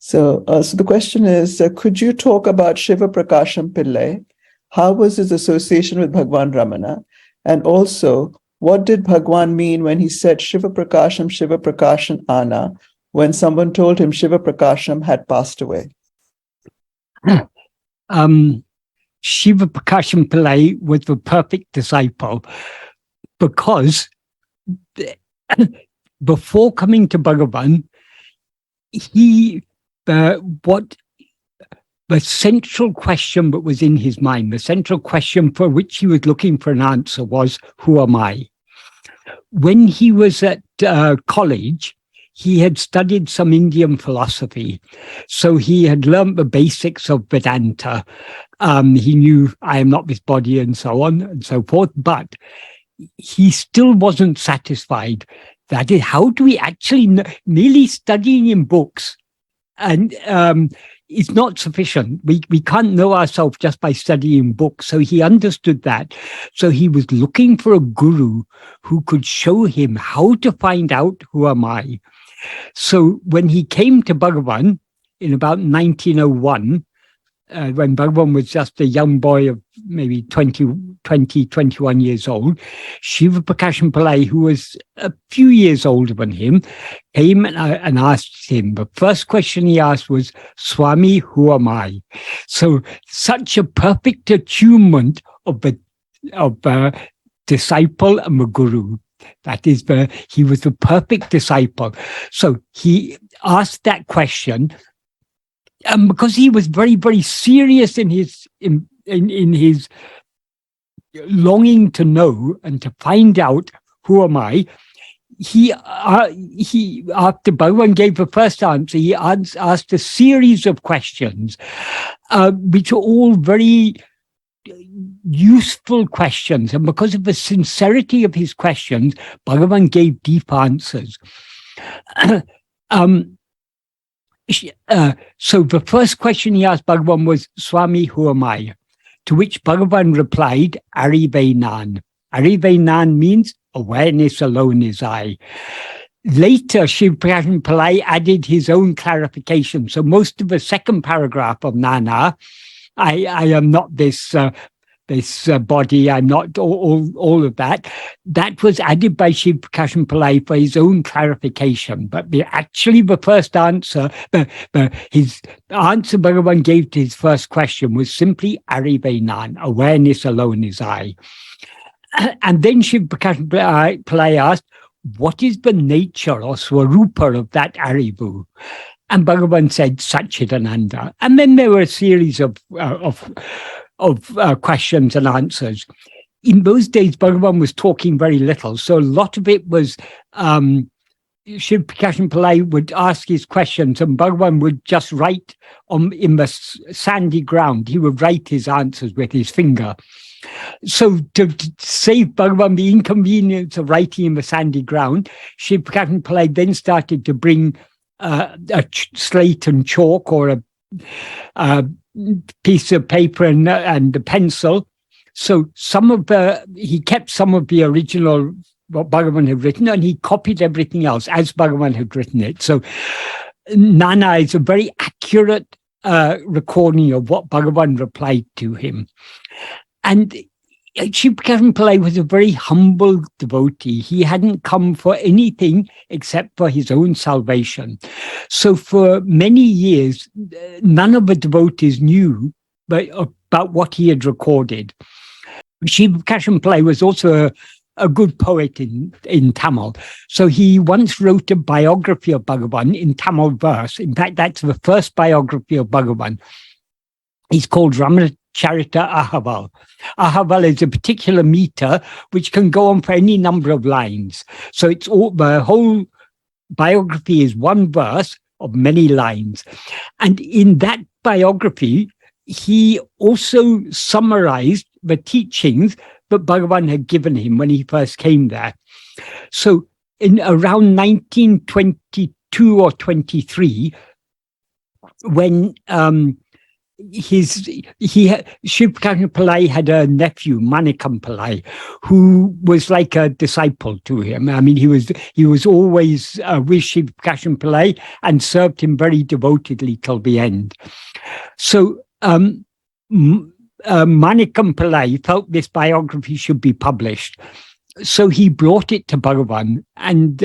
So the question is, could you talk about Siva Prakasam Pillai? How was his association with Bhagavan Ramana? And also, what did Bhagavan mean when he said Siva Prakasam Ana, when someone told him Siva Prakasam had passed away? Siva Prakasam Pillai was the perfect disciple because before coming to Bhagavan, what the central question that was in his mind, the central question for which he was looking for an answer was, who am I? When he was at college, he had studied some Indian philosophy. So he had learned the basics of Vedanta. He knew I am not this body and so on and so forth, but he still wasn't satisfied. That is, how do we actually merely studying in books and is not sufficient. We can't know ourselves just by studying books. So he understood that. So he was looking for a guru who could show him how to find out who am I. So when he came to Bhagavan in about 1901, when Bhagavan was just a young boy of maybe 21 years old, Siva Prakasam Pillai, who was a few years older than him, came and asked him. The first question he asked was, Swami, who am I? So such a perfect attunement of the disciple and the guru. That is, he was the perfect disciple. So he asked that question, because he was very, very serious in his longing to know and to find out who am I. He after Bhagavan gave the first answer, he asked a series of questions, which are all very useful questions, and because of the sincerity of his questions, Bhagavan gave deep answers. So the first question he asked Bhagavan was, Swami, who am I? To which Bhagavan replied, Arivenan. Arivenan means awareness alone is I. Later, Siva Prakasam Pillai added his own clarification. So most of the second paragraph of Nana, I am not this body, I'm not all of that. That was added by Siva Prakasam Pillai for his own clarification. But the first answer, his answer Bhagavan gave to his first question was simply Arivenan, awareness alone is I. And then Siva Prakasam Pillai asked, what is the nature or swarupa of that Arivu? And Bhagavan said, Satchidananda. And then there were a series of questions and answers. In those days, Bhagavan was talking very little. So a lot of it was Siva Prakasam Pillai would ask his questions and Bhagavan would just write in the sandy ground. He would write his answers with his finger. So to save Bhagavan the inconvenience of writing in the sandy ground, Siva Prakasam Pillai then started to bring a slate and chalk or a piece of paper and a pencil. So he kept some of the original what Bhagavan had written, and he copied everything else as Bhagavan had written it. So Nana is a very accurate recording of what Bhagavan replied to him. And Siva Prakasam Pillai was a very humble devotee. He hadn't come for anything except for his own salvation. So for many years, none of the devotees knew about what he had recorded. Siva Prakasam Pillai was also a good poet in Tamil. So he once wrote a biography of Bhagavan in Tamil verse. In fact, that's the first biography of Bhagavan. It's called Ramana Ahaval. Ahaval is a particular meter which can go on for any number of lines. So the whole biography is one verse of many lines. And in that biography, he also summarized the teachings that Bhagavan had given him when he first came there. So in around 1922 or 23, when Shiva Prakasam Pillai had a nephew, Manikam Pillai, who was like a disciple to him. I mean, he was always with Shiva Prakasam Pillai and served him very devotedly till the end. So Manikam Pillai felt this biography should be published. So he brought it to Bhagavan and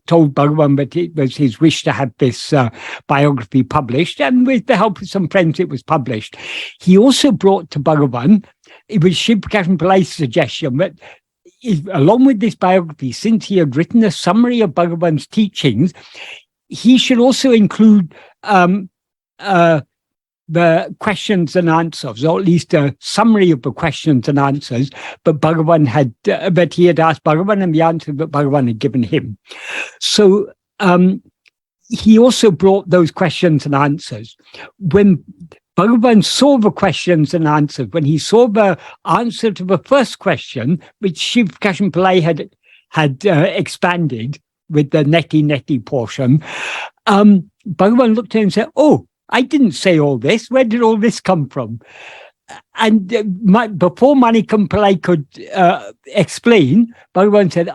told Bhagavan that it was his wish to have this biography published. And with the help of some friends, it was published. He also brought to Bhagavan, it was Shiva Prakasam Pillai's suggestion that along with this biography, since he had written a summary of Bhagavan's teachings, he should also include the questions and answers, or at least a summary of the questions and answers, but Bhagavan had that he had asked Bhagavan and the answer that Bhagavan had given him. So he also brought those questions and answers. When Bhagavan saw the questions and answers, when he saw the answer to the first question, which Shiva Prakasam Pillai had expanded with the neti portion, Bhagavan looked at him and said, "Oh, I didn't say all this. Where did all this come from?" And before Manikam Pillai could explain, Bhagavan said,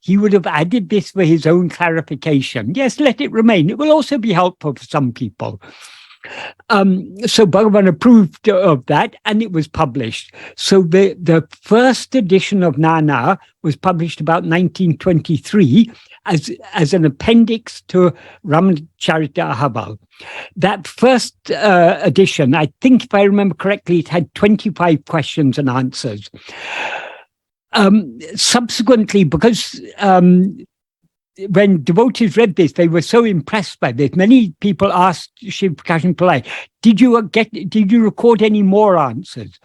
he would have added this for his own clarification. Yes, let it remain. It will also be helpful for some people. So Bhagavan approved of that, and it was published. So the first edition of Nana was published about 1923 as an appendix to Ramana Ahval. That first edition, I think if I remember correctly, it had 25 questions and answers. Subsequently, because when devotees read this, they were so impressed by this. Many people asked Shiva Prakasam Pillai, did you record any more answers?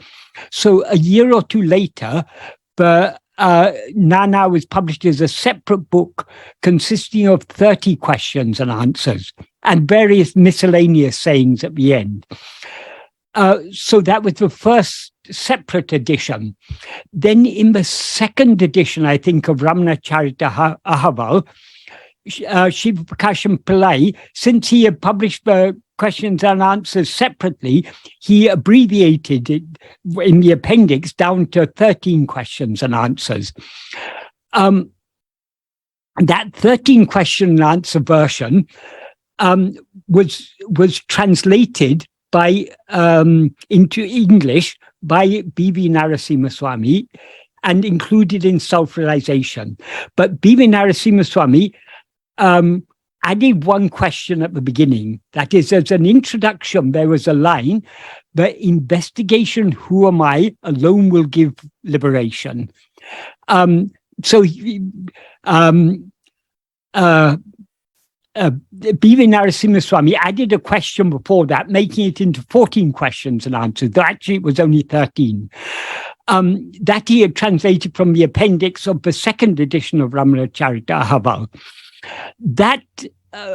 So a year or two later, the Nana was published as a separate book consisting of 30 questions and answers and various miscellaneous sayings at the end. So that was the first separate edition. Then in the second edition, I think, of Ramana Ahval, Shiva Prakasam Pillai, since he had published the questions and answers separately, he abbreviated it in the appendix down to 13 questions and answers. That 13 question and answer version was translated into English by B.V. Narasimha Swami and included in Self-Realization. But B.V. Narasimha Swami added one question at the beginning. That is, as an introduction, there was a line, "The investigation, who am I, alone will give liberation." So B.V. Narasimha Swami added a question before that, making it into 14 questions and answers, though actually it was only 13. That he had translated from the appendix of the second edition of Ramana Ahval. That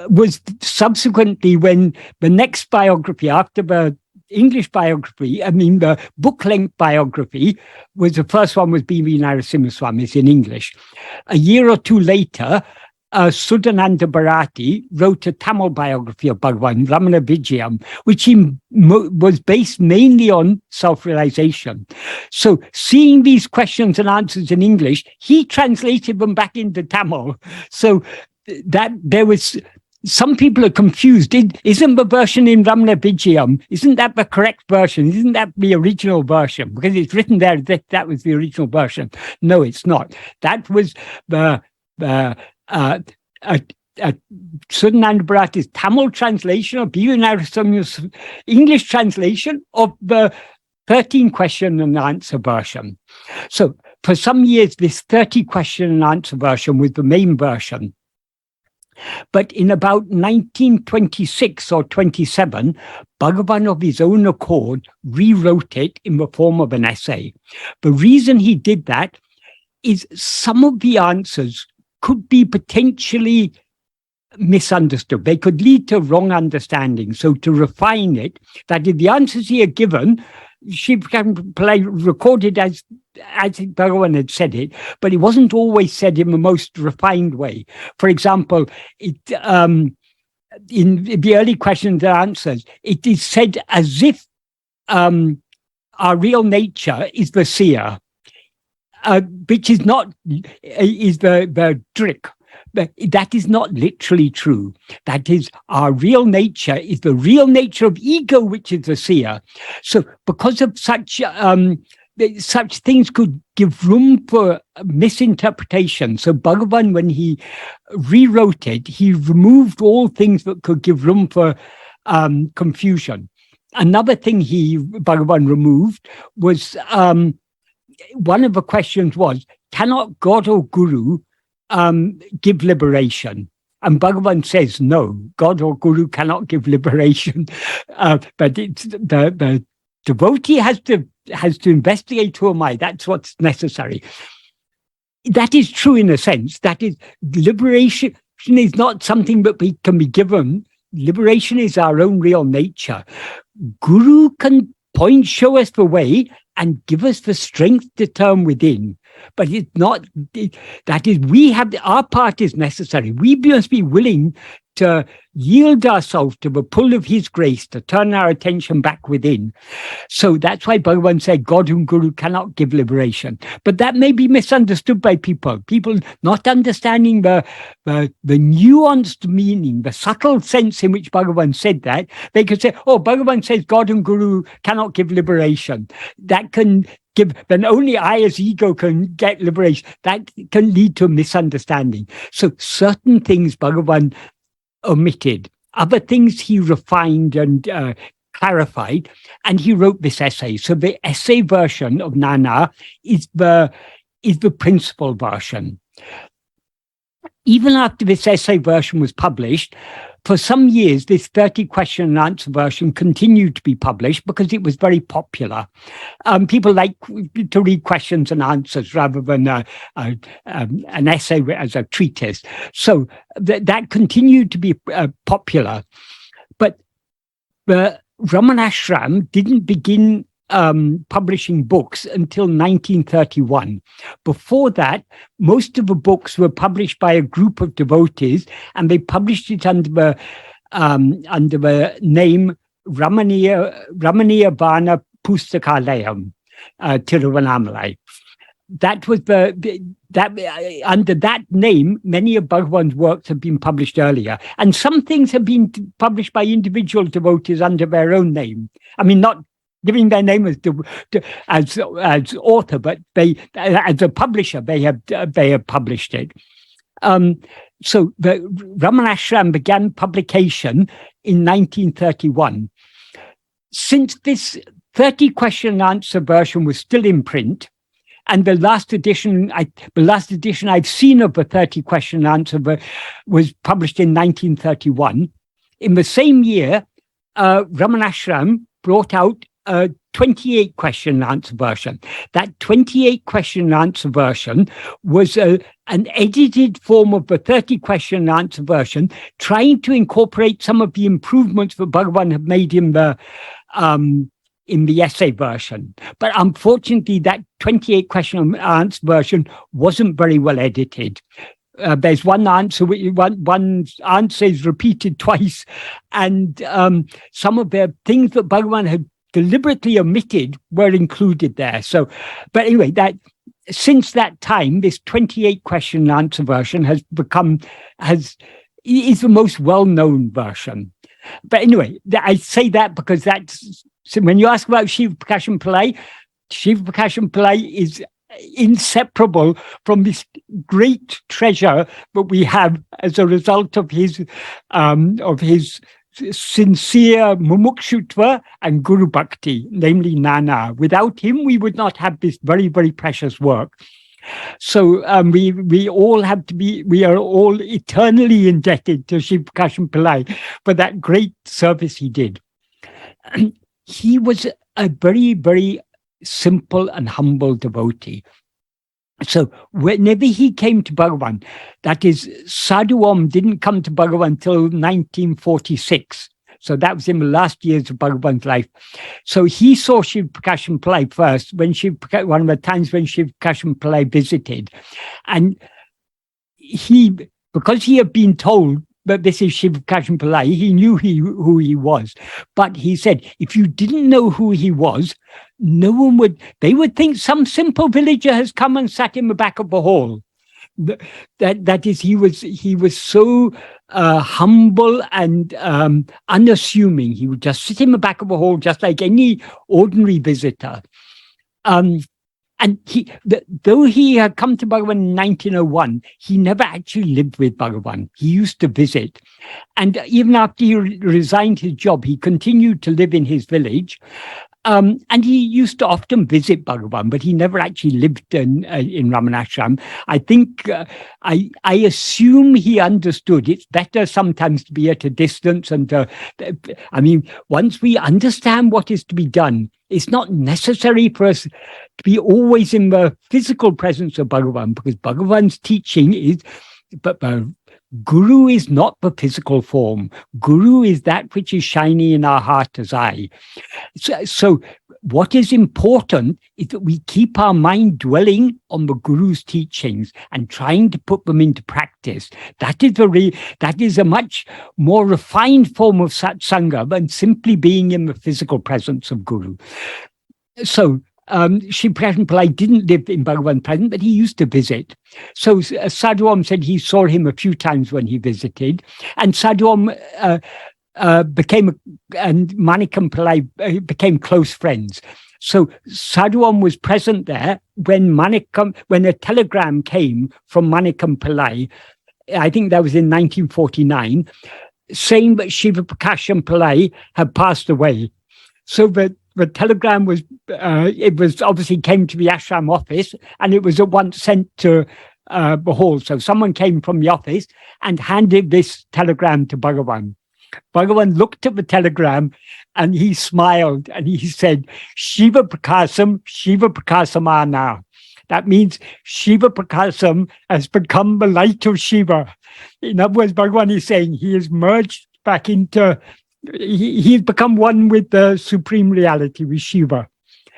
was subsequently when the next biography, after the English biography, the book-length biography, the first one was B.V. Narasimha Swami's in English. A year or two later, Sudananda Bharati wrote a Tamil biography of Bhagavan, Ramana-vichara, which was based mainly on self-realization. So seeing these questions and answers in English, he translated them back into Tamil. So that there was, some people are confused. Isn't the version in Ramana-vichara, isn't that the correct version? Isn't that the original version? Because it's written there that was the original version. No, it's not. That was the Sudananda Bharati's Tamil translation of B.V. Narasimha's English translation of the 13 question and answer version. So for some years, this 30 question and answer version was the main version. But in about 1926 or 27, Bhagavan of his own accord rewrote it in the form of an essay. The reason he did that is some of the answers could be potentially misunderstood. They could lead to wrong understanding. So to refine it, that if the answers he had given, Shiva Prakasam Pillai recorded as Bhagavan had said it, but it wasn't always said in the most refined way. For example, in the early questions and answers, it is said as if our real nature is the seer, which is not, is the trick. But that is not literally true. That is, our real nature is the real nature of ego, which is the seer. So because of such things could give room for misinterpretation. So Bhagavan, when he rewrote it, he removed all things that could give room for confusion. Another thing Bhagavan removed was, one of the questions was, cannot God or Guru give liberation? And Bhagavan says, no, God or Guru cannot give liberation. But it's the devotee has to investigate who am I. That's what's necessary. That is true in a sense. That is, liberation is not something that can be given. Liberation is our own real nature. Guru can show us the way and give us the strength to turn within. But it's not, that is, our part is necessary. We must be willing to yield ourselves to the pull of his grace, to turn our attention back within. So that's why Bhagavan said God and Guru cannot give liberation. But that may be misunderstood by people not understanding the nuanced meaning, the subtle sense in which Bhagavan said that. They could say, oh, Bhagavan says God and Guru cannot give liberation. That can then only I as ego can get liberation. That can lead to a misunderstanding. So certain things Bhagavan omitted, other things he refined and clarified, and he wrote this essay. So the essay version of Nana is the principal version. Even after this essay version was published, for some years, this 30 question and answer version continued to be published because it was very popular. People like to read questions and answers rather than an essay as a treatise. So that continued to be popular. But the Ramanashram didn't begin publishing books until 1931. Before that, most of the books were published by a group of devotees, and they published it under the name Ramaniya Vana Pustakalayam, Tiruvannamalai. That was under that name, many of Bhagavan's works have been published earlier, and some things have been published by individual devotees under their own name. I mean, not giving their name as author, but they, as a publisher, they have published it. So the Ramanashram began publication in 1931. Since this 30 question and answer version was still in print, and the last edition I've seen of the 30 question and answer was published in 1931. In the same year, Ramanashram brought out a 28 question and answer version. That 28 question and answer version was an edited form of the 30 question and answer version, trying to incorporate some of the improvements that Bhagavan had made in the essay version. But unfortunately, that 28 question and answer version wasn't very well edited. There's one answer is repeated twice, and some of the things that Bhagavan had deliberately omitted were included there. So, but anyway, since that time, this 28 question and answer version is the most well-known version. But anyway, I say that because so when you ask about Siva Prakasam Pillai is inseparable from this great treasure that we have as a result of his sincere mumukshutva and guru bhakti, namely Nana. Without him, we would not have this very, very precious work. So we are all eternally indebted to Siva Prakasam Pillai for that great service he did. He was a very, very simple and humble devotee. So whenever he came to Bhagavan, that is, Sadhu Om didn't come to Bhagavan until 1946. So that was in the last years of Bhagavan's life. So he saw Siva Prakasam Pillai first, one of the times when Siva Prakasam Pillai visited. And because he had been told but this is Siva Prakasam Pillai, he knew who he was. But he said, if you didn't know who he was, no one would, they would think some simple villager has come and sat in the back of the hall. That is, he was so humble and unassuming. He would just sit in the back of the hall, just like any ordinary visitor. And though he had come to Bhagavan in 1901, he never actually lived with Bhagavan. He used to visit. And even after he resigned his job, he continued to live in his village. And he used to often visit Bhagavan, but he never actually lived in Ramana Ashram. I think, I assume he understood it's better sometimes to be at a distance and once we understand what is to be done, it's not necessary for us to be always in the physical presence of Bhagavan, because Bhagavan's teaching is, but Guru is not the physical form. Guru is that which is shining in our heart as eye. So what is important is that we keep our mind dwelling on the Guru's teachings and trying to put them into practice. That is a much more refined form of satsanga than simply being in the physical presence of Guru. So Śrī Prakasam Pillai didn't live in Bhagavan present, but he used to visit. So Sadhuam said he saw him a few times when he visited, and Sadhuam and Manikam Pillai became close friends. So Sadhuam was present there when a telegram came from Manikam Pillai, I think that was in 1949, saying that Siva Prakasam Pillai had passed away. So the telegram was, it was obviously came to the ashram office, and it was at once sent to the hall. So someone came from the office and handed this telegram to Bhagavan. Bhagavan looked at the telegram and he smiled and he said, Siva Prakasamana. That means Siva Prakasam has become the light of Shiva. In other words, Bhagavan is saying he has merged back into, he has become one with the supreme reality, with Shiva.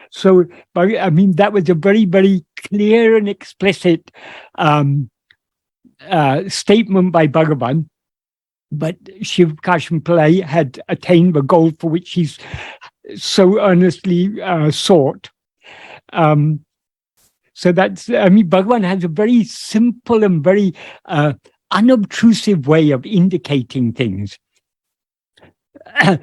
So, that was a very, very clear and explicit statement by Bhagavan. But Siva Prakasam Pillai had attained the goal for which he's so earnestly sought. So that's, Bhagavan has a very simple and very unobtrusive way of indicating things. We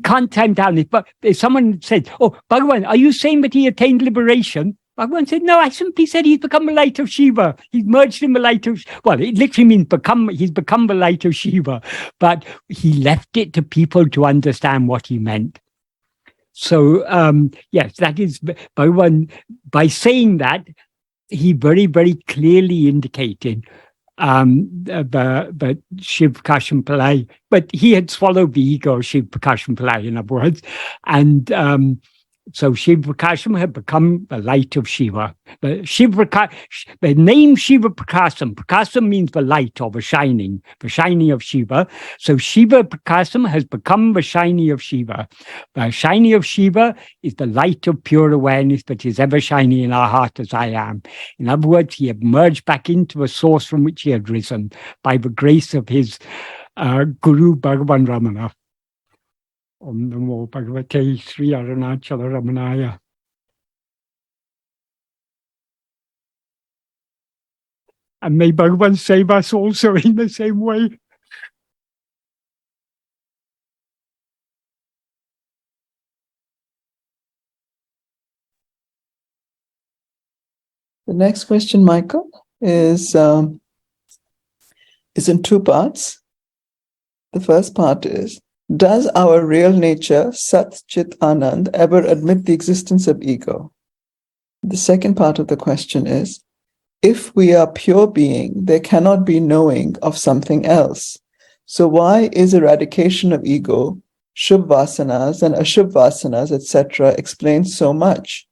can't time down it, but if someone said, oh, Bhagavan, are you saying that he attained liberation? Bhagavan said, no, I simply said he's become the light of Shiva. He's merged in the light of, well, it literally means he's become the light of Shiva, but he left it to people to understand what he meant. So, yes, that is, Bhagavan, by saying that, he very, very clearly indicated but Siva Prakasam Pillai, but he had swallowed the ego of Siva Prakasam Pillai, in other words, and so Siva Prakasam had become the light of Shiva. The name Siva Prakasam, Prakasam means the light or the shining of Shiva. So Siva Prakasam has become the shining of Shiva. The shining of Shiva is the light of pure awareness that is ever shining in our heart as I am. In other words, he had merged back into the source from which he had risen by the grace of his Guru Bhagavan Ramana. Om Namo Bhagavate Śrī Aruṇācala Akṣaramaṇamālai. And may Bhagavan save us also in the same way. The next question, Michael, is in two parts. The first part is, does our real nature, Sat Chit Anand, ever admit the existence of ego? The second part of the question is, if we are pure being, there cannot be knowing of something else. So why is eradication of ego, Shubh Vasanas and Ashubh Vasanas, etc., explained so much?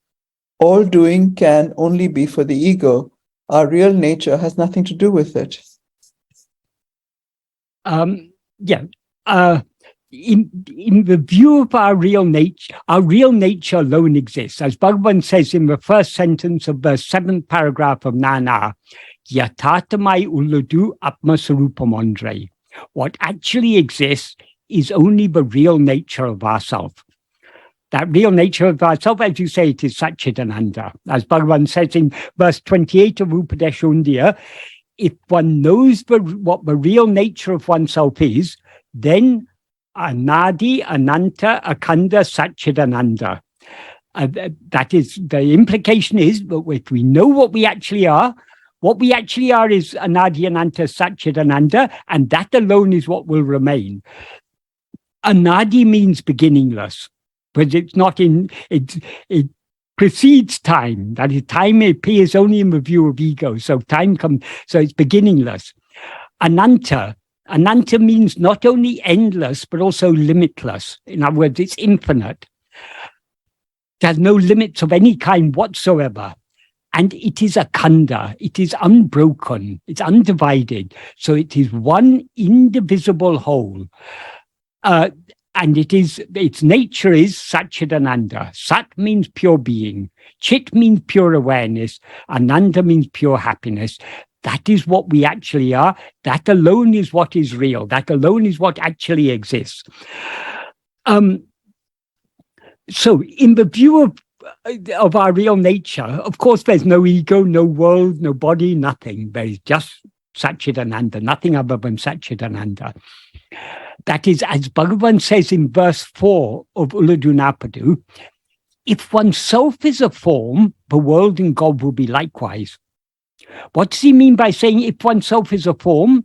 All doing can only be for the ego. Our real nature has nothing to do with it. in the view of our real nature alone exists. As Bhagavan says in the first sentence of the 7th paragraph of Nana, Yatatamai Uludu Atma-sarupamandre. What actually exists is only the real nature of ourself. That real nature of ourself, as you say, it is Satchidananda. As Bhagavan says in verse 28 of Upadesha, if one knows what the real nature of oneself is, then Anadi, Ananta, Akhanda, Satchidananda. That is, the implication is that if we know what we actually are is Anadi, Ananta, Satchidananda, and that alone is what will remain. Anadi means beginningless, but it's not it precedes time. That is, time appears only in the view of ego, so time comes, so it's beginningless. Ananta means not only endless, but also limitless. In other words, it's infinite. It has no limits of any kind whatsoever. And it is akhanda, it is unbroken, it's undivided. So it is one indivisible whole. And its nature is Satchidananda. Sat means pure being. Chit means pure awareness. Ananda means pure happiness. That is what we actually are. That alone is what is real. That alone is what actually exists. So in the view of our real nature, of course, there's no ego, no world, no body, nothing. There is just Satchidananda, nothing other than Satchidananda. That is, as Bhagavan says in verse 4 of Uladunapadu, if oneself is a form, the world and God will be likewise. What does he mean by saying if oneself is a form?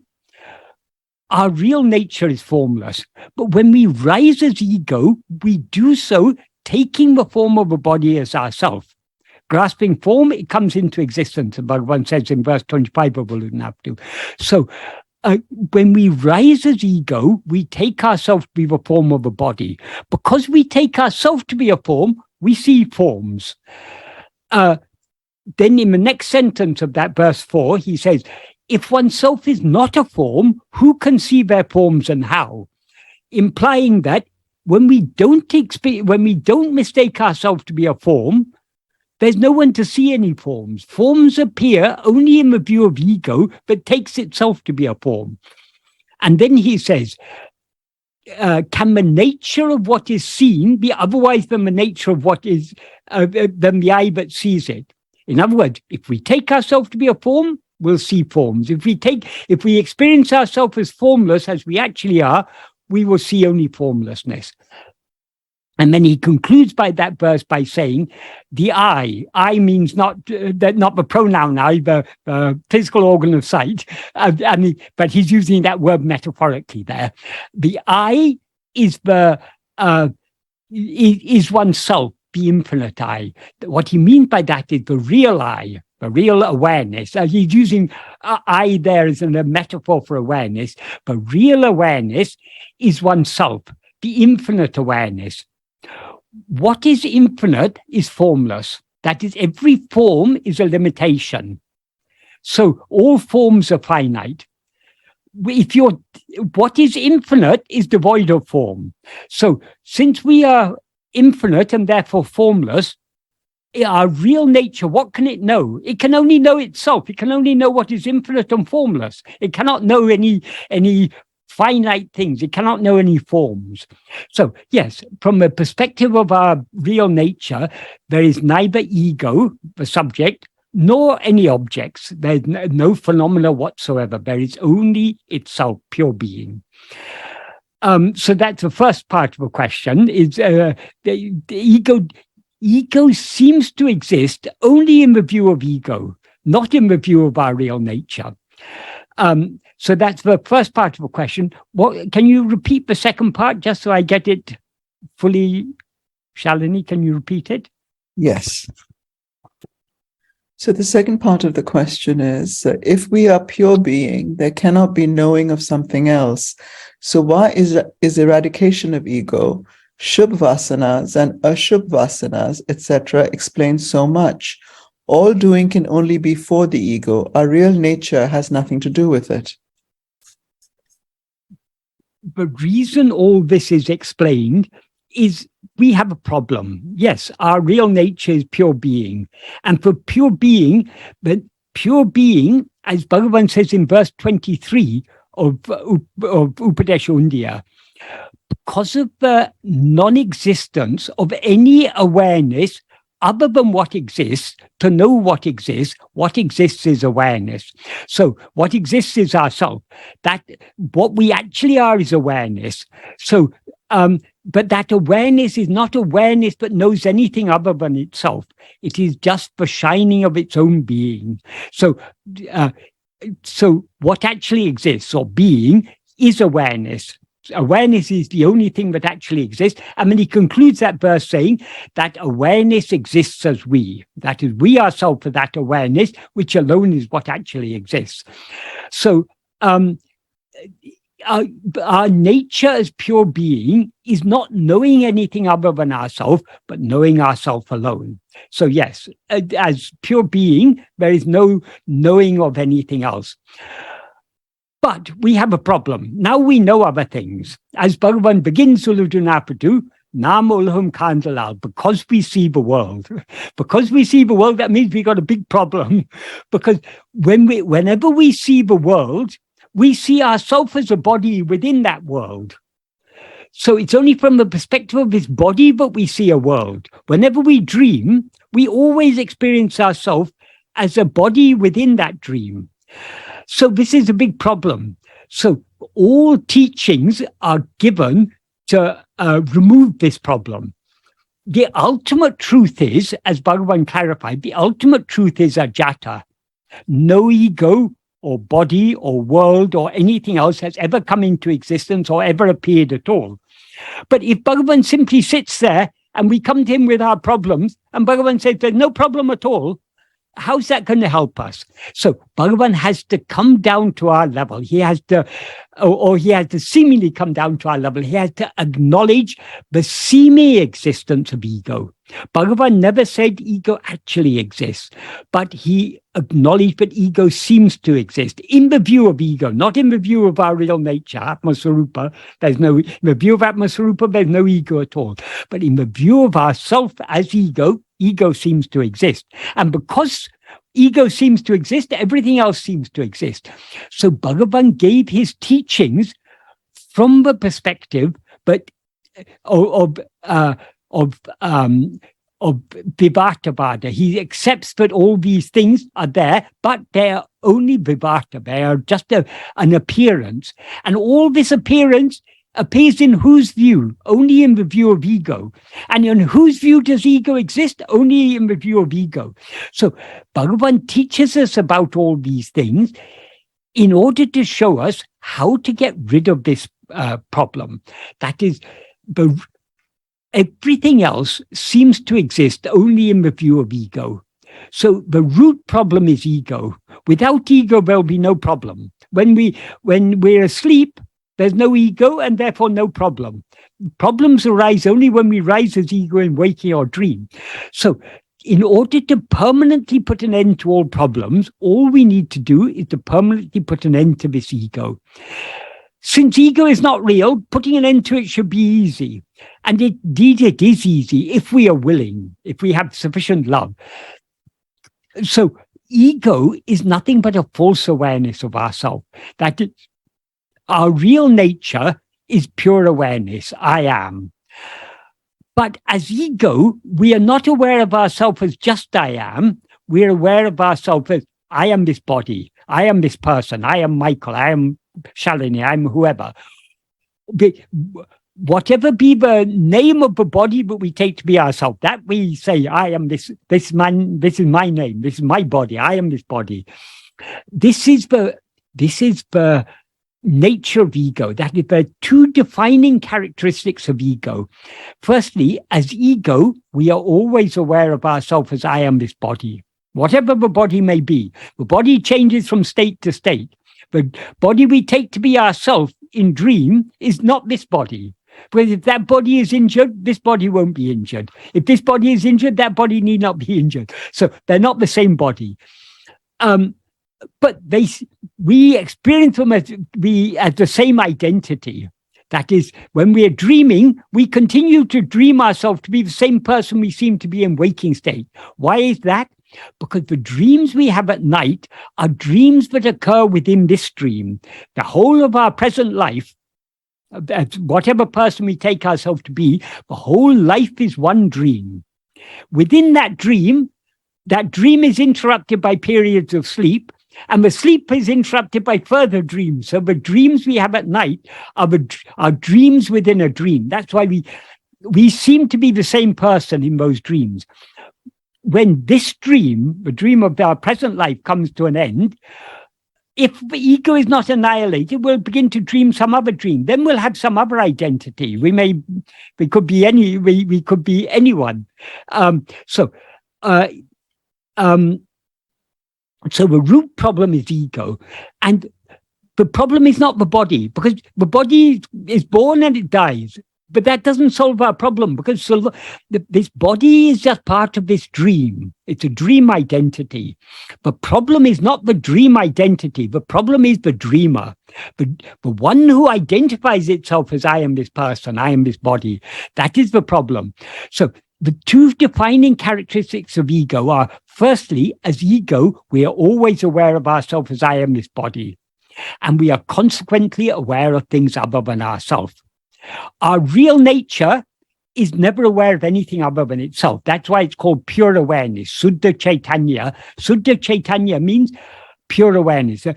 Our real nature is formless. But when we rise as ego, we do so taking the form of a body as ourself. Grasping form, it comes into existence, as Bhagavan says in verse 25 of Uladunapadu. So, when we rise as ego, we take ourselves to be the form of a body. Because we take ourselves to be a form, we see forms. Then in the next sentence of that verse 4, he says, if oneself is not a form, who can see their forms and how? Implying that when we don't mistake ourselves to be a form, there's no one to see any forms. Forms appear only in the view of ego that takes itself to be a form. And then he says, can the nature of what is seen be otherwise than the nature of what is, than the eye that sees it? In other words, if we take ourselves to be a form, we'll see forms. If we experience ourselves as formless as we actually are, we will see only formlessness. And then he concludes by that verse by saying, the eye means not the pronoun eye, the physical organ of sight, but he's using that word metaphorically there. The eye is is oneself, the infinite eye. What he means by that is the real eye, the real awareness. He's using eye there as a metaphor for awareness, but real awareness is oneself, the infinite awareness. What is infinite is formless. That is, every form is a limitation. So all forms are finite. What is infinite is devoid of form. So since we are infinite and therefore formless, our real nature, what can it know? It can only know itself. It can only know what is infinite and formless. It cannot know any finite things. It cannot know any forms. So yes, from the perspective of our real nature, there is neither ego, the subject, nor any objects. There's no phenomena whatsoever. There is only itself, pure being. So that's the first part of the question. Is the ego seems to exist only in the view of ego, not in the view of our real nature. So that's the first part of the question. Can you repeat the second part just so I get it fully? Shalini, can you repeat it? Yes. So the second part of the question is, if we are pure being, there cannot be knowing of something else. So why is eradication of ego, Shubh vasanas and Ashubh vasanas, etc., explained so much? All doing can only be for the ego. Our real nature has nothing to do with it. the reason all this is explained is we have a problem. Yes, our real nature is pure being. And for pure being, but pure being, as Bhagavan says in verse 23 of Upadesha Undiyā, because of the non-existence of any awareness other than what exists, to know what exists is awareness. So what exists is ourself. That what we actually are is awareness. So, but that awareness is not awareness that knows anything other than itself. It is just the shining of its own being. So, so what actually exists, or being, is awareness. Awareness is the only thing that actually exists. And then he concludes that verse saying that awareness exists as we. That is, we ourselves are that awareness, which alone is what actually exists. So our nature as pure being is not knowing anything other than ourselves, but knowing ourselves alone. So yes, as pure being, there is no knowing of anything else. But we have a problem. Now we know other things. As Bhagavan begins Uludunapadu, Nam Ulhum Kandalal, because we see the world. Because we see the world, that means we got a big problem. Because whenever we see the world, we see ourselves as a body within that world. So it's only from the perspective of this body that we see a world. Whenever we dream, we always experience ourselves as a body within that dream. So this is a big problem. So all teachings are given to remove this problem. The ultimate truth is, as Bhagavan clarified, the ultimate truth is ajata. No ego or body or world or anything else has ever come into existence or ever appeared at all. But if Bhagavan simply sits there and we come to him with our problems and Bhagavan says there's no problem at all, how's that going to help us? So Bhagavan has to come down to our level. He has to, or he has to seemingly come down to our level. He has to acknowledge the seeming existence of ego. Bhagavan never said ego actually exists, but he acknowledged that ego seems to exist in the view of ego, not in the view of our real nature, Atma-swarupa. In the view of Atma-swarupa, there's no ego at all. But in the view of ourself as ego, ego seems to exist. And because ego seems to exist, everything else seems to exist. So Bhagavan gave his teachings from the perspective of Vivartavada. He accepts that all these things are there, but they are only Vivarta. They are just an appearance. And all this appearance appears in whose view? Only in the view of ego. And in whose view does ego exist? Only in the view of ego. So Bhagavan teaches us about all these things in order to show us how to get rid of this problem. That is, everything else seems to exist only in the view of ego. So the root problem is ego. Without ego, there'll be no problem. When we're asleep, there's no ego and therefore no problem. Problems arise only when we rise as ego in waking or dream. So in order to permanently put an end to all problems, all we need to do is to permanently put an end to this ego. Since ego is not real, putting an end to it should be easy. And indeed it is easy if we are willing, if we have sufficient love. So ego is nothing but a false awareness of ourselves. That our real nature is pure awareness. I am. But as ego, we are not aware of ourselves as just I am. We're aware of ourselves as I am this body. I am this person. I am Michael. I am Shalini. I am whoever. Whatever be the name of the body that we take to be ourselves, that we say, I am this man, this is my name, this is my body, I am this body. This is the nature of ego. That is the two defining characteristics of ego. Firstly, as ego, we are always aware of ourselves as I am this body. Whatever the body may be, the body changes from state to state. The body we take to be ourselves in dream is not this body. Because if that body is injured, this body won't be injured. If this body is injured, that body need not be injured. So they're not the same body. But we experience them as the same identity. That is, when we are dreaming, we continue to dream ourselves to be the same person we seem to be in waking state. Why is that? Because the dreams we have at night are dreams that occur within this dream. The whole of our present life, whatever person we take ourselves to be, the whole life is one dream. Within that dream is interrupted by periods of sleep, and the sleep is interrupted by further dreams. So the dreams we have at night are dreams within a dream. That's why we seem to be the same person in those dreams. When this dream, the dream of our present life, comes to an end, if the ego is not annihilated, we'll begin to dream some other dream. Then we'll have some other identity. We could be anyone. So the root problem is ego, and the problem is not the body, because the body is born and it dies. But that doesn't solve our problem, because this body is just part of this dream. It's a dream identity. The problem is not the dream identity. The problem is the dreamer, the one who identifies itself as I am this person, I am this body. That is the problem. So the two defining characteristics of ego are, firstly, as ego, we are always aware of ourselves as I am this body. And we are consequently aware of things other than ourselves. Our real nature is never aware of anything other than itself. That's why it's called pure awareness, Suddha Chaitanya. Suddha Chaitanya means pure awareness.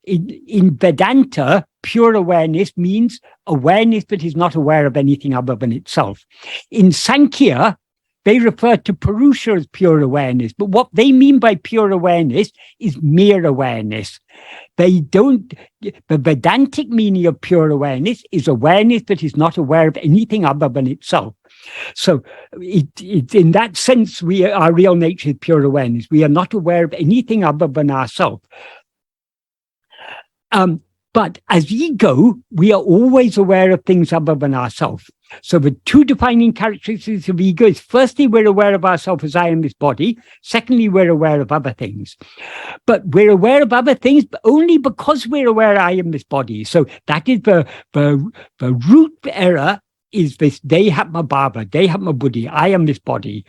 In Vedanta, pure awareness means awareness that is not aware of anything other than itself. In Sankhya, they refer to Purusha as pure awareness, but what they mean by pure awareness is mere awareness. The Vedantic meaning of pure awareness is awareness that is not aware of anything other than itself. So in that sense, our real nature is pure awareness. We are not aware of anything other than ourselves. But as ego, we are always aware of things other than ourselves. So the two defining characteristics of ego is, firstly, we're aware of ourselves as I am this body. Secondly, we're aware of other things. But we're aware of other things only because we're aware I am this body. So that is the root error, is this Dehatma Bhava, Dehatma Buddhi, I am this body,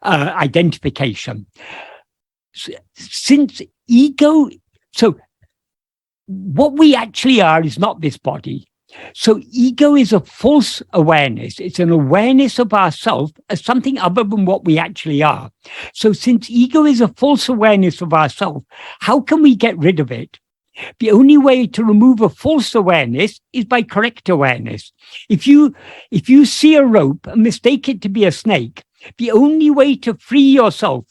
identification. Since ego, so what we actually are is not this body. So ego is a false awareness. It's an awareness of ourselves as something other than what we actually are. So since ego is a false awareness of ourselves, how can we get rid of it? The only way to remove a false awareness is by correct awareness. If you see a rope and mistake it to be a snake, the only way to free yourself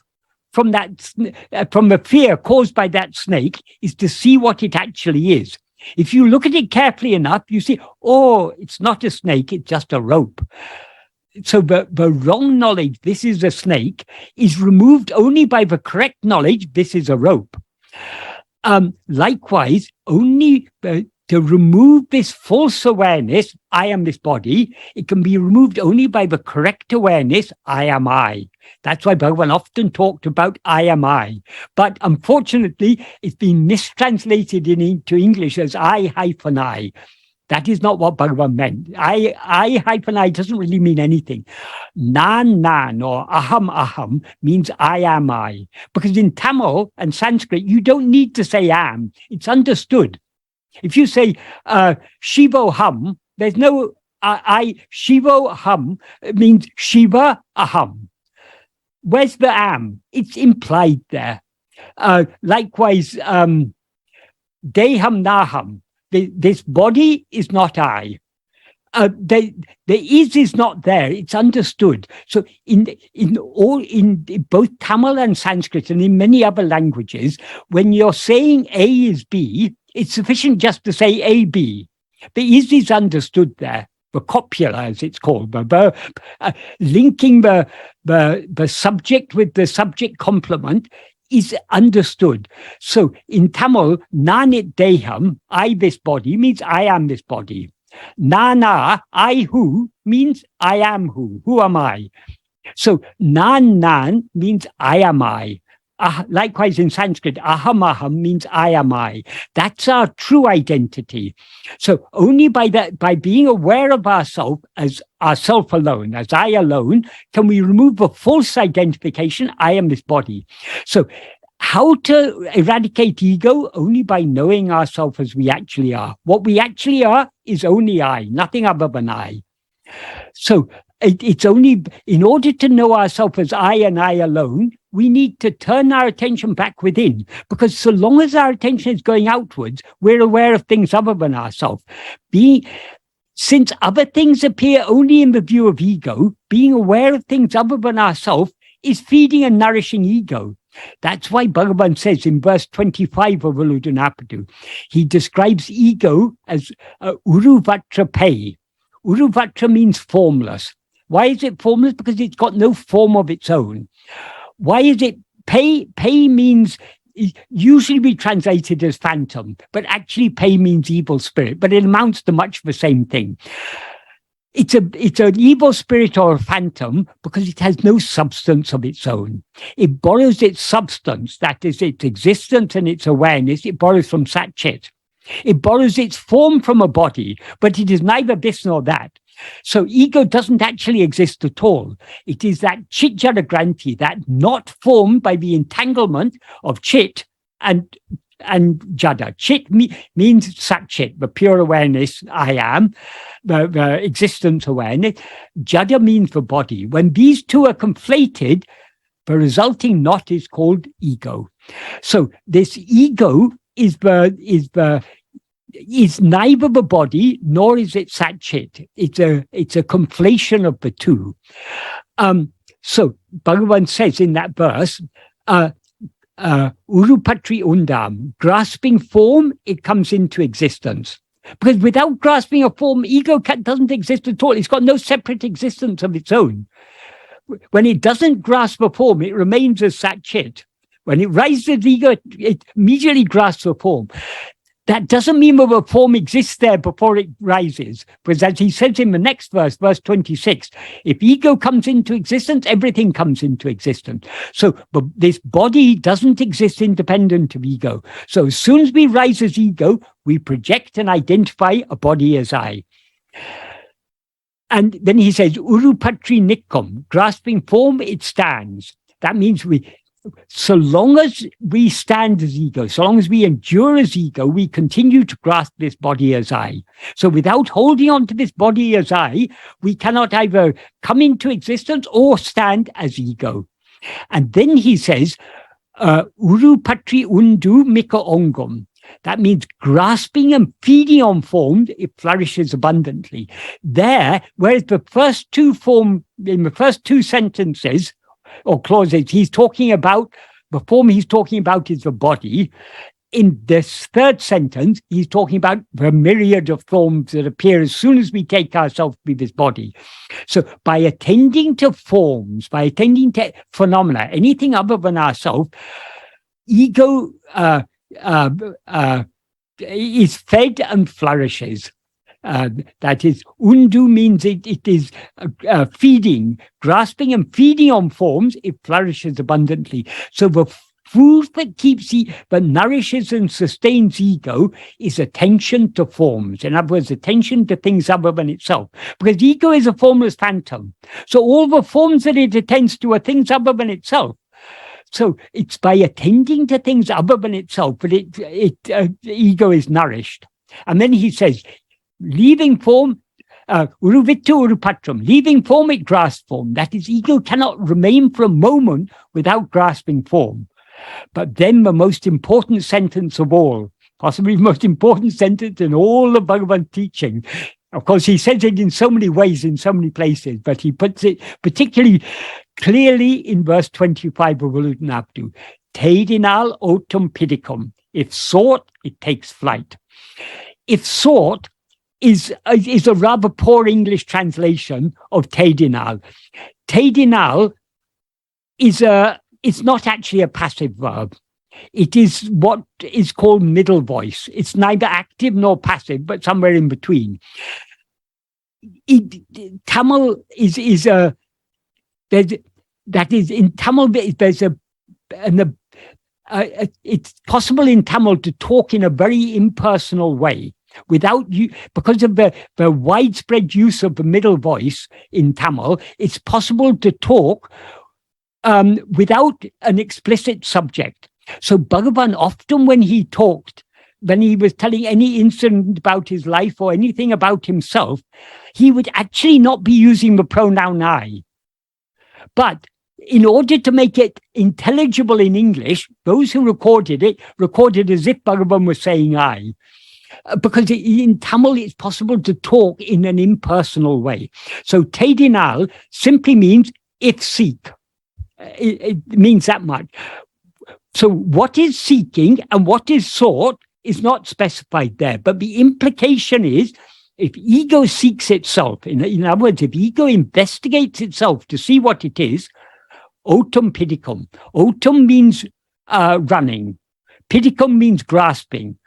from the fear caused by that snake is to see what it actually is. If you look at it carefully enough, you see, oh, it's not a snake, it's just a rope. So the wrong knowledge, this is a snake, is removed only by the correct knowledge, this is a rope. Likewise, only to remove this false awareness, I am this body, it can be removed only by the correct awareness, I am I. That's why Bhagavan often talked about I am I. But unfortunately, it's been mistranslated into English as I-I. That is not what Bhagavan meant. I-I doesn't really mean anything. Nan or aham means I am I. Because in Tamil and Sanskrit, you don't need to say am. It's understood. If you say Shivo Ham, there's no Shivo Ham means Shiva Aham. Where's the am? It's implied there. Likewise, Deham Naham. This body is not I. The is not there. It's understood. So in both Tamil and Sanskrit and in many other languages, when you're saying A is B, it's sufficient just to say A, B. The is understood there. The copula, as it's called, the verb, linking the subject with the subject complement is understood. So in Tamil, nanit deham, I this body, means I am this body. Nana, I who, means I am who am I. So nan means I am I. Likewise in Sanskrit, aham means I am I. That's our true identity. So only by being aware of ourself as ourself alone, as I alone, can we remove the false identification, I am this body. So how to eradicate ego? Only by knowing ourselves as we actually are. What we actually are is only I, nothing other than I. So it's only in order to know ourselves as I and I alone, we need to turn our attention back within, because so long as our attention is going outwards, we're aware of things other than ourselves. Since other things appear only in the view of ego, being aware of things other than ourselves is feeding and nourishing ego. That's why Bhagavan says in verse 25 of Uludunapadu, he describes ego as uruvatra pay. Uruvatra means formless. Why is it formless? Because it's got no form of its own. Why is it pay? Pay means, usually we translate it as phantom, but actually pay means evil spirit, but it amounts to much the same thing. It's an evil spirit or a phantom because it has no substance of its own. It borrows its substance, that is its existence and its awareness, it borrows from Sat-Chit. It borrows its form from a body, but it is neither this nor that. So ego doesn't actually exist at all. It is that chit jada granti, that not formed by the entanglement of chit and jada. Chit means Sat-Chit, the pure awareness I am, the existence awareness. Jada means the body. When these two are conflated, the resulting knot is called ego. So this ego is neither the body nor is it Sat-Chit. It's a conflation of the two. So Bhagavan says in that verse, urupatri undam, grasping form, it comes into existence. Because without grasping a form, ego doesn't exist at all. It's got no separate existence of its own. When it doesn't grasp a form, it remains as Sat-Chit. When it rises ego, it immediately grasps a form. That doesn't mean that a form exists there before it rises. Because as he says in the next verse, verse 26, if ego comes into existence, everything comes into existence. So but this body doesn't exist independent of ego. So as soon as we rise as ego, we project and identify a body as I. And then he says, urupatri nikkum, grasping form, it stands. That means so long as we stand as ego, so long as we endure as ego, we continue to grasp this body as I. So without holding on to this body as I, we cannot either come into existence or stand as ego. And then he says, urupatri undu mika ongum. That means grasping and feeding on form, it flourishes abundantly. There, whereas the first two sentences, or clauses, he's talking about, the form he's talking about is the body. In this third sentence, he's talking about the myriad of forms that appear as soon as we take ourselves with this body. So by attending to forms, by attending to phenomena, anything other than ourselves, ego is fed and flourishes. That is, undu means it is feeding, grasping and feeding on forms, it flourishes abundantly. So the food that nourishes and sustains ego is attention to forms. In other words, attention to things other than itself. Because ego is a formless phantom. So all the forms that it attends to are things other than itself. So it's by attending to things other than itself that ego is nourished. And then he says, leaving form, uruvittu urupatram, leaving form, it grasps form. That is, ego cannot remain for a moment without grasping form. But then the most important sentence of all, possibly the most important sentence in all of Bhagavan's teaching, of course, he says it in so many ways, in so many places, but he puts it particularly clearly in verse 25 of Uludunapadu, Teidinal otum pidicum. If sought, it takes flight. If sought is a rather poor English translation of Teidinal. Teidinal it's not actually a passive verb. It is what is called middle voice. It's neither active nor passive, but somewhere in between. Tamil in Tamil there's it's possible in Tamil to talk in a very impersonal way without you, because of the widespread use of the middle voice in Tamil. It's possible to talk without an explicit subject. So Bhagavan, often when he talked, when he was telling any incident about his life or anything about himself, he would actually not be using the pronoun I. But in order to make it intelligible in English, those who recorded as if Bhagavan was saying I. Because in Tamil, it's possible to talk in an impersonal way. So Tedinal simply means if seek. It means that much. So what is seeking and what is sought is not specified there. But the implication is, if ego seeks itself, in other words, if ego investigates itself to see what it is, otum pidicum. Otum means running. Pidicum means grasping.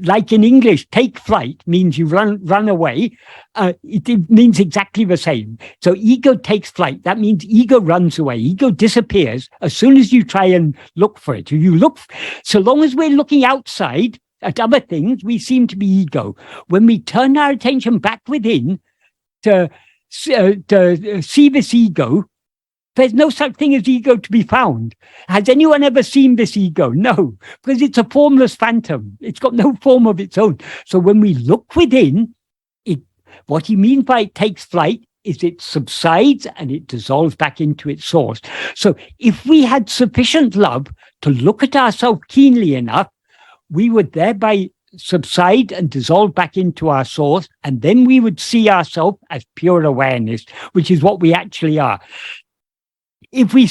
Like in English, take flight means you run away. It means exactly the same. So ego takes flight. That means ego runs away. Ego disappears as soon as you try and look for it. So long as we're looking outside at other things, we seem to be ego. When we turn our attention back within to see this ego, there's no such thing as ego to be found. Has anyone ever seen this ego? No, because it's a formless phantom. It's got no form of its own. So when we look within, what he means by it takes flight is it subsides and it dissolves back into its source. So if we had sufficient love to look at ourselves keenly enough, we would thereby subside and dissolve back into our source, and then we would see ourselves as pure awareness, which is what we actually are. If we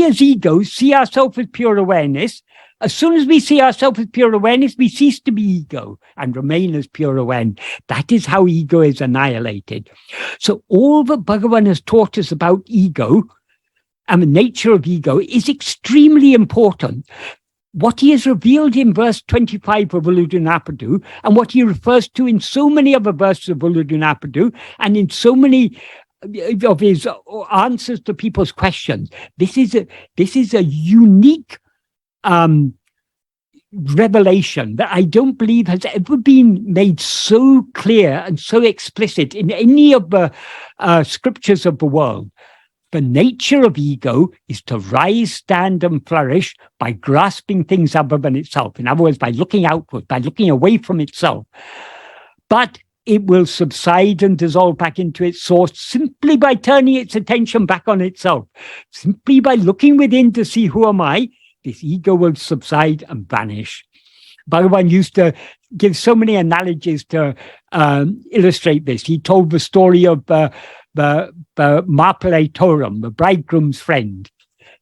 as ego see ourselves as pure awareness, as soon as we see ourselves as pure awareness, we cease to be ego and remain as pure awareness. That is how ego is annihilated. So all that Bhagavan has taught us about ego and the nature of ego is extremely important. What he has revealed in verse 25 of Uludunapadu, and what he refers to in so many other verses of Uludunapadu, and in so many of his answers to people's questions, this is a unique revelation that I don't believe has ever been made so clear and so explicit in any of the scriptures of the world. The nature of ego is to rise, stand, and flourish by grasping things other than itself. In other words, by looking outward, by looking away from itself. But it will subside and dissolve back into its source simply by turning its attention back on itself. Simply by looking within to see who am I, this ego will subside and vanish. Bhagavan used to give so many analogies to illustrate this. He told the story of the Mapale Torum, the bridegroom's friend.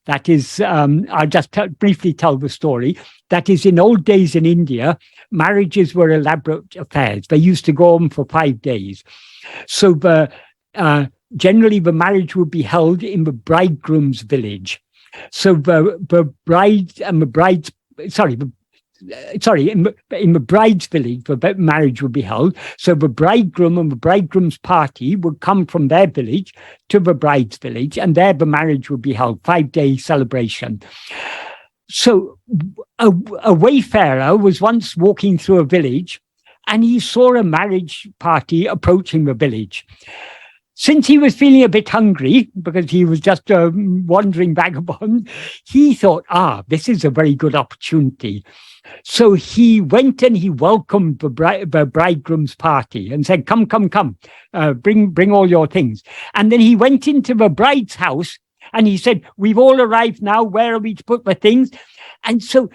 That is, I'll just briefly tell the story. That is, in old days in India, marriages were elaborate affairs. They used to go on for 5 days. So generally the marriage would be held in the bridegroom's village. So the bride and the bride's, in the bride's village, the marriage would be held. So the bridegroom and the bridegroom's party would come from their village to the bride's village, and there the marriage would be held, 5-day celebration. So a wayfarer was once walking through a village, and he saw a marriage party approaching the village. Since he was feeling a bit hungry, because he was just a wandering vagabond, he thought, this is a very good opportunity. So he went and he welcomed the bridegroom's party and said, come, bring all your things. And then he went into the bride's house and he said, we've all arrived now, where are we to put the things? And so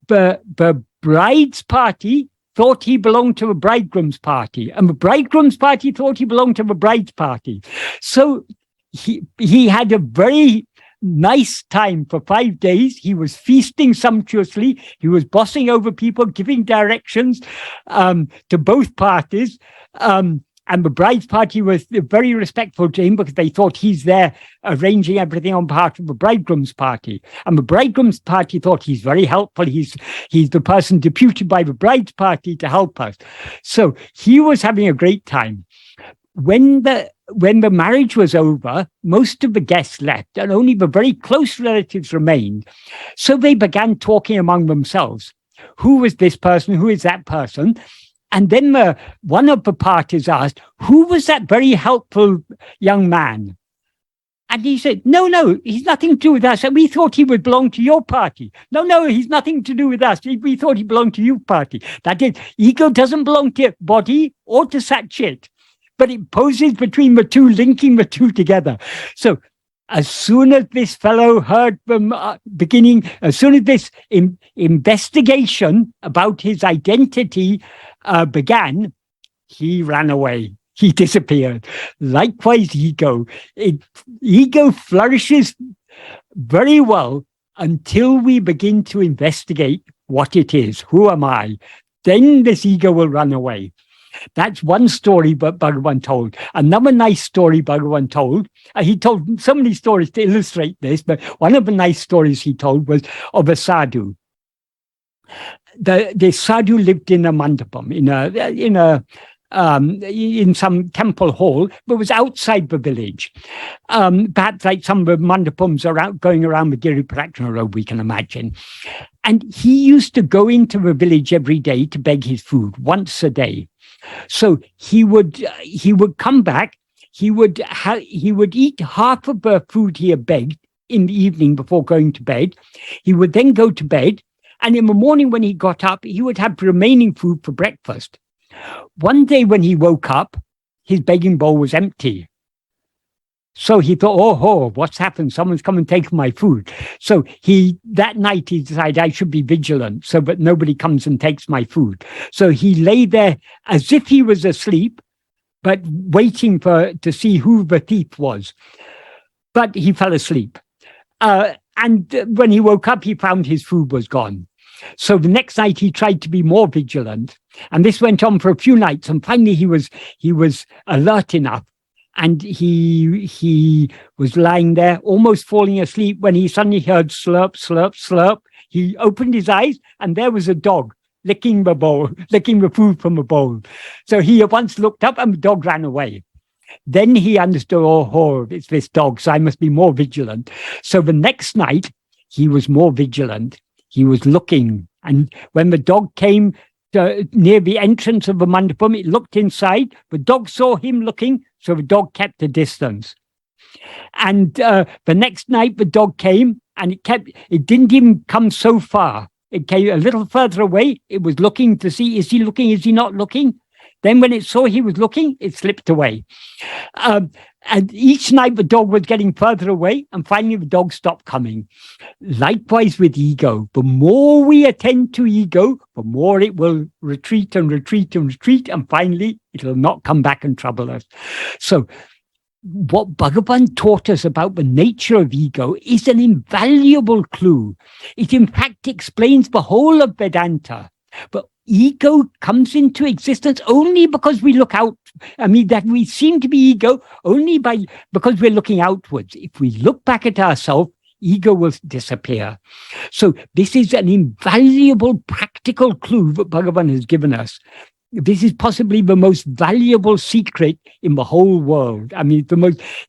the bride's party thought he belonged to the bridegroom's party, and the bridegroom's party thought he belonged to the bride's party. So he had a very nice time for 5 days. He was feasting sumptuously. He was bossing over people, giving directions to both parties. And the bride's party was very respectful to him because they thought he's there arranging everything on behalf of the bridegroom's party. And the bridegroom's party thought he's very helpful. He's the person deputed by the bride's party to help us. So he was having a great time. when the marriage was over, most of the guests left and only the very close relatives remained. So they began talking among themselves. Who was this person? Who is that person? And then one of the parties asked, who was that very helpful young man? And he said, no, he's nothing to do with us. And we thought he would belong to your party. No, he's nothing to do with us. We thought he belonged to your party. That is, ego doesn't belong to body or to Satchit, but it poses between the two, linking the two together. So as soon as this fellow heard from beginning, as soon as this investigation about his identity began, he ran away. He disappeared. Likewise, ego. Ego flourishes very well until we begin to investigate what it is. Who am I? Then this ego will run away. That's one story that Bhagavan told. Another nice story Bhagavan told. He told so many stories to illustrate this, but one of the nice stories he told was of a sadhu. The sadhu lived in a mandapam, in some temple hall, but was outside the village. Perhaps like some of the mandapams going around the Giri Pradakshina road, we can imagine. And he used to go into the village every day to beg his food once a day. So he would come back. He would eat half of the food he had begged in the evening before going to bed. He would then go to bed, and in the morning when he got up, he would have the remaining food for breakfast. One day when he woke up, his begging bowl was empty. So he thought, oh, what's happened? Someone's come and taken my food. So that night he decided I should be vigilant so that nobody comes and takes my food. So he lay there as if he was asleep, but waiting to see who the thief was. But he fell asleep. And when he woke up, he found his food was gone. So the next night he tried to be more vigilant. And this went on for a few nights. And finally he was alert enough. And he was lying there, almost falling asleep, when he suddenly heard slurp, slurp, slurp. He opened his eyes, and there was a dog licking the food from the bowl. So he at once looked up, and the dog ran away. Then he understood, oh, it's this dog, so I must be more vigilant. So the next night, he was more vigilant. He was looking. And when the dog came near the entrance of the mandapam, it looked inside. The dog saw him looking, so the dog kept a distance. And the next night, the dog came, and it didn't even come so far. It came a little further away. It was looking to see, is he looking? Is he not looking? Then when it saw he was looking, it slipped away. And each night the dog was getting further away, and finally the dog stopped coming. Likewise with ego. The more we attend to ego, the more it will retreat and retreat and retreat, and finally it will not come back and trouble us. So what Bhagavan taught us about the nature of ego is an invaluable clue. It in fact explains the whole of Vedanta. But ego comes into existence only because we look out. I mean, that we seem to be ego only because we're looking outwards. If we look back at ourselves, ego will disappear. So this is an invaluable practical clue that Bhagavan has given us. This is possibly the most valuable secret in the whole world. I mean,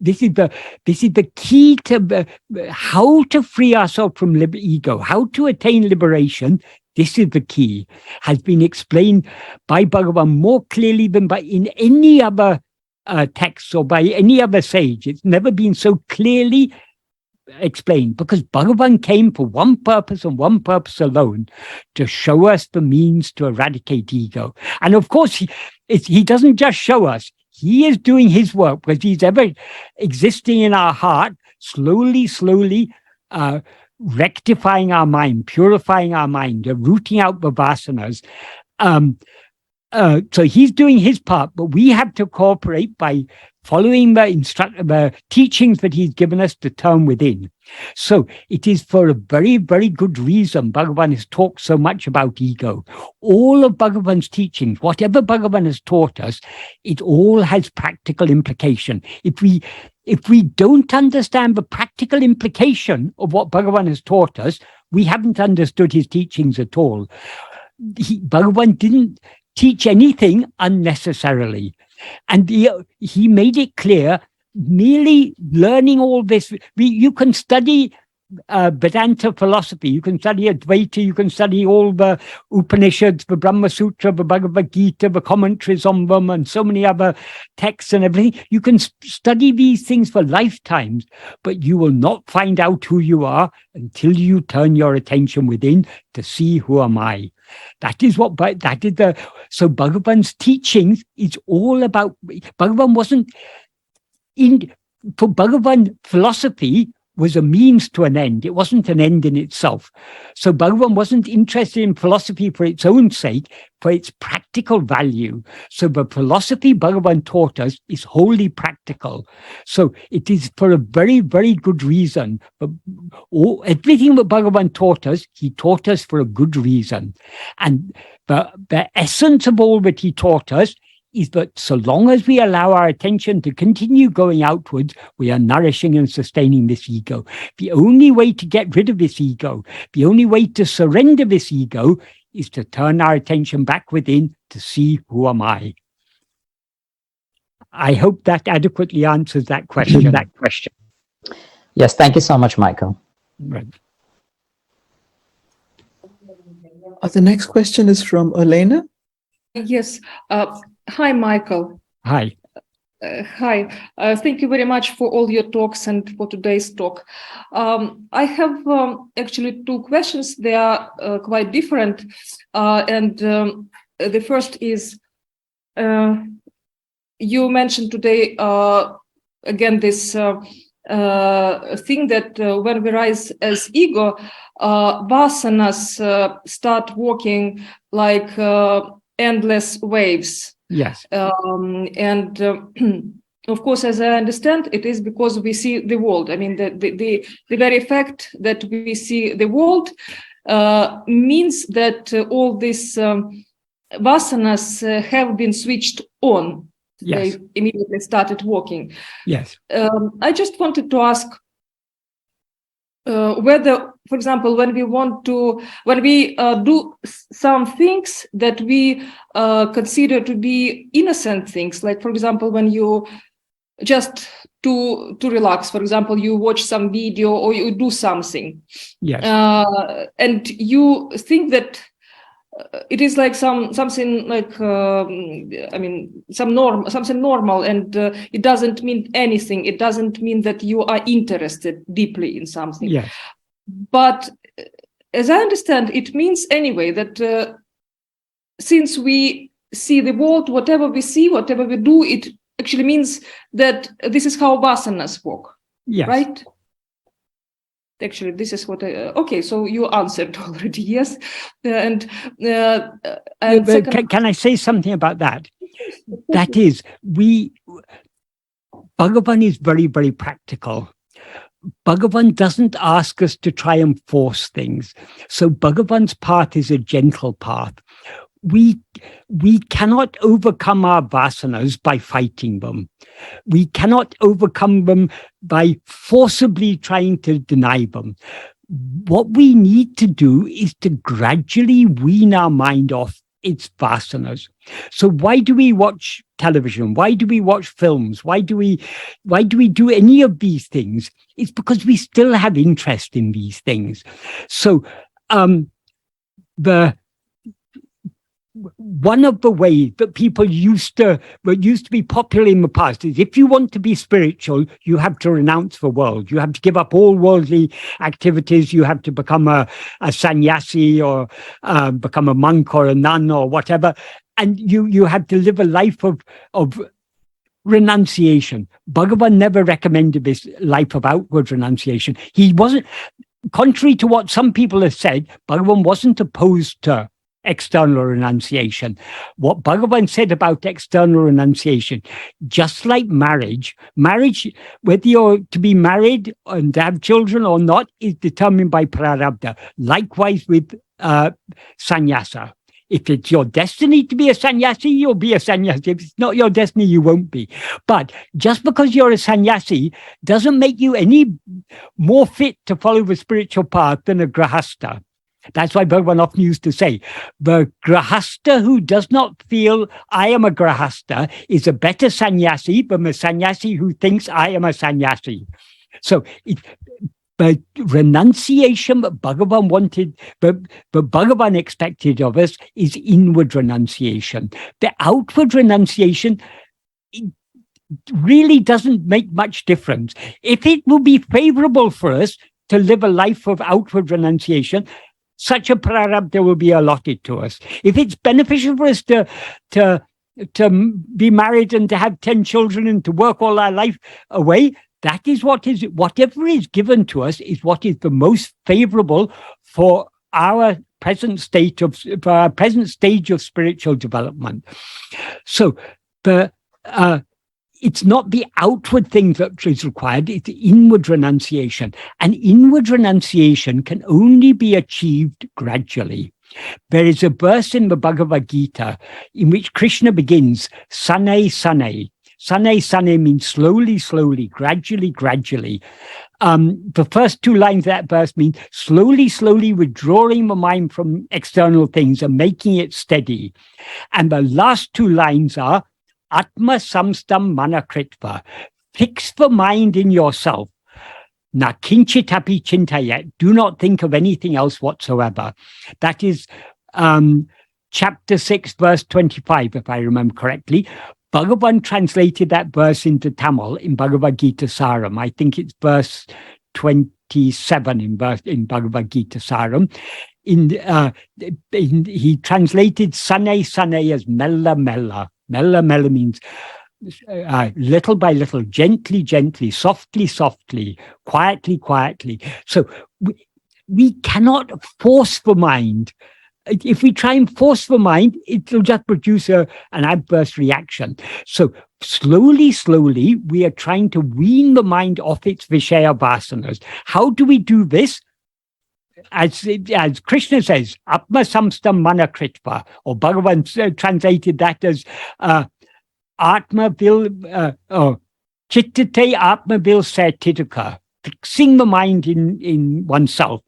this is the key to how to free ourselves from ego, how to attain liberation. This is the key, has been explained by Bhagavan more clearly than in any other text or by any other sage. It's never been so clearly explained, because Bhagavan came for one purpose and one purpose alone, to show us the means to eradicate ego. And of course, he doesn't just show us. He is doing his work, because he's ever existing in our heart, slowly, rectifying our mind, purifying our mind, rooting out the vasanas. So he's doing his part, but we have to cooperate by following the teachings that he's given us to turn within. So it is for a very, very good reason Bhagavan has talked so much about ego. All of Bhagavan's teachings, whatever Bhagavan has taught us, it all has practical implication. If we don't understand the practical implication of what Bhagavan has taught us, we haven't understood his teachings at all. Bhagavan didn't teach anything unnecessarily. And he made it clear, merely learning all this, you can study Vedanta philosophy, you can study Advaita, you can study all the Upanishads, the Brahma Sutra, the Bhagavad Gita, the commentaries on them, and so many other texts and everything. You can study these things for lifetimes, but you will not find out who you are until you turn your attention within to see who am I. That is so Bhagavan's teachings is all about, Bhagavan wasn't for Bhagavan, philosophy was a means to an end. It wasn't an end in itself. So Bhagavan wasn't interested in philosophy for its own sake, for its practical value. So the philosophy Bhagavan taught us is wholly practical. So it is for a very, very good reason. But everything that Bhagavan taught us, he taught us for a good reason. And the essence of all that he taught us is that so long as we allow our attention to continue going outwards, we are nourishing and sustaining this ego. The only way to get rid of this ego, the only way to surrender this ego, is to turn our attention back within to see who am I. I hope that adequately answers that question. Yes, thank you so much, Michael. Right. The next question is from Elena. Yes. Hi, Michael. Hi. Hi. Thank you very much for all your talks and for today's talk. I have actually two questions. They are quite different. The first is, you mentioned today, again, this thing that when we rise as ego, vasanas start walking like endless waves. Yes. Of course, as I understand, it is because we see the world. I mean, the very fact that we see the world means that all these vasanas have been switched on. Yes. They immediately started walking. Yes. I just wanted to ask whether, for example, when we do some things that we consider to be innocent things, like, for example, when you just to relax, for example, you watch some video or you do something, yes, and you think that it is like something like something normal, and it doesn't mean anything. It doesn't mean that you are interested deeply in something. yes. But as I understand, it means anyway that since we see the world, whatever we see, whatever we do, it actually means that this is how vasanas work. Yes. Right? Actually, this is what okay, so you answered already, yes. And second, can I say something about that? That is, Bhagavan is very, very practical. Bhagavan doesn't ask us to try and force things. So Bhagavan's path is a gentle path. We cannot overcome our vasanas by fighting them. We cannot overcome them by forcibly trying to deny them. What we need to do is to gradually wean our mind off its vasanas. So why do we watch television? Why do we watch films? Why do we do any of these things? It's because we still have interest in these things. So one of the ways that people used to be popular in the past is, if you want to be spiritual, you have to renounce the world. You have to give up all worldly activities. You have to become a sannyasi or become a monk or a nun or whatever. And you have to live a life of renunciation. Bhagavan never recommended this life of outward renunciation. He wasn't, contrary to what some people have said, Bhagavan wasn't opposed to external renunciation. What Bhagavan said about external renunciation, just like marriage, whether you're to be married and have children or not, is determined by prarabdha. Likewise with sannyasa. If it's your destiny to be a sannyasi, you'll be a sannyasi. If it's not your destiny, you won't be. But just because you're a sannyasi doesn't make you any more fit to follow the spiritual path than a grahastha. That's why Bhagavan often used to say, the grahasta who does not feel I am a grahasta is a better sannyasi than the sannyasi who thinks I am a sannyasi. So but renunciation that Bhagavan wanted, but Bhagavan expected of us is inward renunciation. The outward renunciation really doesn't make much difference. If it will be favorable for us to live a life of outward renunciation, such a prarabdha will be allotted to us. If it's beneficial for us to be married and to have 10 children and to work all our life away, that is whatever is given to us is what is the most favorable for our present stage of spiritual development. So it's not the outward thing that is required, it's inward renunciation. And inward renunciation can only be achieved gradually. There is a verse in the Bhagavad Gita in which Krishna begins, Sane Sane. Sane Sane means slowly, slowly, gradually, gradually. The first 2 lines of that verse mean slowly, slowly withdrawing the mind from external things and making it steady. And the last 2 lines are, Atma samstam manakritva. Fix the mind in yourself. Na kinchitapi chintayet. Do not think of anything else whatsoever. That is chapter 6, verse 25, if I remember correctly. Bhagavan translated that verse into Tamil in Bhagavad Gita Saram. I think it's verse 27 in Bhagavad Gita Saram. He translated Sane Sane as Mella Mella. Mella Mella means little by little, gently, gently, softly, softly, quietly, quietly. So we cannot force the mind. If we try and force the mind, it will just produce an adverse reaction. So slowly, slowly, we are trying to wean the mind off its Vishaya vasanas. How do we do this? As Krishna says, Atma samstam manakritva, or Bhagavan translated that as Atma vil chittate Atma vil satituka, fixing the mind in oneself.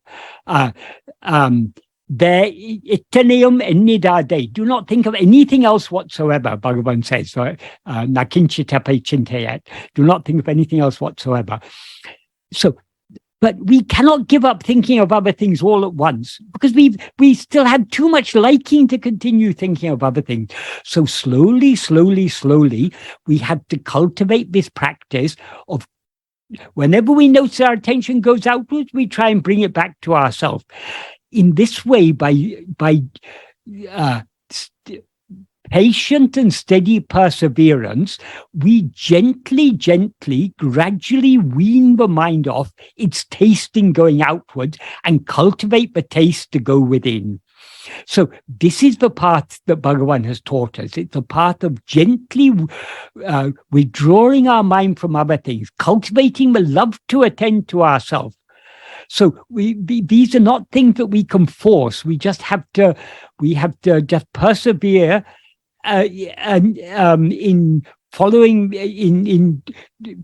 There itaneum ennidade. Do not think of anything else whatsoever, Bhagavan says. Nakinchitape chintayat. Do not think of anything else whatsoever. So, but we cannot give up thinking of other things all at once because we still have too much liking to continue thinking of other things. So slowly, slowly, slowly, we have to cultivate this practice of whenever we notice our attention goes outwards, we try and bring it back to ourselves. In this way, by patient and steady perseverance, we gently, gently, gradually wean the mind off its tasting going outwards and cultivate the taste to go within. So this is the path that Bhagavan has taught us. It's the path of gently withdrawing our mind from other things, cultivating the love to attend to ourselves. So these are not things that we can force. We just have to just persevere in following, in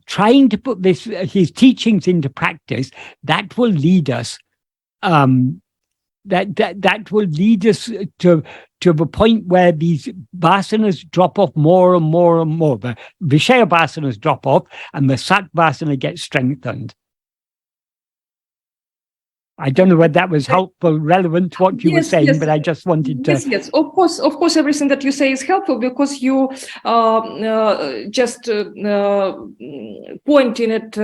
trying to put his teachings into practice. That will lead us. That will lead us to the point where these vasanas drop off more and more and more. The Vishaya vasanas drop off, and the Sat vasana gets strengthened. I don't know whether that was helpful, relevant to what you were saying, but I just wanted to... Yes, of course, everything that you say is helpful because you just point in at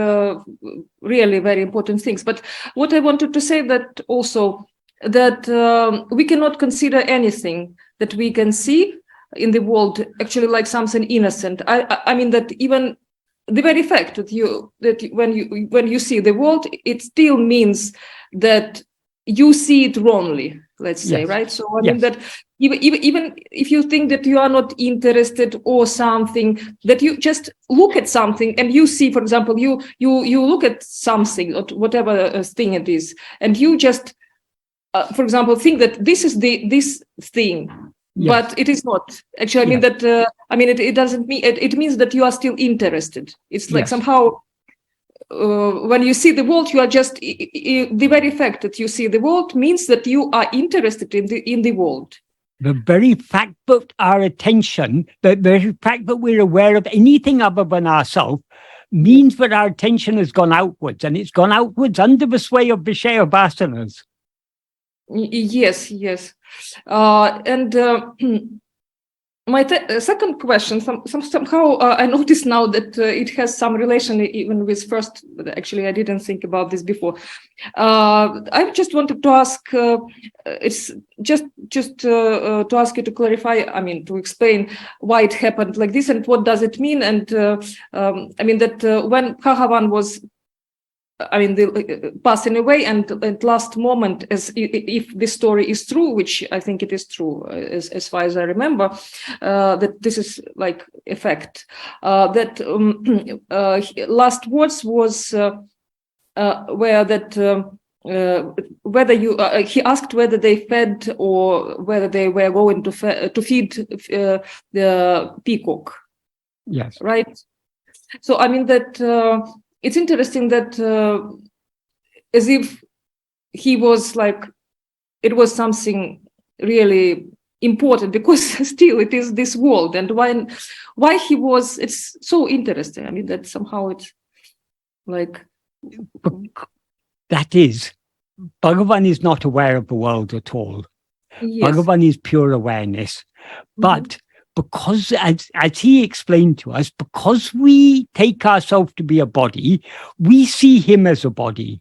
really very important things. But what I wanted to say that also, that we cannot consider anything that we can see in the world actually like something innocent. I mean that even the very fact that when you see the world, it still means that you see it wrongly, let's say, right? So I mean that even if you think that you are not interested or something, that you just look at something and you see, for example, you look at something or whatever thing it is, and you just, for example, think that this is this thing. Yes. But it is not actually. I mean that. It doesn't mean. It means that you are still interested. It's like somehow when you see the world, you are just the very fact that you see the world means that you are interested in the world. The very fact that our attention, the very fact that we're aware of anything other than ourselves, means that our attention has gone outwards, and it's gone outwards under the sway of Vishaya vasanas. Yes, yes. And my second question, somehow I noticed now that it has some relation even with first. Actually, I didn't think about this before. I just wanted to ask. It's just to ask you to clarify. I mean, to explain why it happened like this and what does it mean. And I mean that when Bhagavan was, passing away, and at last moment, as if this story is true, which I think it is true, as far as I remember, that this is like a fact. That last words was where that whether you he asked whether they fed or whether they were going to feed the peacock. Yes. Right. So I mean that. It's interesting that as if he was like, it was something really important, because still it is this world, and why he was, it's so interesting. I mean, that somehow it's like... That is, Bhagavan is not aware of the world at all. Yes. Bhagavan is pure awareness. But because, as he explained to us, because we take ourselves to be a body, we see him as a body.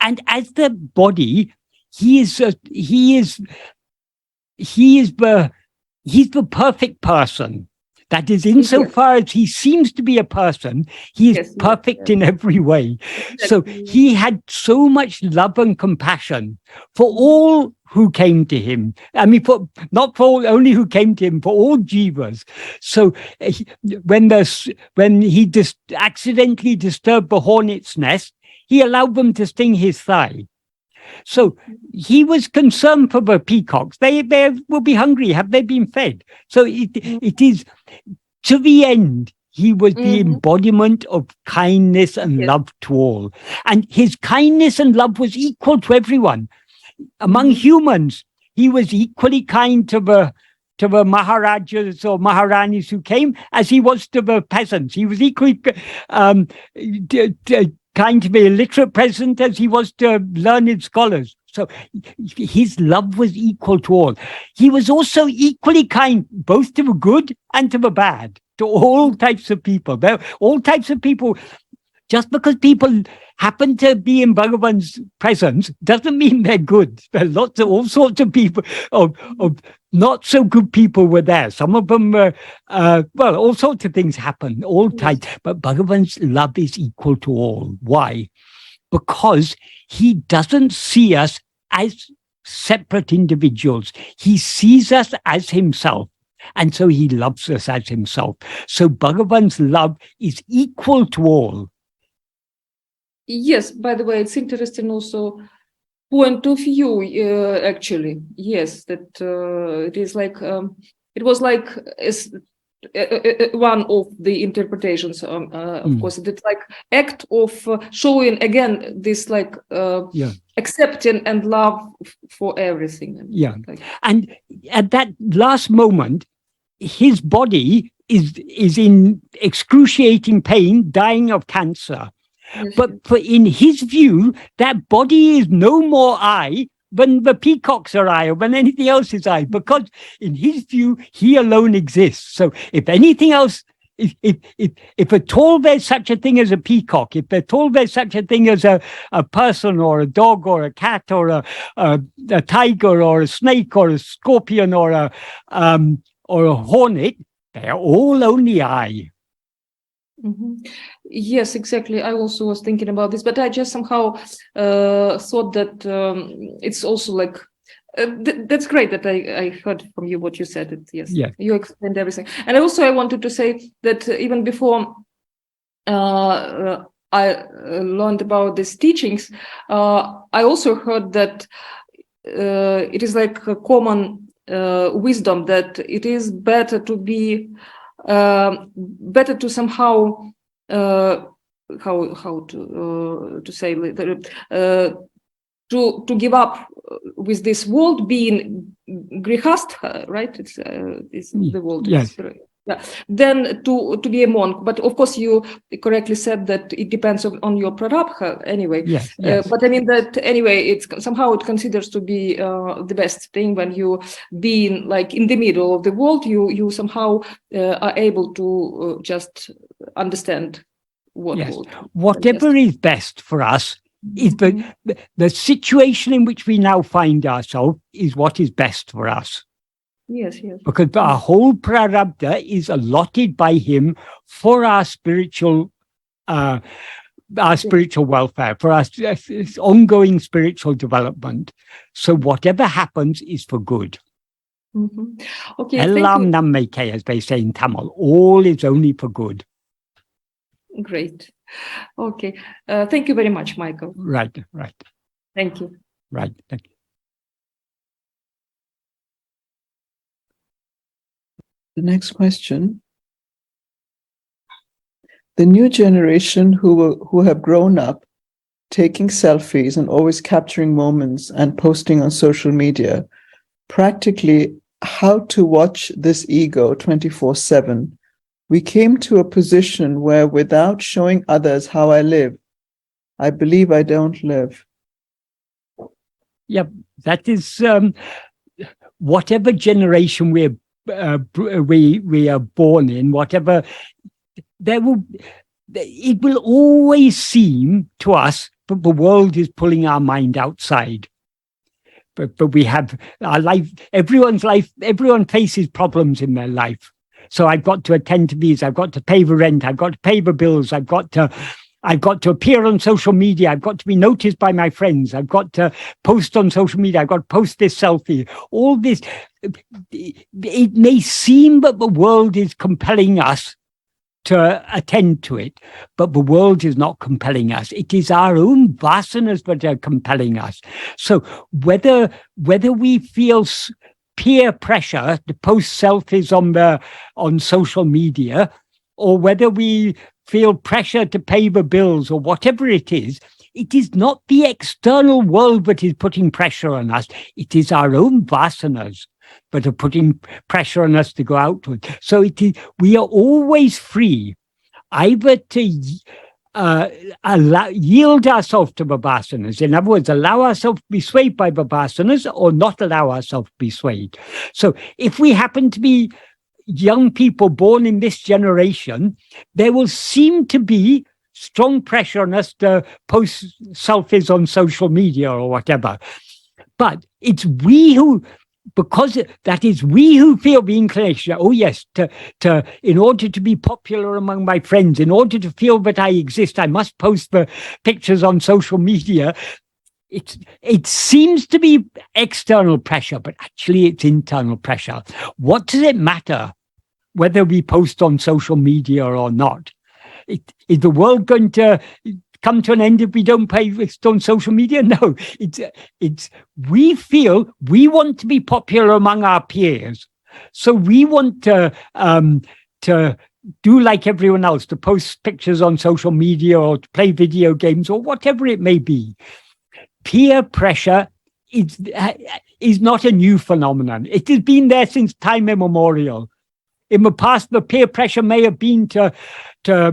And as the body, he's the perfect person. That is, insofar as he seems to be a person, he is perfect in every way. So he had so much love and compassion for all who came to him. I mean, not for only who came to him, for all jivas. So when he accidentally disturbed the hornet's nest, he allowed them to sting his thigh. So he was concerned for the peacocks. They will be hungry. Have they been fed? So it is, to the end, he was the embodiment of kindness and love to all. And his kindness and love was equal to everyone. Among humans, he was equally kind to the Maharajas or Maharanis who came as he was to the peasants. He was equally kind to the illiterate peasant as he was to learned scholars. So his love was equal to all. He was also equally kind both to the good and to the bad, to all types of people. All types of people. Just because people happen to be in Bhagavan's presence doesn't mean they're good. There are all sorts of people, of not so good people were there. Some of them were, all sorts of things happen, all types. But Bhagavan's love is equal to all. Why? Because he doesn't see us as separate individuals. He sees us as himself. And so he loves us as himself. So Bhagavan's love is equal to all. Yes, by the way, it's interesting also point of view, actually. Yes, that it is like, it was like one of the interpretations, of course, it's like act of showing again this like accepting and love for everything. Yeah. Like, and at that last moment, his body is in excruciating pain, dying of cancer. But in his view, that body is no more I than the peacocks are I, or than anything else is I, because in his view, he alone exists. So if anything else, if at all there's such a thing as a peacock, if at all there's such a thing as a person or a dog or a cat or a tiger or a snake or a scorpion or a hornet, they're all only I. Yes, exactly. I also was thinking about this, but I just somehow thought that it's also like that's great that I heard from you what you said. Yes, you explained everything. And also I wanted to say that even before I learned about these teachings, I also heard that it is like a common wisdom that it is better to be better to somehow how to say, to give up with this world being grihastha, right? It's the world. Yes. Yeah. Then to be a monk, but of course you correctly said that it depends on your prarabdha anyway. Yes, yes. But I mean that anyway, it's somehow it considers to be the best thing when you being like in the middle of the world, you somehow are able to just understand what Yes. world. Whatever is best for us is the situation in which we now find ourselves is what is best for us. Yes, yes. Because our whole prarabdha is allotted by him for our spiritual welfare, for our ongoing spiritual development. So whatever happens is for good. Okay. Ellam nammeke, as they say in Tamil, all is only for good. Great. Okay. Thank you very much, Michael. Right. Thank you. Right. Thank you. The next question. The new generation who have grown up taking selfies and always capturing moments and posting on social media, practically how to watch this ego 24/7. We came to a position where without showing others how I live, I believe I don't live. Yeah, that is whatever generation we are born in, whatever it will always seem to us that the world is pulling our mind outside. But we have our life, everyone faces problems in their life. So I've got to attend to these, I've got to pay the rent, I've got to pay the bills, I've got to appear on social media, I've got to be noticed by my friends, I've got to post on social media, I've got to post this selfie. All this, it may seem that the world is compelling us to attend to it, but the world is not compelling us. It is our own vasanas that are compelling us. So whether we feel peer pressure to post selfies on social media, or whether we feel pressure to pay the bills, or whatever it is not the external world that is putting pressure on us. It is our own vasanas that are putting pressure on us to go outward. So we are always free either to yield ourselves to the vasanas. In other words, allow ourselves to be swayed by the vasanas, or not allow ourselves to be swayed. So if we happen to be young people born in this generation, there will seem to be strong pressure on us to post selfies on social media or whatever. But it's we who, because that is we who feel the inclination, oh yes, to in order to be popular among my friends, in order to feel that I exist, I must post the pictures on social media. It seems to be external pressure, but actually it's internal pressure. What does it matter whether we post on social media or not? Is the world going to come to an end if we don't post on social media? No, it's we feel we want to be popular among our peers, so we want to do like everyone else, to post pictures on social media or to play video games or whatever it may be. Peer pressure is not a new phenomenon. It has been there since time immemorial. In the past, the peer pressure may have been to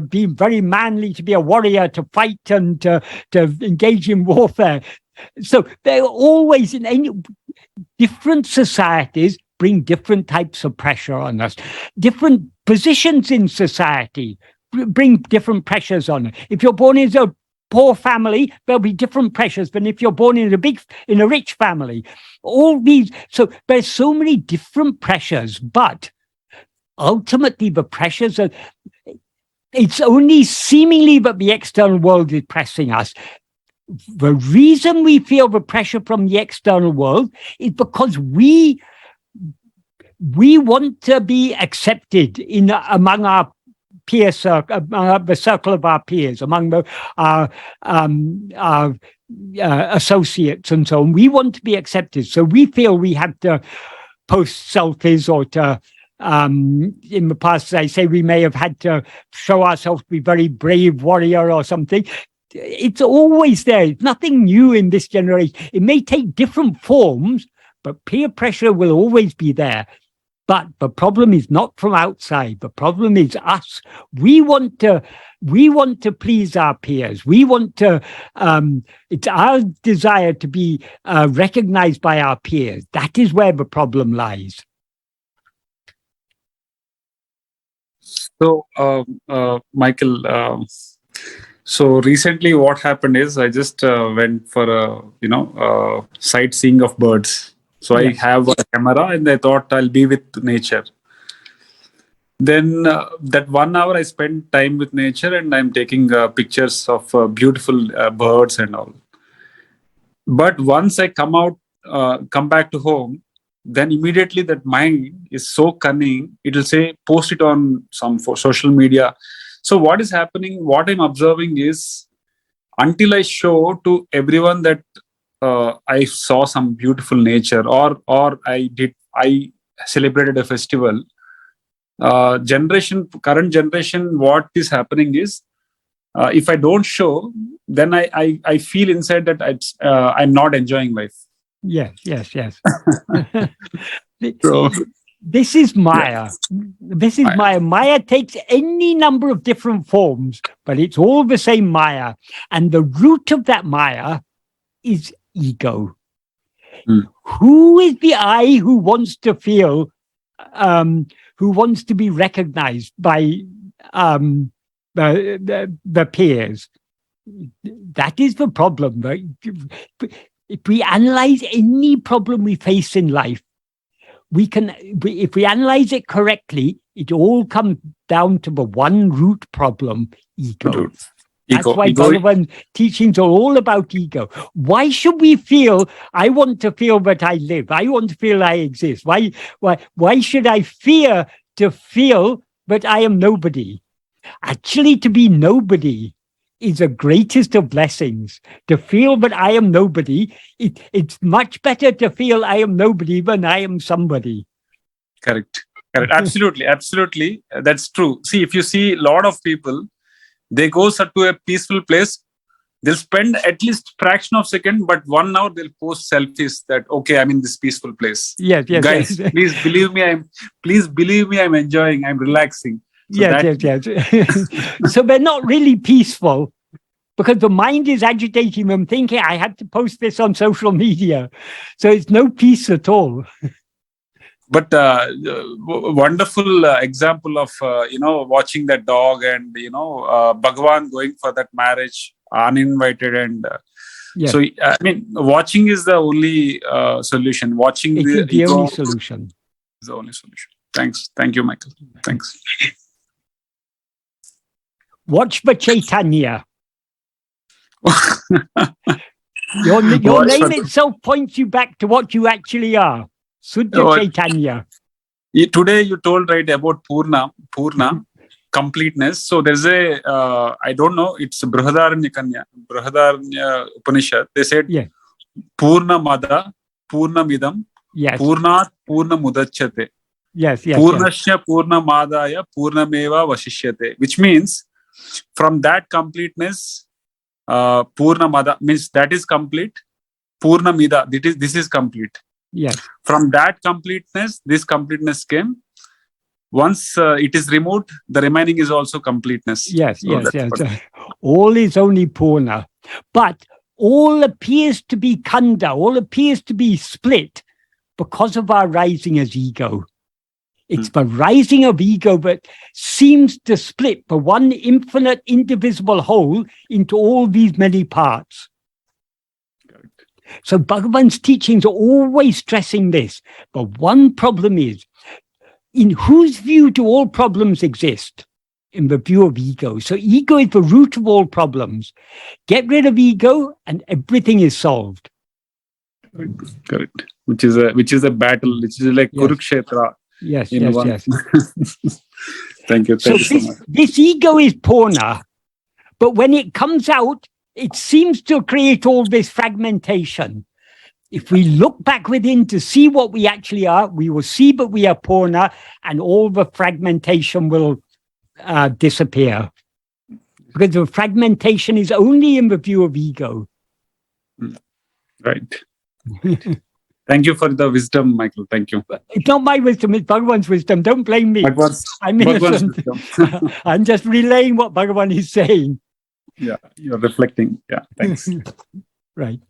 be very manly, to be a warrior, to fight and to engage in warfare. So they're always in different societies bring different types of pressure on us. Different positions in society bring different pressures on us. If you're born in a poor family, there'll be different pressures than if you're born in a rich family. All these, so there's so many different pressures, but ultimately the pressures are, it's only seemingly that the external world is pressing us. The reason we feel the pressure from the external world is because we want to be accepted among our peer circle, the circle of our peers, among our associates and so on. We want to be accepted, so we feel we have to post selfies or to in the past, as I say, we may have had to show ourselves to be very brave warrior or something. It's always there. It's nothing new in this generation. It may take different forms, but peer pressure will always be there. But the problem is not from outside. The problem is us. We want to please our peers. We want to, it's our desire to be recognized by our peers. That is where the problem lies. So, Michael, so recently what happened is I just went for a, sightseeing of birds. So I have a camera and I thought I'll be with nature. Then that 1 hour I spent time with nature and I'm taking pictures of beautiful birds and all. But once I come back to home, then immediately that mind is so cunning, it will say, post it on for social media. So what is happening, what I'm observing is, until I show to everyone that I saw some beautiful nature or I celebrated a festival, current generation, what is happening is, if I don't show, then I feel inside that I'm not enjoying life. Yes. So, this is Maya. This is Maya. Maya takes any number of different forms, but it's all the same Maya. And the root of that Maya is ego. Who is the I who wants to feel, who wants to be recognized by the peers? That is the problem. Right? If we analyze any problem we face in life, if we analyze it correctly, it all comes down to the one root problem, ego. That's why Bhagavan teachings are all about ego. Why should we feel, I want to feel that I live, I want to feel I exist? Why should I fear to feel that I am nobody? Actually, to be nobody is the greatest of blessings. To feel that I am nobody, it's much better to feel I am nobody than I am somebody. Correct. Absolutely. That's true. See, if you see a lot of people, they go to a peaceful place, they'll spend at least fraction of a second, but 1 hour they'll post selfies that, okay, I'm in this peaceful place. Yes. Guys, please believe me, I'm enjoying, I'm relaxing. So yes. So they're not really peaceful because the mind is agitating them, thinking, I had to post this on social media. So it's no peace at all. But wonderful example of, watching that dog and, Bhagavan going for that marriage, uninvited. And so, I mean, watching is the only solution. Watching the only solution. Is the only solution. Thanks. Thank you, Michael. Thanks. Watch the Chaitanya. Your name itself points you back to what you actually are. Suddha Chaitanya. Today you told about Purna, completeness. So there's I don't know, it's Brihadaranya Upanishad. They said, Purna Mada, Purna Midam, Purnat Purna Mudachyate. Purnasya Purna Madaya, Purnameva Vashishyate. Which means, from that completeness, Purna Mada means that is complete. Purna Mida, this is complete. Yes. From that completeness, this completeness came. Once it is removed, the remaining is also completeness. Yes. All is only Purna. But all appears to be Khanda, all appears to be split because of our rising as ego. It's the rising of ego that seems to split the one infinite, indivisible whole into all these many parts. So Bhagavan's teachings are always stressing this. But one problem is, in whose view do all problems exist? In the view of ego. So ego is the root of all problems. Get rid of ego and everything is solved. Correct. Which is a battle, which is like Kurukshetra. Yes. Thank you so much. This ego is Purna, but when it comes out, it seems to create all this fragmentation. If we look back within to see what we actually are, we will see that we are Purna, and all the fragmentation will disappear. Because the fragmentation is only in the view of ego. Right. Thank you for the wisdom, Michael. Thank you. It's not my wisdom, it's Bhagavan's wisdom. Don't blame me. I'm innocent. I'm just relaying what Bhagavan is saying. Yeah, you're reflecting. Yeah, thanks. Right.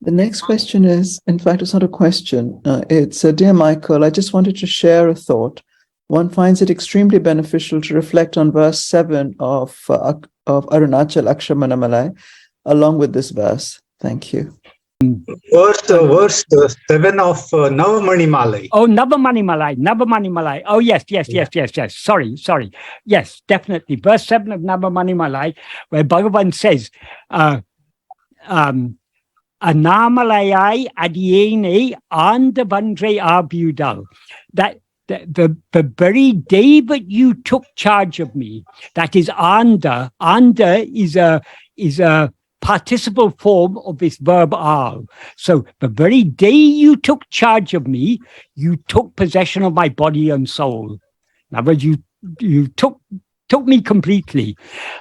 The next question is, in fact, it's not a question. It's, Dear Michael, I just wanted to share a thought. One finds it extremely beneficial to reflect on verse 7 of Aruṇācala Akṣaramaṇamālai, along with this verse. Thank you. Verse 7 of Navamanimalai. Oh, Navamanimalai. Oh, yes. Sorry. Yes, definitely. Verse 7 of Navamanimalai, where Bhagavan says, Anamalayai Adiene Andavandre Abudal. That the very day that you took charge of me, that is Anda. Anda is a participle form of this verb al. So the very day you took charge of me, you took possession of my body and soul. In other words, you took me completely.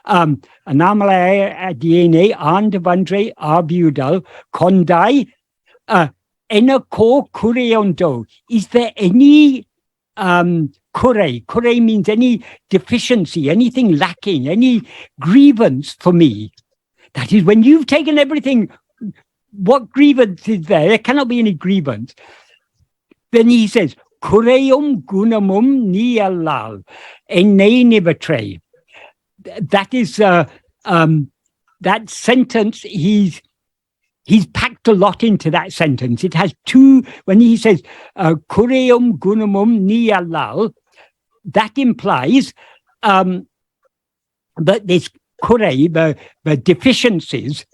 Anamalaya Adiene Andavandre Abudal Kondai Enako Kureondo. Is there any kure means any deficiency, anything lacking, any grievance for me? That is, when you've taken everything, what grievance is there? There cannot be any grievance. Then he says, Kureum gunamum niyallal ene nivatre. That is that sentence. He's packed a lot into that sentence. It has two. When he says Kureum gunamum niyallal, that implies that this kure, the deficiencies,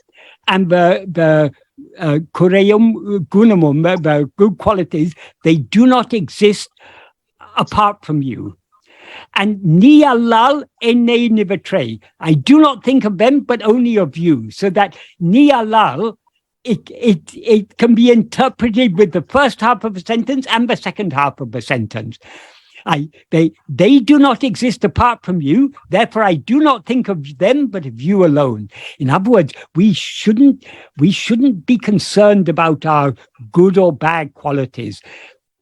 and the kureum gunamum, the good qualities, they do not exist apart from you. And niyallal ene nivatre, I do not think of them, but only of you. So that niyallal, it can be interpreted with the first half of a sentence and the second half of a sentence. They do not exist apart from you, therefore I do not think of them but of you alone. In other words, we shouldn't be concerned about our good or bad qualities.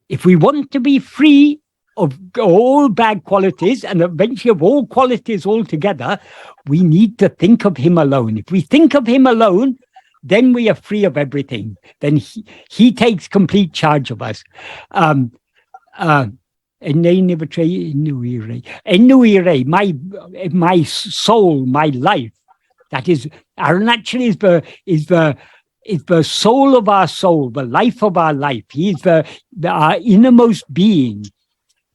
If we want to be free of all bad qualities and eventually of all qualities altogether, we need to think of him alone. If we think of him alone, then we are free of everything. Then he takes complete charge of us. My soul, my life. That is, Aruṇācala is the soul of our soul, the life of our life. He is our innermost being.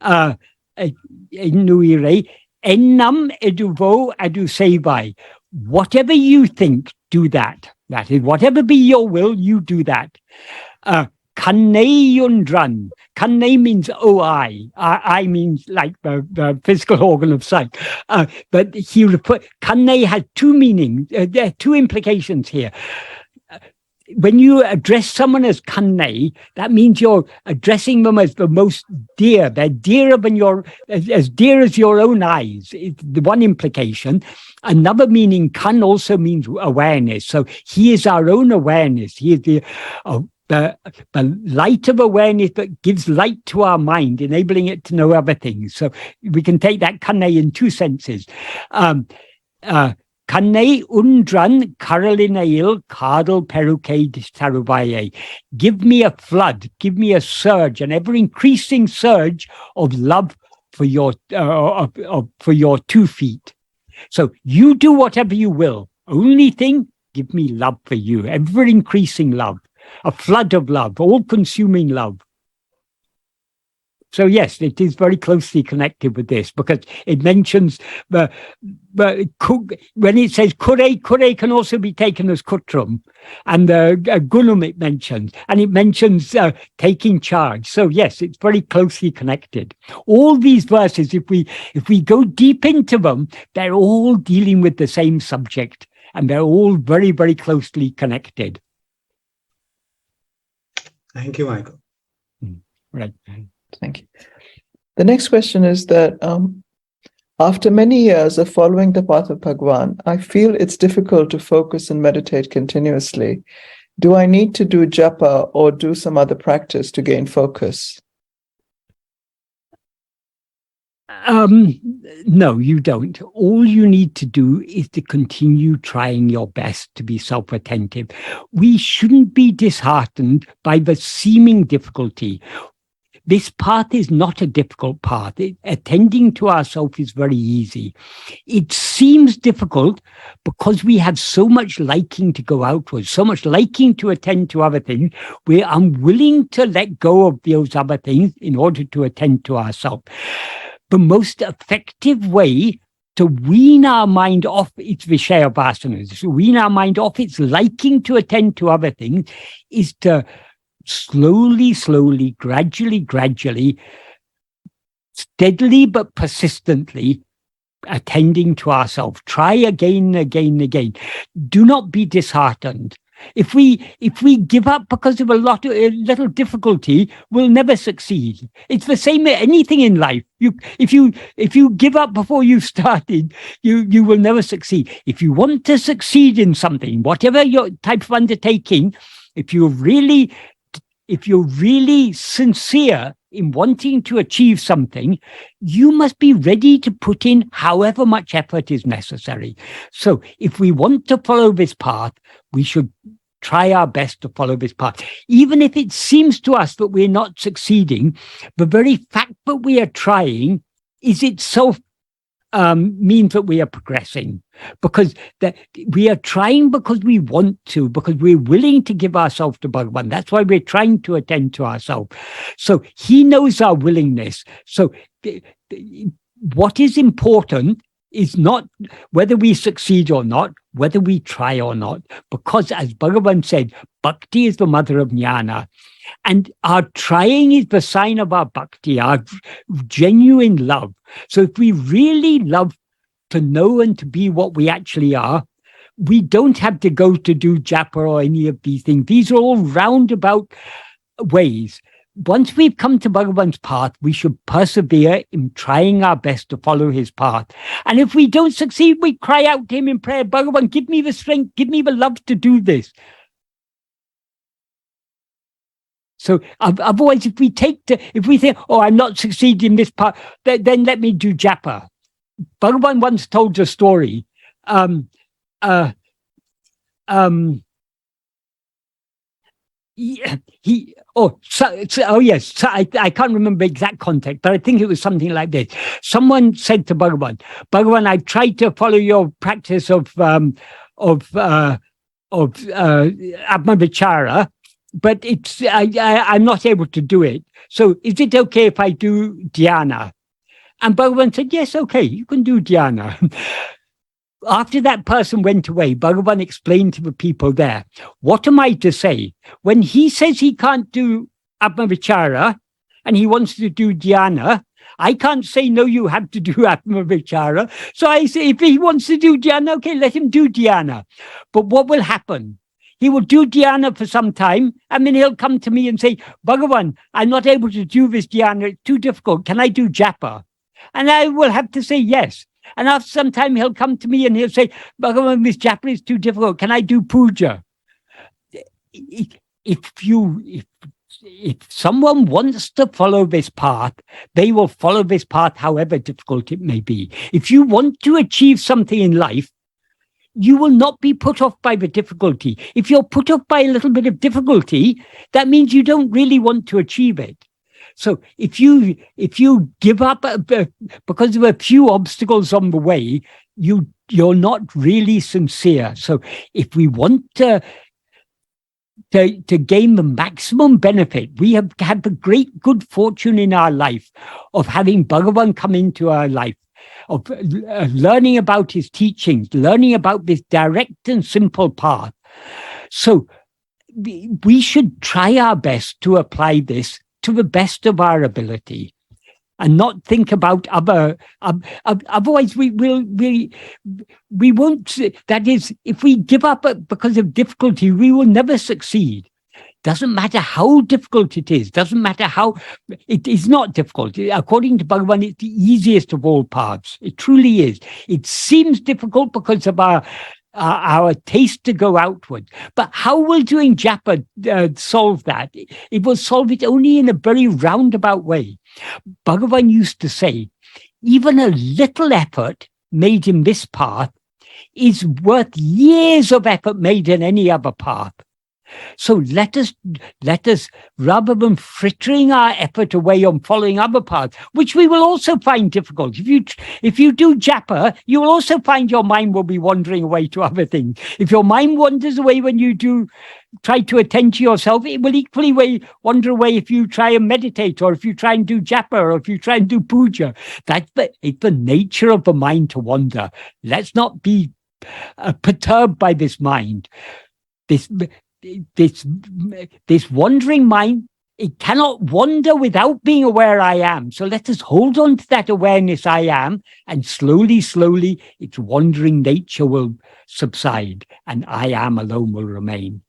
Ennam eduvo adu sevai. Whatever you think, do that. That is, whatever be your will, you do that. Kanne yundran. Kanne means I means like the physical organ of sight. But kanne has two meanings. There are two implications here. When you address someone as kanne, that means you're addressing them as the most dear. They're dearer than as dear as your own eyes. It's the one implication. Another meaning, kan also means awareness. So he is our own awareness. He is the light of awareness that gives light to our mind, enabling it to know other things. So we can take that kanne in two senses. Kanne undran karalinail kadal peruke saruvaye. Give me a flood, give me a surge, an ever-increasing surge of love for your 2 feet. So you do whatever you will. Only thing, give me love for you, ever-increasing love, a flood of love, all-consuming love. So yes, it is very closely connected with this because it mentions when it says kure can also be taken as kutram, and the gunam it mentions, and it mentions taking charge. So yes, it's very closely connected. All these verses, if we go deep into them, they're all dealing with the same subject, and they're all very, very closely connected. Thank you, Michael. Right. Thank you. The next question is that after many years of following the path of Bhagavan, I feel it's difficult to focus and meditate continuously. Do I need to do japa or do some other practice to gain focus? No, you don't. All you need to do is to continue trying your best to be self-attentive. We shouldn't be disheartened by the seeming difficulty. This path is not a difficult path. Attending to ourselves is very easy. It seems difficult because we have so much liking to go outwards, so much liking to attend to other things. We're unwilling to let go of those other things in order to attend to ourselves. The most effective way to wean our mind off its Vishaya vasanas, to wean our mind off its liking to attend to other things, is to slowly, gradually, steadily but persistently attending to ourselves. Try again. Do not be disheartened. If we give up because of a little difficulty, we'll never succeed. It's the same with anything in life. If you give up before you've started, you will never succeed. If you want to succeed in something, whatever your type of undertaking, if you're really sincere in wanting to achieve something, you must be ready to put in however much effort is necessary. So if we want to follow this path, we should try our best to follow this path. Even if it seems to us that we're not succeeding, the very fact that we are trying is itself means that we are progressing, because that we are trying because we want to, because we're willing to give ourselves to Bhagavan. That's why we're trying to attend to ourselves. So he knows our willingness. So what is important is not whether we succeed or not, whether we try or not, because as Bhagavan said, bhakti is the mother of jnana. And our trying is the sign of our bhakti, our genuine love. So if we really love to know and to be what we actually are, we don't have to go to do japa or any of these things. These are all roundabout ways. Once we've come to Bhagavan's path, we should persevere in trying our best to follow his path. And if we don't succeed, we cry out to him in prayer, Bhagavan, give me the strength, give me the love to do this. So otherwise, if we think, oh, I'm not succeeding in this part, then let me do japa. Bhagavan once told a story. I can't remember the exact context, but I think it was something like this. Someone said to Bhagavan, I've tried to follow your practice of Atma-vichara, but I'm not able to do it. So is it okay if I do dhyana? And Bhagavan said, yes, okay, you can do dhyana. After that person went away, Bhagavan explained to the people there, what am I to say? When he says he can't do Atma-vichara and he wants to do dhyana, I can't say, no, you have to do Atma-vichara. So I say, if he wants to do dhyana, okay, let him do dhyana. But what will happen? He will do dhyana for some time, and then he'll come to me and say, Bhagavan, I'm not able to do this dhyana, it's too difficult. Can I do japa? And I will have to say yes. And after some time, he'll come to me and he'll say, Bhagavan, this japa is too difficult. Can I do puja? If someone wants to follow this path, they will follow this path however difficult it may be. If you want to achieve something in life, you will not be put off by the difficulty. If you're put off by a little bit of difficulty, that means you don't really want to achieve it. So if you give up because of a few obstacles on the way, you're not really sincere. So if we want to gain the maximum benefit, we have had the great good fortune in our life of having Bhagavan come into our life, of learning about his teachings, learning about this direct and simple path. So we should try our best to apply this to the best of our ability and not think about other, otherwise we won't, that is, if we give up because of difficulty, we will never succeed. Doesn't matter how difficult it is. Doesn't matter how it is not difficult. According to Bhagavan, it's the easiest of all paths. It truly is. It seems difficult because of our taste to go outward. But how will doing japa solve that? It will solve it only in a very roundabout way. Bhagavan used to say, even a little effort made in this path is worth years of effort made in any other path. So let us, rather than frittering our effort away on following other paths, which we will also find difficult. If you do japa, you will also find your mind will be wandering away to other things. If your mind wanders away when you try to attend to yourself, it will equally wander away if you try and meditate, or if you try and do japa, or if you try and do puja. It's the nature of the mind to wander. Let's not be perturbed by this mind. This wandering mind, it cannot wander without being aware I am. So let us hold on to that awareness I am, and slowly, its wandering nature will subside, and I am alone will remain.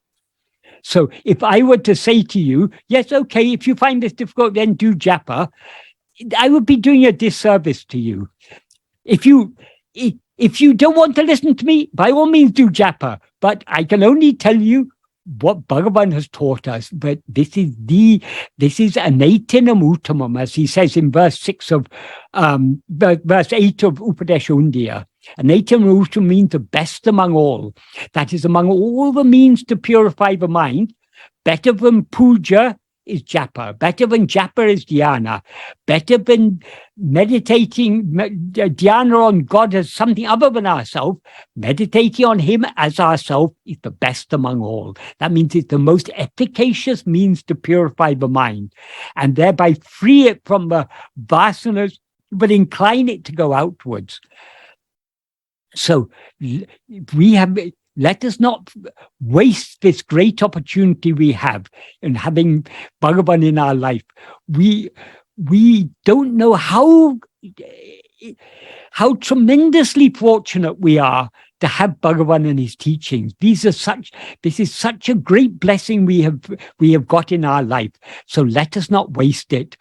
So if I were to say to you, yes, okay, if you find this difficult, then do japa, I would be doing a disservice to you. If you don't want to listen to me, by all means do japa. But I can only tell you what Bhagavan has taught us. But this is anatinam uttamam, as he says in verse 8 of Upadesha Undiyā. Anatinam uttamam means the best among all. That is, among all the means to purify the mind, better than puja is japa, better than japa is dhyana, better than meditating dhyana on God as something other than ourselves, meditating on him as ourselves is the best among all. That means it's the most efficacious means to purify the mind, and thereby free it from the vasanas, but incline it to go outwards. So let us not waste this great opportunity we have in having Bhagavan in our life. We don't know how tremendously fortunate we are to have Bhagavan and his teachings. This is such a great blessing we have got in our life. So let us not waste it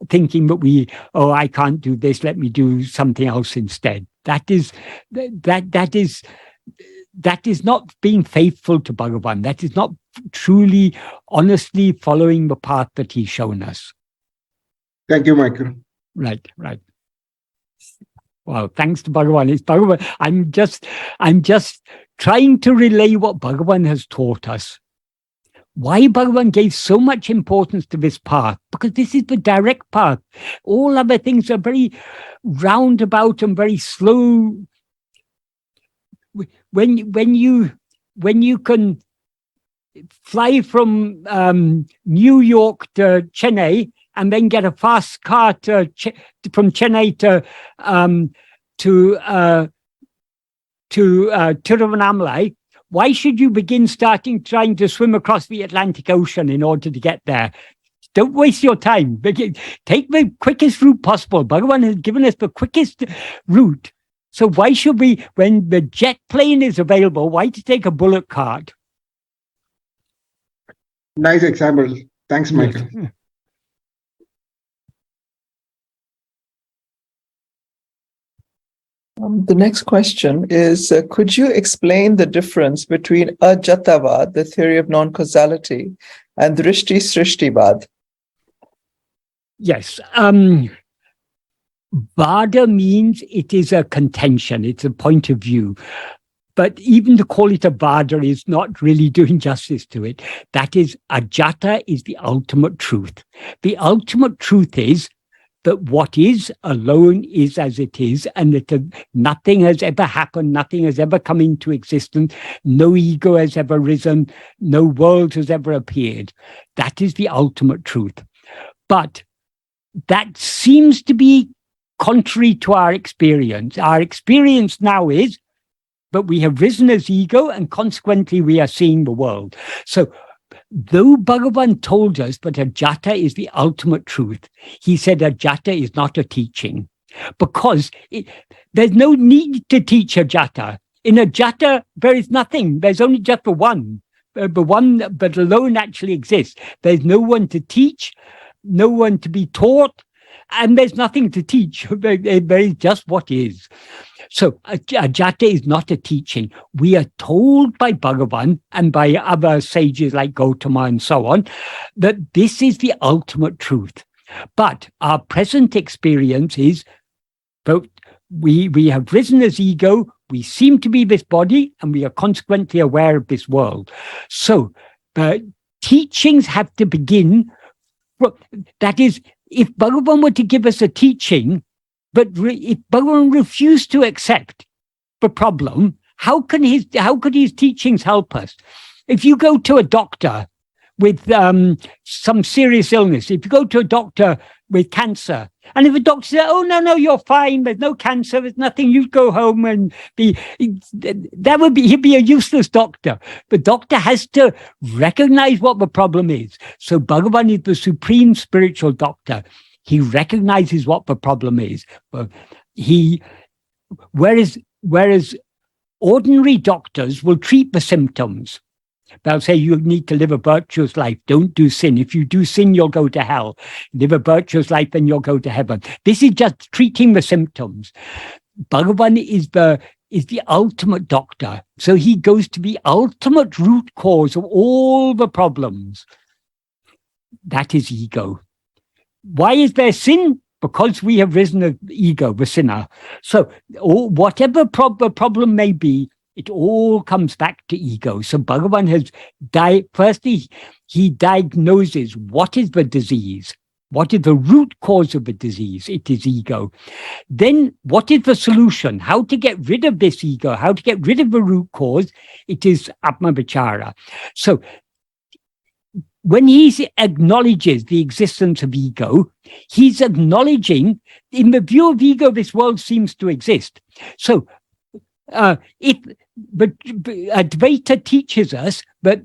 thinking that I can't do this, let me do something else instead. That is not being faithful to Bhagavan. That is not truly, honestly following the path that he's shown us. Thank you, Michael. Right. Well, thanks to Bhagavan. It's Bhagavan. I'm just trying to relay what Bhagavan has taught us. Why Bhagavan gave so much importance to this path? Because this is the direct path. All other things are very roundabout and very slow. When you can fly from New York to Chennai and then get a fast car from Chennai to Tiruvannamalai, why should you begin trying to swim across the Atlantic Ocean in order to get there? Don't waste your time. Take the quickest route possible. Bhagavan has given us the quickest route. So why should we, when the jet plane is available, why to take a bullock cart? Nice example. Thanks, Michael. Yes. The next question is, could you explain the difference between Ajatavad, the theory of non-causality, and Drishti Srishtivad? Yes. Vada means it is a contention, it's a point of view. But even to call it a vada is not really doing justice to it. That is, ajata is the ultimate truth. The ultimate truth is that what is alone is as it is, and that nothing has ever happened, nothing has ever come into existence, no ego has ever risen, no world has ever appeared. That is the ultimate truth. But that seems to be contrary to our experience. Our experience now is that we have risen as ego, and consequently we are seeing the world. So though Bhagavan told us that ajata is the ultimate truth, he said ajata is not a teaching, because there's no need to teach ajata. In ajata, there is nothing. There's only just the one. but alone actually exists. There's no one to teach, no one to be taught, and there's nothing to teach. There is just what is. So ajata is not a teaching. We are told by Bhagavan and by other sages like Gautama and so on that this is the ultimate truth. But our present experience is that we have risen as ego, we seem to be this body, and we are consequently aware of this world. So teachings have to begin. That is, if Bhagavan were to give us a teaching, but if Bhagavan refused to accept the problem, how could his teachings help us? If you go to a doctor with some serious illness, if you go to a doctor with cancer, and if a doctor says, "Oh no, you're fine. There's no cancer. There's nothing. You go home and he'd be a useless doctor." The doctor has to recognize what the problem is. So Bhagavan is the supreme spiritual doctor. He recognizes what the problem is. Whereas ordinary doctors will treat the symptoms. They'll say you need to live a virtuous life. Don't do sin. If you do sin, you'll go to hell. Live a virtuous life, then you'll go to heaven. This is just treating the symptoms. Bhagavan is the ultimate doctor. So he goes to the ultimate root cause of all the problems. That is ego. Why is there sin? Because we have risen as ego, the sinner. So whatever problem may be, it all comes back to ego. So Bhagavan has firstly, he diagnoses what is the disease. What is the root cause of the disease? It is ego. Then what is the solution? How to get rid of this ego? How to get rid of the root cause? It is Atma-vichara. So when he acknowledges the existence of ego, he's acknowledging, in the view of ego, this world seems to exist. So if Advaita teaches us that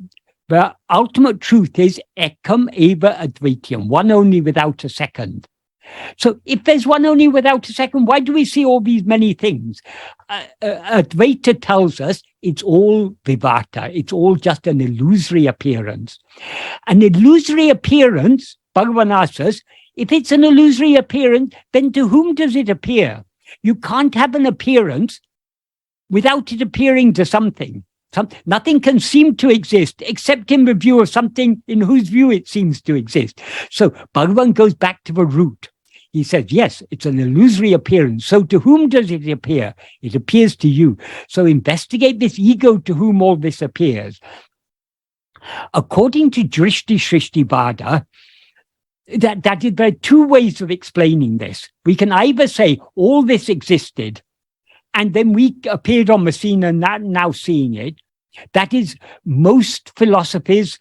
the ultimate truth is ekam eva advaityam, one only without a second. So if there's one only without a second, why do we see all these many things? Advaita tells us it's all vivata. It's all just an illusory appearance. An illusory appearance, Bhagavan asks us, if it's an illusory appearance, then to whom does it appear? You can't have an appearance without it appearing to something. Nothing can seem to exist except in the view of something in whose view it seems to exist. So Bhagavan goes back to the root. He says, yes, it's an illusory appearance. So to whom does it appear? It appears to you. So investigate this ego to whom all this appears. According to Drishti Shrishti Vada, there are two ways of explaining this. We can either say all this existed, and then we appeared on the scene and now seeing it. That is, most philosophies,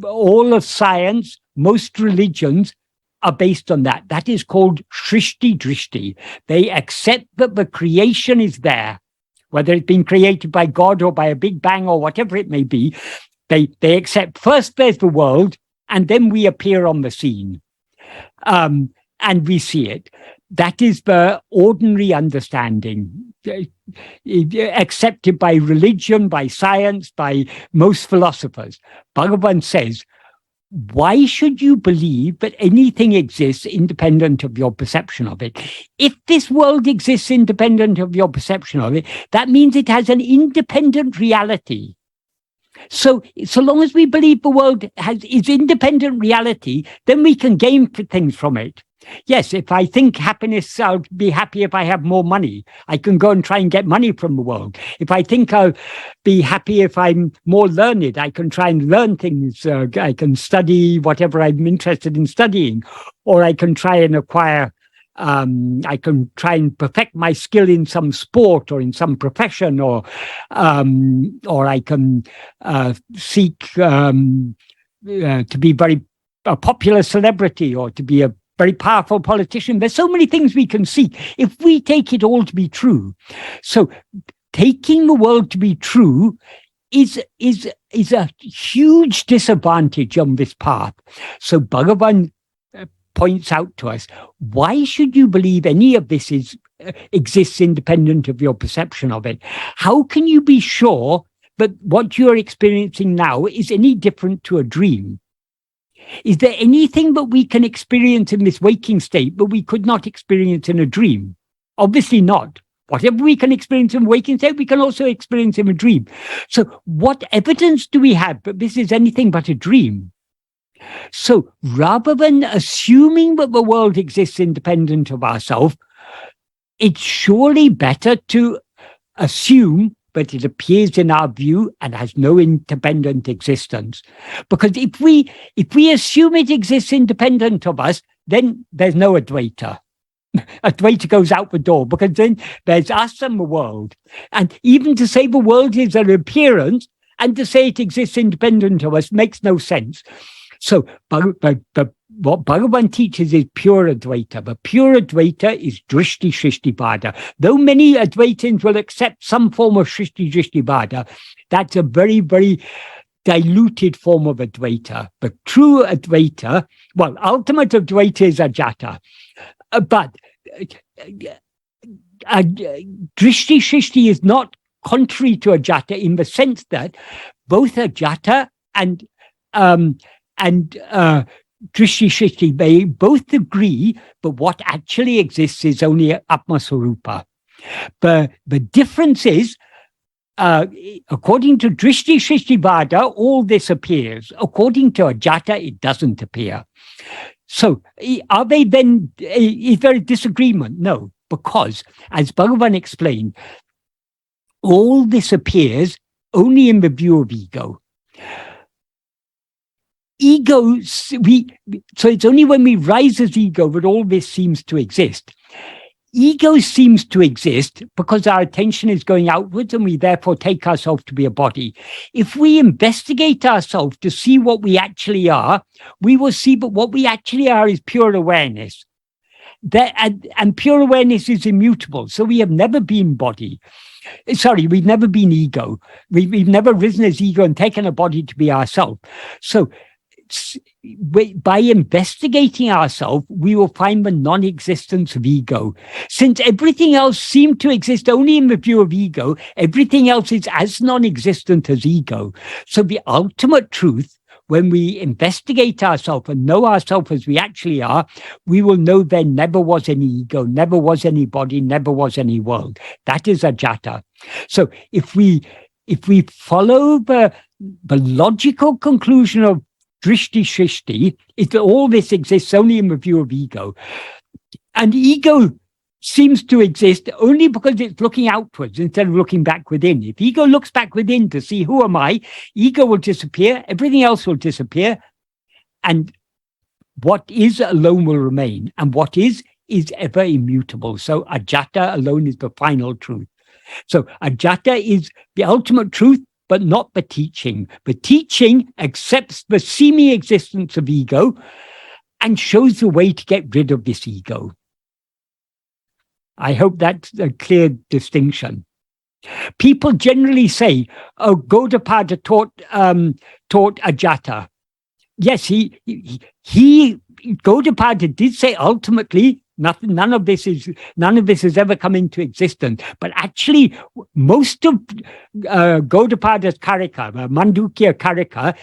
all of science, most religions are based on that. That is called Shrishti Drishti. They accept that the creation is there, whether it's been created by God or by a big bang or whatever it may be. They accept first there's the world, and then we appear on the scene. And we see it. That is the ordinary understanding, accepted by religion, by science, by most philosophers. Bhagavan says, why should you believe that anything exists independent of your perception of it? If this world exists independent of your perception of it, that means it has an independent reality. So long as we believe the world is independent reality, then we can gain things from it. Yes, if I think happiness, I'll be happy if I have more money. I can go and try and get money from the world. If I think I'll be happy if I'm more learned, I can try and learn things. I can study whatever I'm interested in studying, or I can try and acquire, I can try and perfect my skill in some sport or in some profession, or I can seek to be a popular celebrity, or to be a very powerful politician. There's so many things we can seek if we take it all to be true. So taking the world to be true is a huge disadvantage on this path. So Bhagavan points out to us, why should you believe any of this exists independent of your perception of it? How can you be sure but what you're experiencing now is any different to a dream? Is there anything that we can experience in this waking state but we could not experience in a dream? Obviously not. Whatever we can experience in waking state, we can also experience in a dream. So what evidence do we have that this is anything but a dream? So rather than assuming that the world exists independent of ourselves, it's surely better to assume that it appears in our view and has no independent existence. Because if we assume it exists independent of us, then there's no Advaita. Advaita goes out the door, because then there's us and the world. And even to say the world is an appearance and to say it exists independent of us makes no sense. So what Bhagavan teaches is pure Advaita. The pure Advaita is Drishti Shrishti Bhada. Though many Advaitins will accept some form of Shrishti Drishti Bhada, that's a very, very diluted form of Advaita. The true Advaita, well, ultimate Advaita is Ajata. But Drishti Shrishti is not contrary to Ajata in the sense that both Ajata and Drishti Shrishti, they both agree, but what actually exists is only Atma Swarupa. The difference is, according to Drishti Shrishti Vada, all this appears. According to Ajata, it doesn't appear. So are they then, is there a disagreement? No, because as Bhagavan explained, all this appears only in the view of ego. Ego, so it's only when we rise as ego that all this seems to exist. Ego seems to exist because our attention is going outwards and we therefore take ourselves to be a body. If we investigate ourselves to see what we actually are, we will see that what we actually are is pure awareness. And pure awareness is immutable. So we have never been body. Sorry, we've never been ego. We've never risen as ego and taken a body to be ourselves. So by investigating ourselves, we will find the non-existence of ego. Since everything else seemed to exist only in the view of ego, everything else is as non-existent as ego. So the ultimate truth, when we investigate ourselves and know ourselves as we actually are, we will know there never was any ego, never was any body, never was any world. That is Ajata. So if we follow the logical conclusion of Drishti Shrishti, is that all this exists only in the view of ego. And ego seems to exist only because it's looking outwards instead of looking back within. If ego looks back within to see who am I, ego will disappear, everything else will disappear, and what is alone will remain. And what is ever immutable. So Ajata alone is the final truth. So Ajata is the ultimate truth, but not the teaching. The teaching accepts the semi-existence of ego and shows the way to get rid of this ego. I hope that's a clear distinction. People generally say, oh, Gaudapada taught Ajata. Yes, Gaudapada did say ultimately, none of this has ever come into existence. But actually, most of Gaudapada's Karika, Mandukya Karika,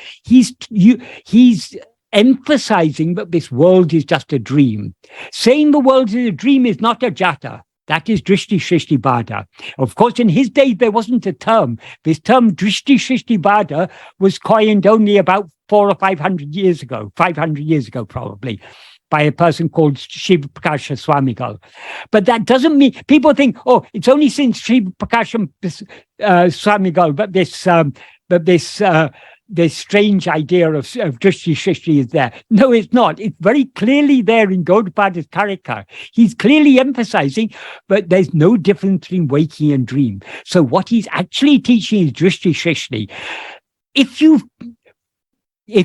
he's emphasizing that this world is just a dream. Saying the world is a dream is not Ajata. That is Drishti Shrishti Bhada. Of course, in his day, there wasn't a term. This term Drishti Shrishti Bhada was coined only about 400 or 500 years ago, 500 years ago probably, by a person called Siva Prakasam Swamigal. But that doesn't mean, people think, oh, it's only since Siva Prakasam Swamigal that this strange idea of Drishti Shrishti is there. No, it's not. It's very clearly there in Gaudapada's Karika. He's clearly emphasizing that there's no difference between waking and dream. So what he's actually teaching is Drishti Shrishti. If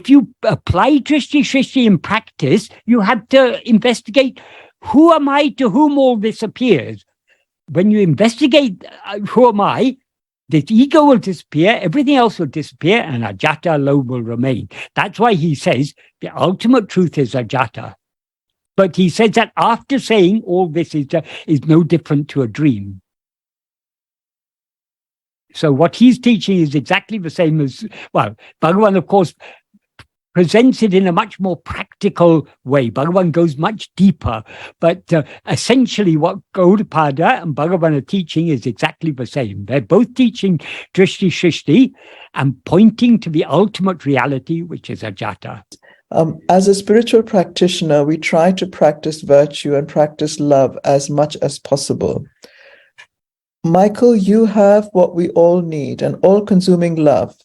you apply Drishti Shrishti in practice, you have to investigate, who am I to whom all this appears? When you investigate who am I, this ego will disappear, everything else will disappear, and Ajata alone will remain. That's why he says the ultimate truth is Ajata. But he says that after saying all this is no different to a dream. So what he's teaching is exactly the same as, well, Bhagavan, of course, presents it in a much more practical way. Bhagavan goes much deeper, but essentially what Gaudapada and Bhagavan are teaching is exactly the same. They're both teaching Drishti Shrishti and pointing to the ultimate reality, which is Ajata. As a spiritual practitioner, we try to practice virtue and practice love as much as possible. Michael, you have what we all need, an all-consuming love,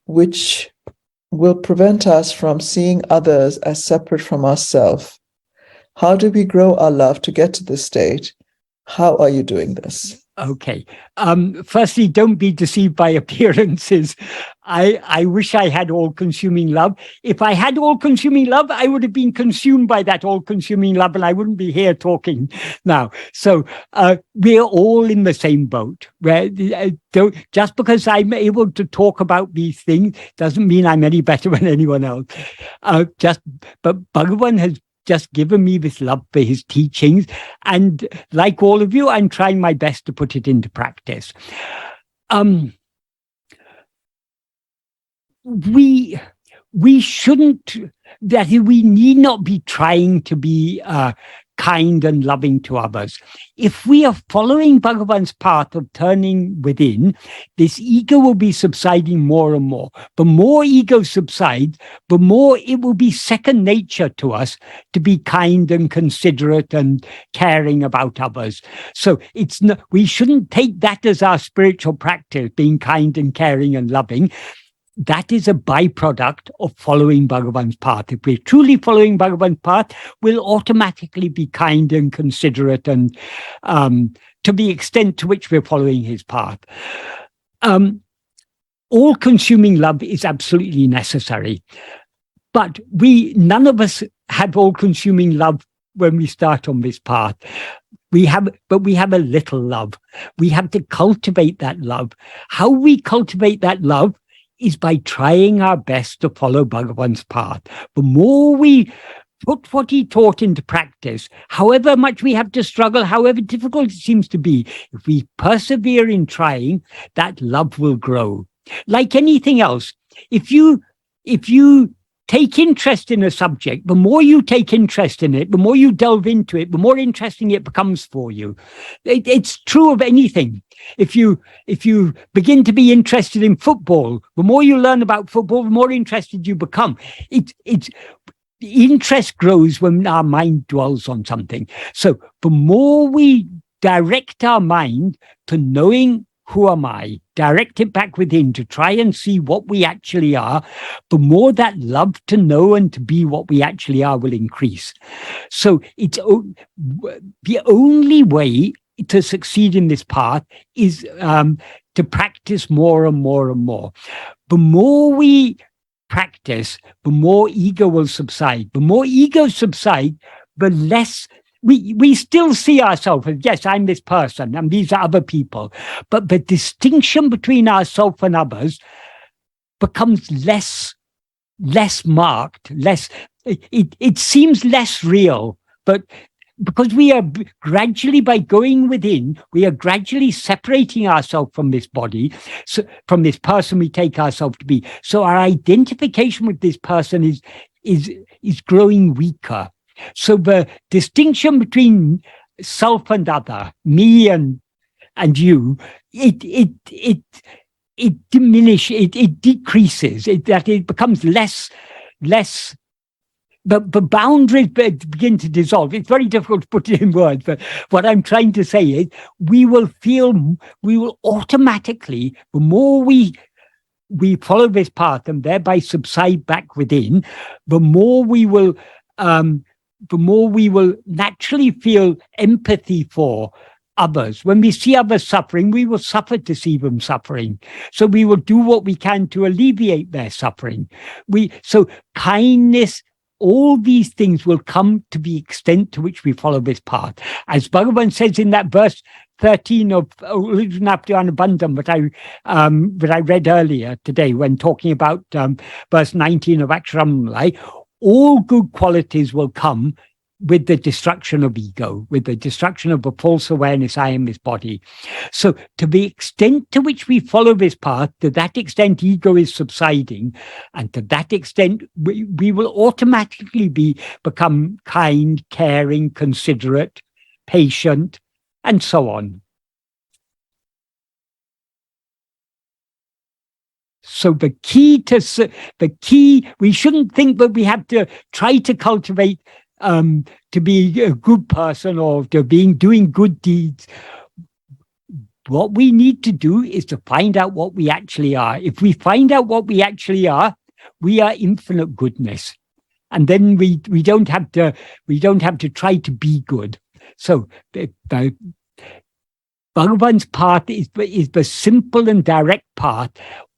which will prevent us from seeing others as separate from ourselves. How do we grow our love to get to this state? How are you doing this? Okay. Firstly, don't be deceived by appearances. I wish I had all-consuming love. If I had all-consuming love, I would have been consumed by that all-consuming love, and I wouldn't be here talking now. So we're all in the same boat. Where just because I'm able to talk about these things doesn't mean I'm any better than anyone else. But Bhagavan has just given me this love for his teachings, and like all of you, I'm trying my best to put it into practice. We shouldn't, that we need not be trying to be kind and loving to others. If we are following Bhagavan's path of turning within, this ego will be subsiding more and more. The more ego subsides, the more it will be second nature to us to be kind and considerate and caring about others. So we shouldn't take that as our spiritual practice, being kind and caring and loving. That is a byproduct of following Bhagavan's path. If we're truly following Bhagavan's path, we'll automatically be kind and considerate, and to the extent to which we're following his path. All-consuming love is absolutely necessary. But none of us have all-consuming love when we start on this path. But we have a little love. We have to cultivate that love. How we cultivate that love is by trying our best to follow Bhagavan's path. The more we put what he taught into practice, however much we have to struggle, however difficult it seems to be, if we persevere in trying, that love will grow. Like anything else, if you take interest in a subject, the more you take interest in it, the more you delve into it, the more interesting it becomes for you. It's true of anything. If you begin to be interested in football, the more you learn about football, the more interested you become. Interest grows when our mind dwells on something. So the more we direct our mind to knowing who am I, direct it back within to try and see what we actually are, the more that love to know and to be what we actually are will increase. So it's the only way to succeed in this path is to practice more and more and more. The more we practice, the more ego will subside. The more ego subside, the less we still see ourselves as, yes, I'm this person and these are other people. But the distinction between ourselves and others becomes less marked, it seems less real. But because we are gradually, by going within, we are gradually separating ourselves from this body, so from this person we take ourselves to be. So our identification with this person is growing weaker. So the distinction between self and other, me and you, it diminishes, it decreases, that it becomes less. But the boundaries begin to dissolve. It's very difficult to put it in words, but what I'm trying to say is we will automatically, the more we follow this path and thereby subside back within, the more we will naturally feel empathy for others. When we see others suffering, we will suffer to see them suffering. So we will do what we can to alleviate their suffering. So kindness, all these things will come to the extent to which we follow this path. As Bhagavan says in that verse 13 of Bandham that I read earlier today when talking about verse 19 of Akṣaramaṇamālai, all good qualities will come with the destruction of ego, with the destruction of the false awareness, I am this body. So to the extent to which we follow this path, to that extent ego is subsiding, and to that extent we will automatically become kind, caring, considerate, patient, and so on. So the key, we shouldn't think that we have to try to cultivate to be a good person or to doing good deeds. What we need to do is to find out what we actually are. If we find out what we actually are, we are infinite goodness, and then we don't have to try to be good. So the Bhagavan's path is the simple and direct path.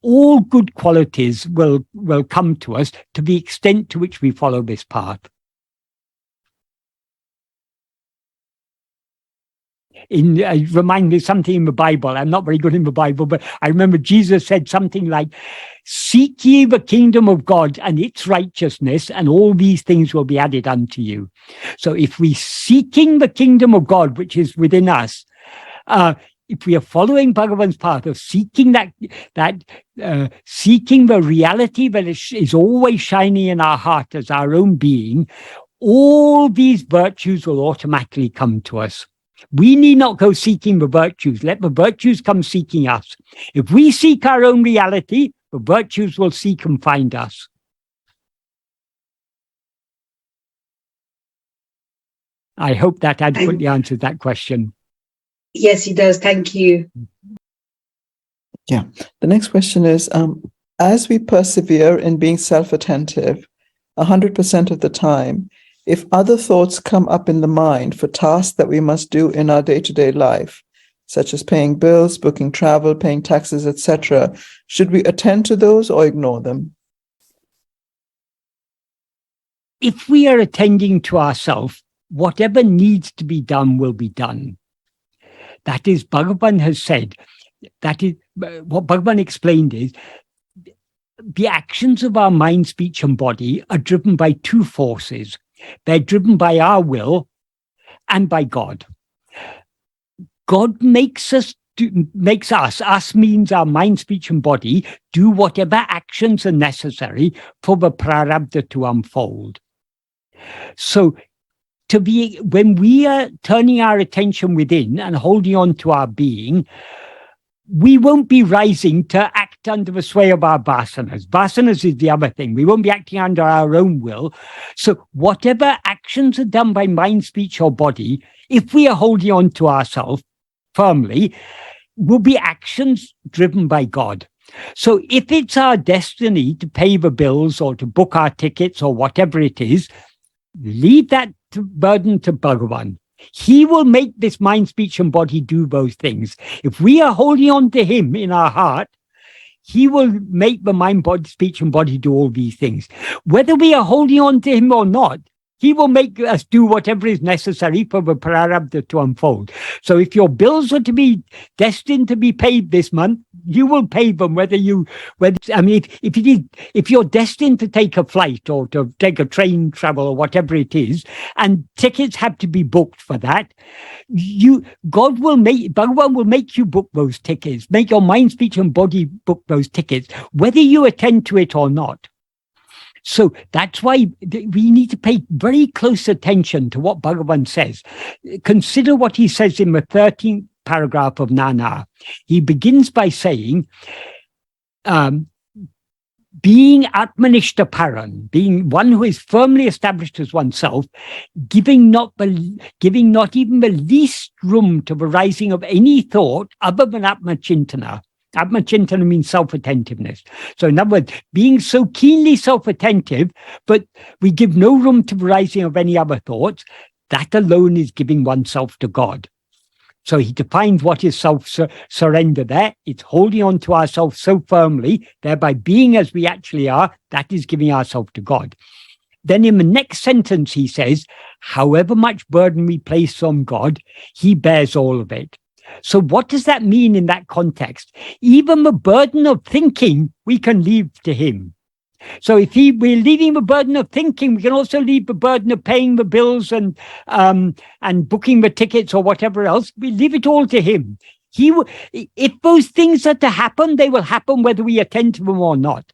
All good qualities will come to us to the extent to which we follow this path. Remind me something in the Bible. I'm not very good in the Bible, but I remember Jesus said something like, "Seek ye the kingdom of God and its righteousness, and all these things will be added unto you." So if we seeking the kingdom of God, which is within us, if we are following Bhagavan's path of seeking seeking the reality that is always shining in our heart as our own being, all these virtues will automatically come to us. We need not go seeking the virtues. Let the virtues come seeking us. If we seek our own reality, the virtues will seek and find us. I hope that adequately answered that question. Yes, he does. Thank you. Yeah. The next question is, as we persevere in being self-attentive 100% of the time, if other thoughts come up in the mind for tasks that we must do in our day-to-day life, such as paying bills, booking travel, paying taxes, etc., should we attend to those or ignore them? If we are attending to ourselves, whatever needs to be done will be done. That is, Bhagavan has said, that is, what Bhagavan explained is, the actions of our mind, speech, and body are driven by two forces. They're driven by our will and by God. God makes us means our mind, speech, and body, do whatever actions are necessary for the prarabdha to unfold. So when we are turning our attention within and holding on to our being, we won't be rising to act under the sway of our vasanas. Vasanas is the other thing. We won't be acting under our own will. So whatever actions are done by mind, speech, or body, if we are holding on to ourselves firmly, will be actions driven by God. So if it's our destiny to pay the bills or to book our tickets or whatever it is, leave that burden to Bhagavan. He will make this mind, speech, and body do those things. If we are holding on to him in our heart, he will make the mind, body, speech, and body do all these things. Whether we are holding on to him or not, he will make us do whatever is necessary for the prarabdha to unfold. So if your bills are to be destined to be paid this month, you will pay them if you're destined to take a flight or to take a train travel or whatever it is, and tickets have to be booked for that, Bhagavan will make you book those tickets, make your mind, speech, and body book those tickets, whether you attend to it or not. So that's why we need to pay very close attention to what Bhagavan says. Consider what he says in the 13th paragraph of Nana. He begins by saying, being Atmanishta Paran, being one who is firmly established as oneself, giving not even the least room to the rising of any thought other than Atma-chintana. Atma-chintana means self-attentiveness. So in other words, being so keenly self-attentive, but we give no room to the rising of any other thoughts, that alone is giving oneself to God. So he defines what is self-surrender there. It's holding on to ourselves so firmly, thereby being as we actually are, that is giving ourselves to God. Then in the next sentence he says, however much burden we place on God, he bears all of it. So what does that mean in that context? Even the burden of thinking we can leave to him. So if we're leaving the burden of thinking, we can also leave the burden of paying the bills and booking the tickets or whatever else. We leave it all to him. If those things are to happen, they will happen whether we attend to them or not.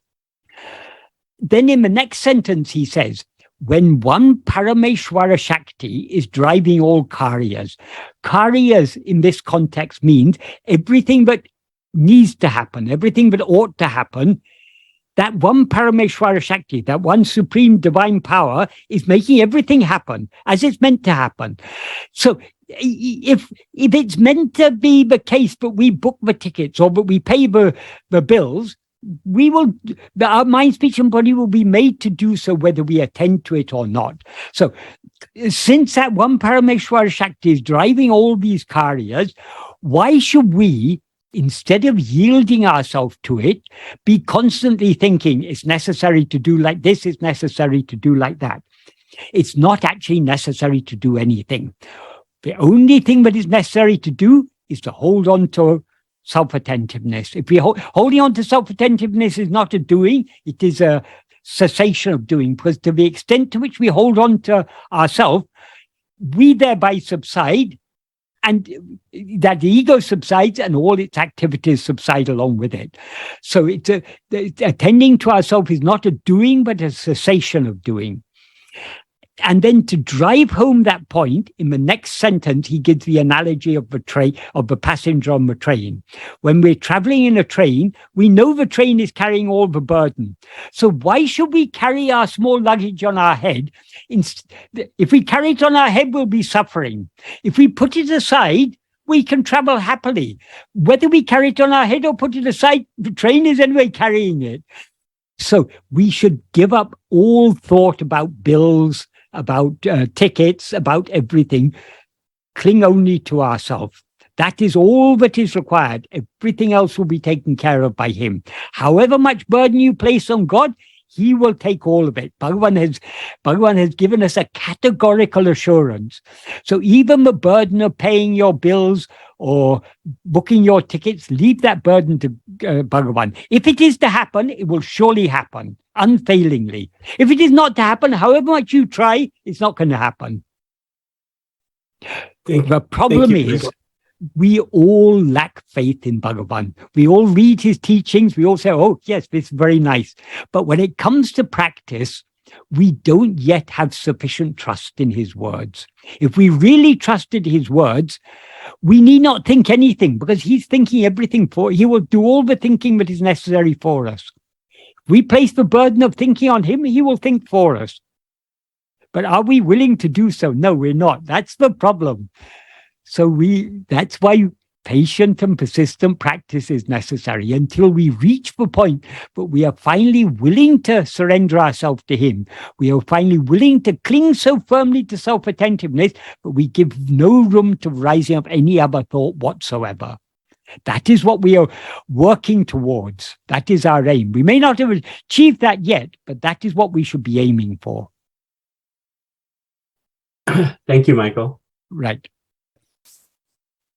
Then in the next sentence, he says, when one Parameshwara Shakti is driving all karyas. Karyas in this context means everything that needs to happen, everything that ought to happen. That one Parameshwara Shakti, that one supreme divine power, is making everything happen as it's meant to happen. So if it's meant to be the case that we book the tickets or that we pay the bills, our mind, speech, and body will be made to do so whether we attend to it or not. So since that one Parameshwara Shakti is driving all these karyas, why should we, instead of yielding ourselves to it, be constantly thinking it's necessary to do like this, it's necessary to do like that? It's not actually necessary to do anything. The only thing that is necessary to do is to hold on to self-attentiveness. If we're holding on to self-attentiveness is not a doing, it is a cessation of doing, because to the extent to which we hold on to ourselves, we thereby subside, and that the ego subsides and all its activities subside along with it. So it's attending to ourselves is not a doing, but a cessation of doing. And then to drive home that point, in the next sentence, he gives the analogy of the passenger on the train. When we're traveling in a train, we know the train is carrying all the burden. So why should we carry our small luggage on our head? If we carry it on our head, we'll be suffering. If we put it aside, we can travel happily. Whether we carry it on our head or put it aside, the train is anyway carrying it. So we should give up all thought about bills, about tickets, about everything. Cling only to ourselves. That is all that is required. Everything else will be taken care of by him. However much burden you place on God, he will take all of it. Bhagavan has given us a categorical assurance. So even the burden of paying your bills or booking your tickets, leave that burden to Bhagavan. If it is to happen, it will surely happen, unfailingly. If it is not to happen, however much you try, it's not going to happen. The problem is, we all lack faith in Bhagavan. We all read his teachings. We all say, oh, yes, this is very nice. But when it comes to practice, we don't yet have sufficient trust in his words. If we really trusted his words, we need not think anything, because he's thinking everything he will do all the thinking that is necessary for us. If we place the burden of thinking on him, he will think for us. But are we willing to do so? No, we're not. That's the problem. So that's why patient and persistent practice is necessary, until we reach the point that we are finally willing to surrender ourselves to him. We are finally willing to cling so firmly to self-attentiveness, but we give no room to rising of any other thought whatsoever. That is what we are working towards. That is our aim. We may not have achieved that yet, but that is what we should be aiming for. Thank you, Michael. Right.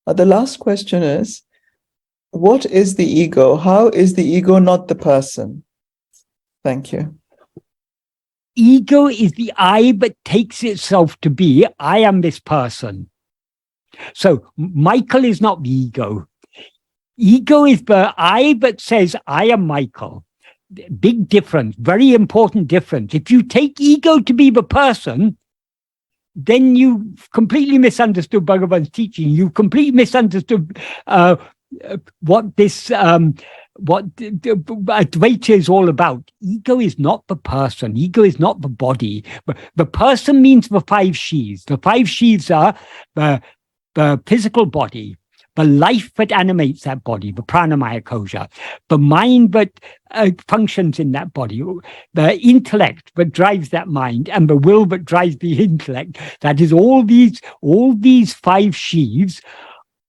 The last question is, what is the ego? How is the ego not the person? Thank you. Ego is the I that takes itself to be, I am this person. So Michael is not the ego. Ego is the I that says, I am Michael. Big difference, very important difference. If you take ego to be the person, then you completely misunderstood Bhagavan's teaching. You completely misunderstood what Advaita is all about. Ego is not the person. Ego is not the body. The person means the five sheaths. The five sheaths are the physical body, the life that animates that body, the pranamaya kosha, the mind that functions in that body, the intellect that drives that mind, and the will that drives the intellect. That is, all these five sheaths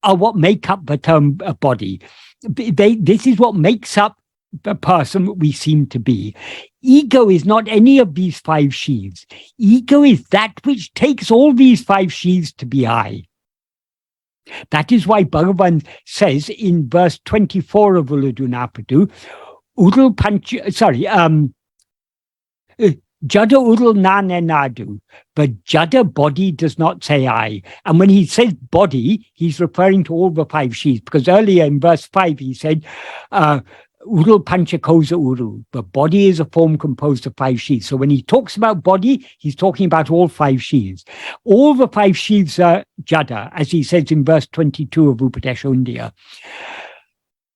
are what make up the term body. This is what makes up the person that we seem to be. Ego is not any of these five sheaths. Ego is that which takes all these five sheaths to be I. That is why Bhagavan says in verse 24 of Uladunapadu, Jada urul nane nadu, but jada body does not say I. And when he says body, he's referring to all the 5 sheaths, because earlier in verse 5 he said, urul panchakosa uru, the body is a form composed of 5 sheaths. So when he talks about body, he's talking about all 5 sheaths. All the 5 sheaths are jada, as he says in verse 22 of Upadesha Undiyā.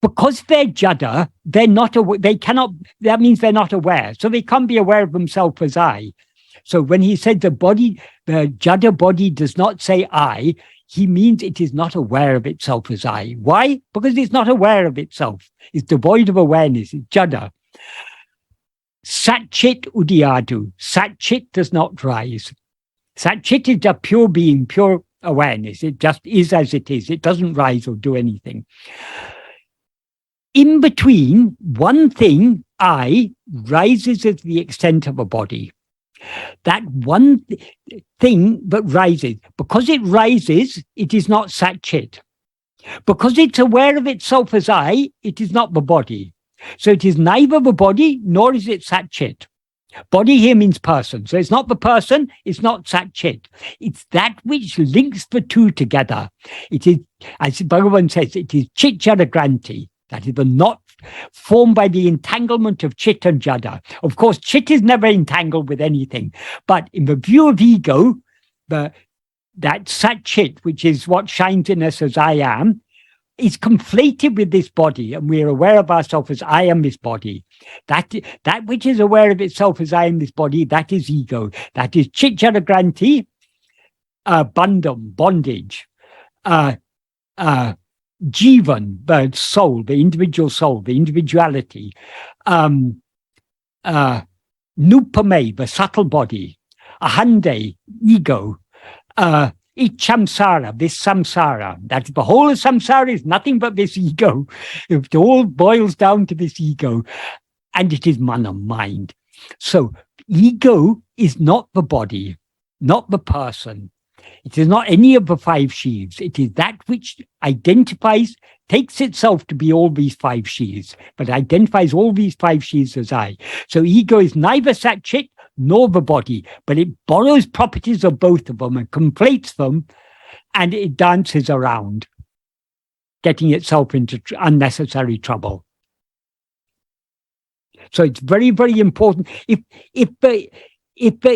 Because they're jada, they're not they cannot, that means they're not aware. So they can't be aware of themselves as I. So when he said the jada body does not say I, he means it is not aware of itself as I. Why? Because it's not aware of itself. It's devoid of awareness. It's jada. Satchit udiyadu. Satchit does not rise. Satchit is a pure being, pure awareness. It just is as it is. It doesn't rise or do anything. In between, one thing, I, rises as the extent of a body. That one thing that rises, because it rises, it is not satchit. Because it's aware of itself as I, it is not the body. So it is neither the body, nor is it satchit. Body here means person. So it's not the person, it's not satchit. It's that which links the two together. It is, as Bhagavan says, it is chit jada granti. That is the knot formed by the entanglement of chit and jada. Of course, chit is never entangled with anything. But in the view of ego, that sat-chit, which is what shines in us as I am, is conflated with this body. And we are aware of ourselves as I am this body. That which is aware of itself as I am this body, that is ego. That is chit jada granti, bandham, bondage. Jivan, the soul, the individuality. Nupame, the subtle body. Ahande, ego. Ichamsara, this samsara. That the whole of samsara is nothing but this ego. It all boils down to this ego. And it is mana, mind. So ego is not the body, not the person. It is not any of the 5 sheaths. It is that which identifies, takes itself to be all these 5 sheaths, but identifies all these 5 sheaths as I. So ego is neither satchit nor the body, but it borrows properties of both of them and conflates them, and it dances around, getting itself into unnecessary trouble. So it's very, very important. If the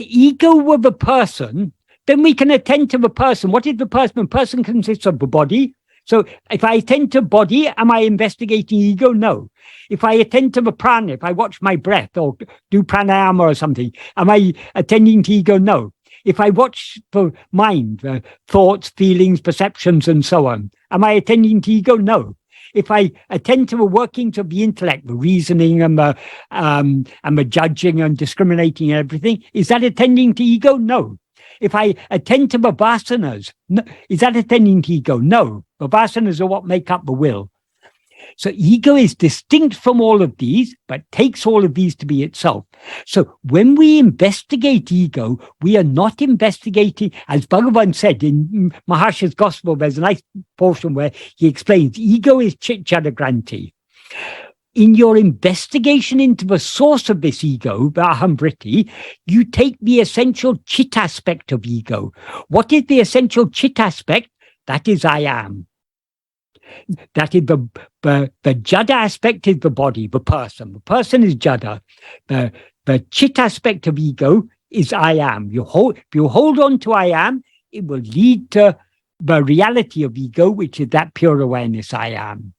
ego were the person, then we can attend to the person. What is the person? The person consists of the body. So if I attend to body, am I investigating ego? No. If I attend to the prana, if I watch my breath or do pranayama or something, am I attending to ego? No. If I watch the mind, thoughts, feelings, perceptions, and so on, am I attending to ego? No. If I attend to the workings of the intellect, the reasoning and the judging and discriminating and everything, is that attending to ego? No. If I attend to the vasanas, no. Is that attending to ego? No. The vasanas are what make up the will. So ego is distinct from all of these, but takes all of these to be itself. So when we investigate ego, we are not investigating, as Bhagavan said in Maharsha's Gospel, there's a nice portion where he explains, ego is chit jada granti. In your investigation into the source of this ego, the ahamvriti, you take the essential chit aspect of ego. What is the essential chit aspect? That is I am. That is the jada aspect is the body, the person. The person is jada. The chit aspect of ego is I am. If you hold on to I am, it will lead to the reality of ego, which is that pure awareness I am.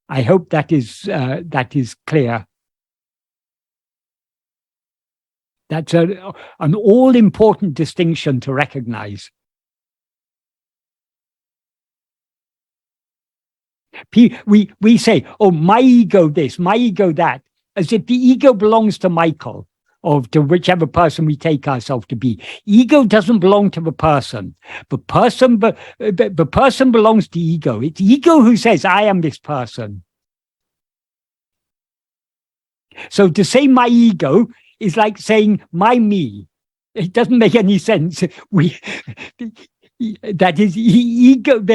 I hope that is clear. That's an all-important distinction to recognize. We say, oh, my ego this, my ego that, as if the ego belongs to Michael or to whichever person we take ourselves to be. Ego doesn't belong to the person. The person belongs to ego. It's ego who says, I am this person. So to say my ego is like saying my me. It doesn't make any sense. That is ego.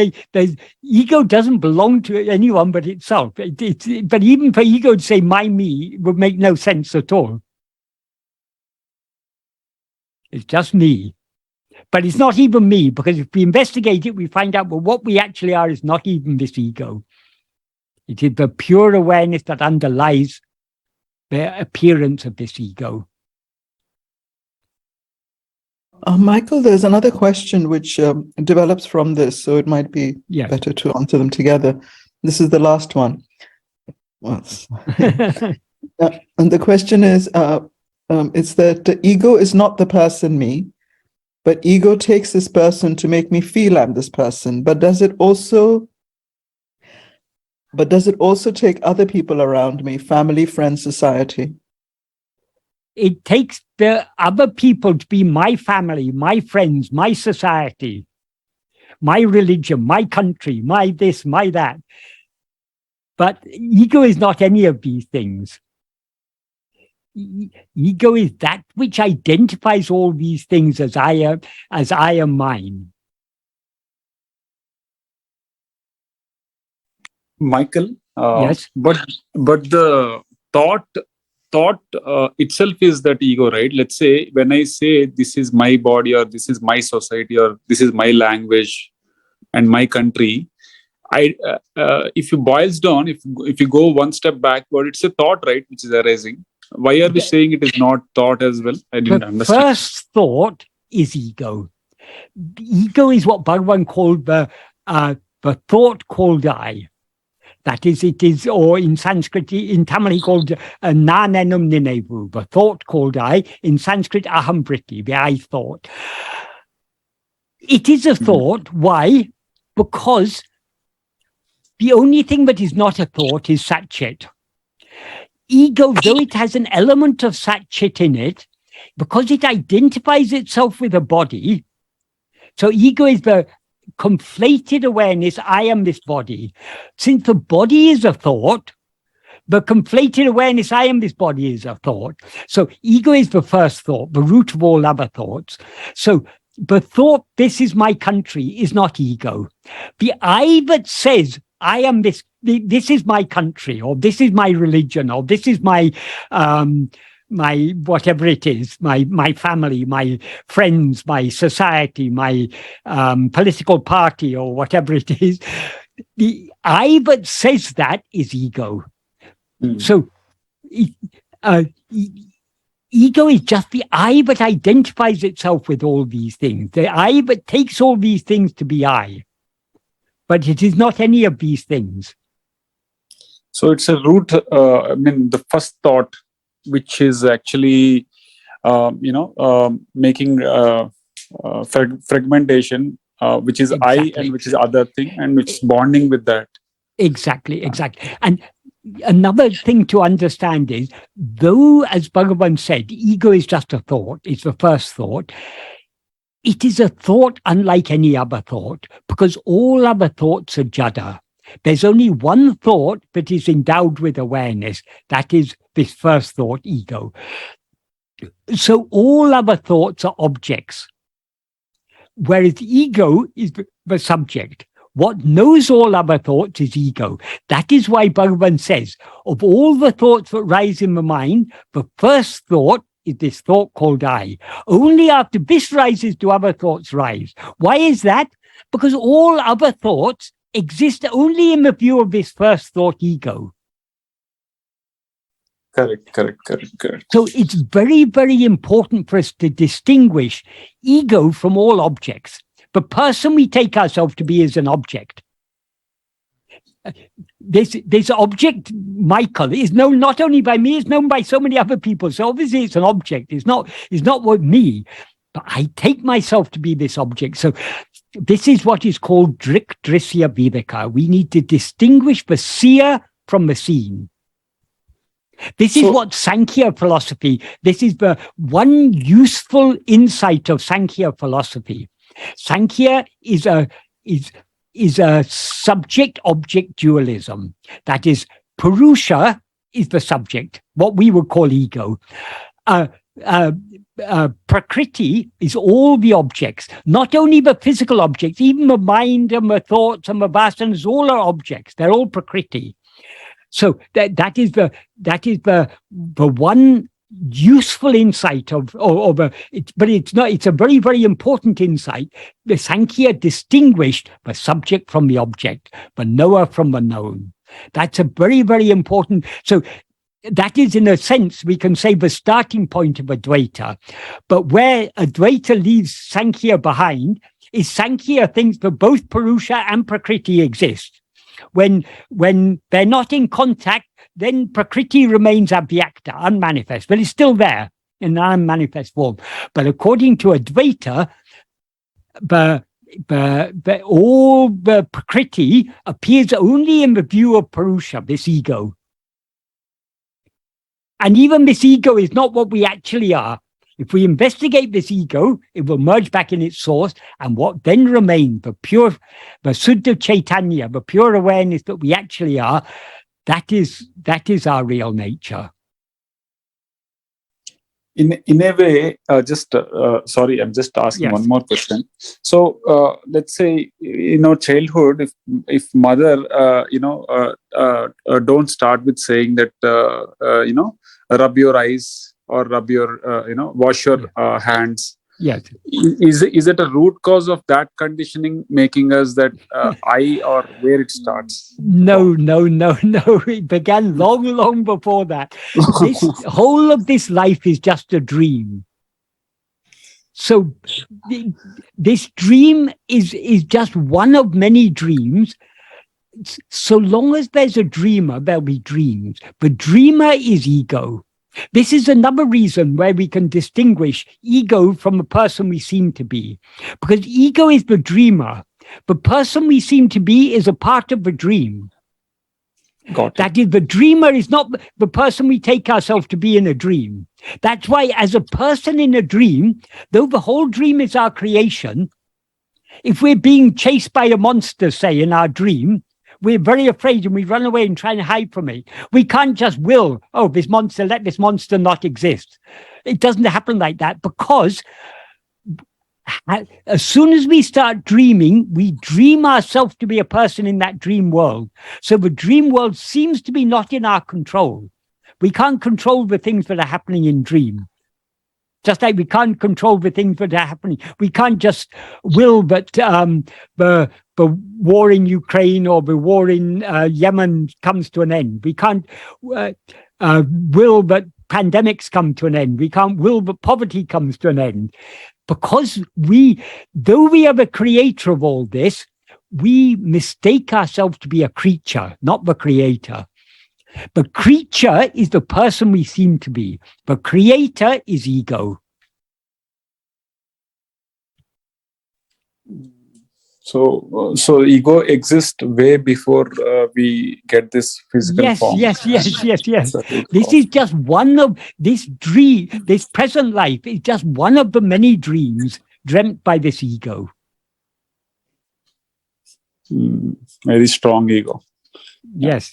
Ego doesn't belong to anyone but itself. But even for ego to say my me would make no sense at all. It's just me. But it's not even me, because if we investigate it, we find out, well, what we actually are is not even this ego. It is the pure awareness that underlies the appearance of this ego. Michael, there's another question which develops from this, so it might be better to answer them together. This is the last one. And the question is, it's that the ego is not the person me, but ego takes this person to make me feel I'm this person. But does it also take other people around me, family, friends, society? It takes the other people to be my family, my friends, my society, my religion, my country, my this, my that. But ego is not any of these things. Ego is that which identifies all these things as I am mine. Michael, yes, but the thought itself is that ego, right? Let's say when I say this is my body, or this is my society, or this is my language and my country, if you boils down, if you go one step backward, it's a thought, right, which is arising. Why are we saying it is not thought as well? I didn't understand. First thought is ego. Ego is what Bhagavan called the thought called I. That is, it is, or in Sanskrit, in Tamil, he called nanenum ninevu, the thought called I. In Sanskrit, aham vritti, the I thought. It is a thought. Why? Because the only thing that is not a thought is Sat-Chit. Ego, though it has an element of Sat-Chit in it, because it identifies itself with a body, so ego is the conflated awareness, I am this body. Since the body is a thought, the conflated awareness, I am this body, is a thought. So ego is the first thought, the root of all other thoughts. So the thought, this is my country, is not ego. The I that says, I am this is my country, or this is my religion, or this is my my whatever it is, my family, my friends, my society, my political party, or whatever it is. The I that says that is ego. So ego is just the I that identifies itself with all these things, the I that takes all these things to be I. But it is not any of these things. So it's a root, the first thought, which is actually, making fragmentation, which is exactly. I and which is other thing, and which is bonding with that. Exactly. And another thing to understand is, though, as Bhagavan said, ego is just a thought, it's the first thought, it is a thought unlike any other thought, because all other thoughts are jada. There's only one thought that is endowed with awareness. That is this first thought, ego. So all other thoughts are objects, whereas ego is the subject. What knows all other thoughts is ego. That is why Bhagavan says, of all the thoughts that rise in the mind, the first thought is this thought called I. Only after this rises do other thoughts rise. Why is that? Because all other thoughts exist only in the view of this first thought, ego. Correct. So it's very, very important for us to distinguish ego from all objects. The person we take ourselves to be is an object. This object, Michael, is known not only by me, it's known by so many other people. So obviously it's an object. It's not what me, but I take myself to be this object. So this is what is called drik drisya viveka. We need to distinguish the seer from the seen. This is what Sankhya philosophy, this is the one useful insight of Sankhya philosophy. Sankhya is a subject-object dualism. That is, Purusha is the subject, what we would call ego. Prakriti is all the objects, not only the physical objects, even the mind and the thoughts and the vasanas, all are objects. They're all Prakriti. So that is the one useful insight but it's not, it's a very, very important insight. The Sankhya distinguished the subject from the object, the knower from the known. That's a very, very important. So that is, in a sense, we can say the starting point of Advaita. But where Advaita leaves Sankhya behind is Sankhya thinks that both Purusha and Prakriti exist. When they're not in contact, then Prakriti remains abhyakta, unmanifest, but it's still there in an unmanifest form. But according to Advaita, all the Prakriti appears only in the view of Purusha, this ego. And even this ego is not what we actually are. If we investigate this ego, it will merge back in its source, and what then remains, the Suddha Chaitanya, the pure awareness that we actually are, that is our real nature. In a way, sorry, I'm just asking one more question. So let's say in our childhood, if mother don't start with saying that rub your eyes or rub your wash your hands. Yes. Is it a root cause of that conditioning making us that I, or where it starts? No. It began long before that. This whole of this life is just a dream. So this dream is just one of many dreams. So long as there's a dreamer, there'll be dreams. The dreamer is ego. This is another reason where we can distinguish ego from the person we seem to be. Because ego is the dreamer. The person we seem to be is a part of the dream. That is, the dreamer is not the person we take ourselves to be in a dream. That's why, as a person in a dream, though the whole dream is our creation, if we're being chased by a monster, say, in our dream, we're very afraid and we run away and try and hide from it. We can't just will, this monster, let this monster not exist. It doesn't happen like that, because as soon as we start dreaming, we dream ourselves to be a person in that dream world. So the dream world seems to be not in our control. We can't control the things that are happening in dream. Just like we can't control the things that are happening. We can't just will that the war in Ukraine or the war in Yemen comes to an end. We can't will that pandemics come to an end. We can't will that poverty comes to an end. Because though we are the creator of all this, we mistake ourselves to be a creature, not the creator. The creature is the person we seem to be. The creator is ego. So ego exists way before we get this physical form. Yes. This is just one of this dream. This present life is just one of the many dreams dreamt by this ego. Very strong ego. Yes.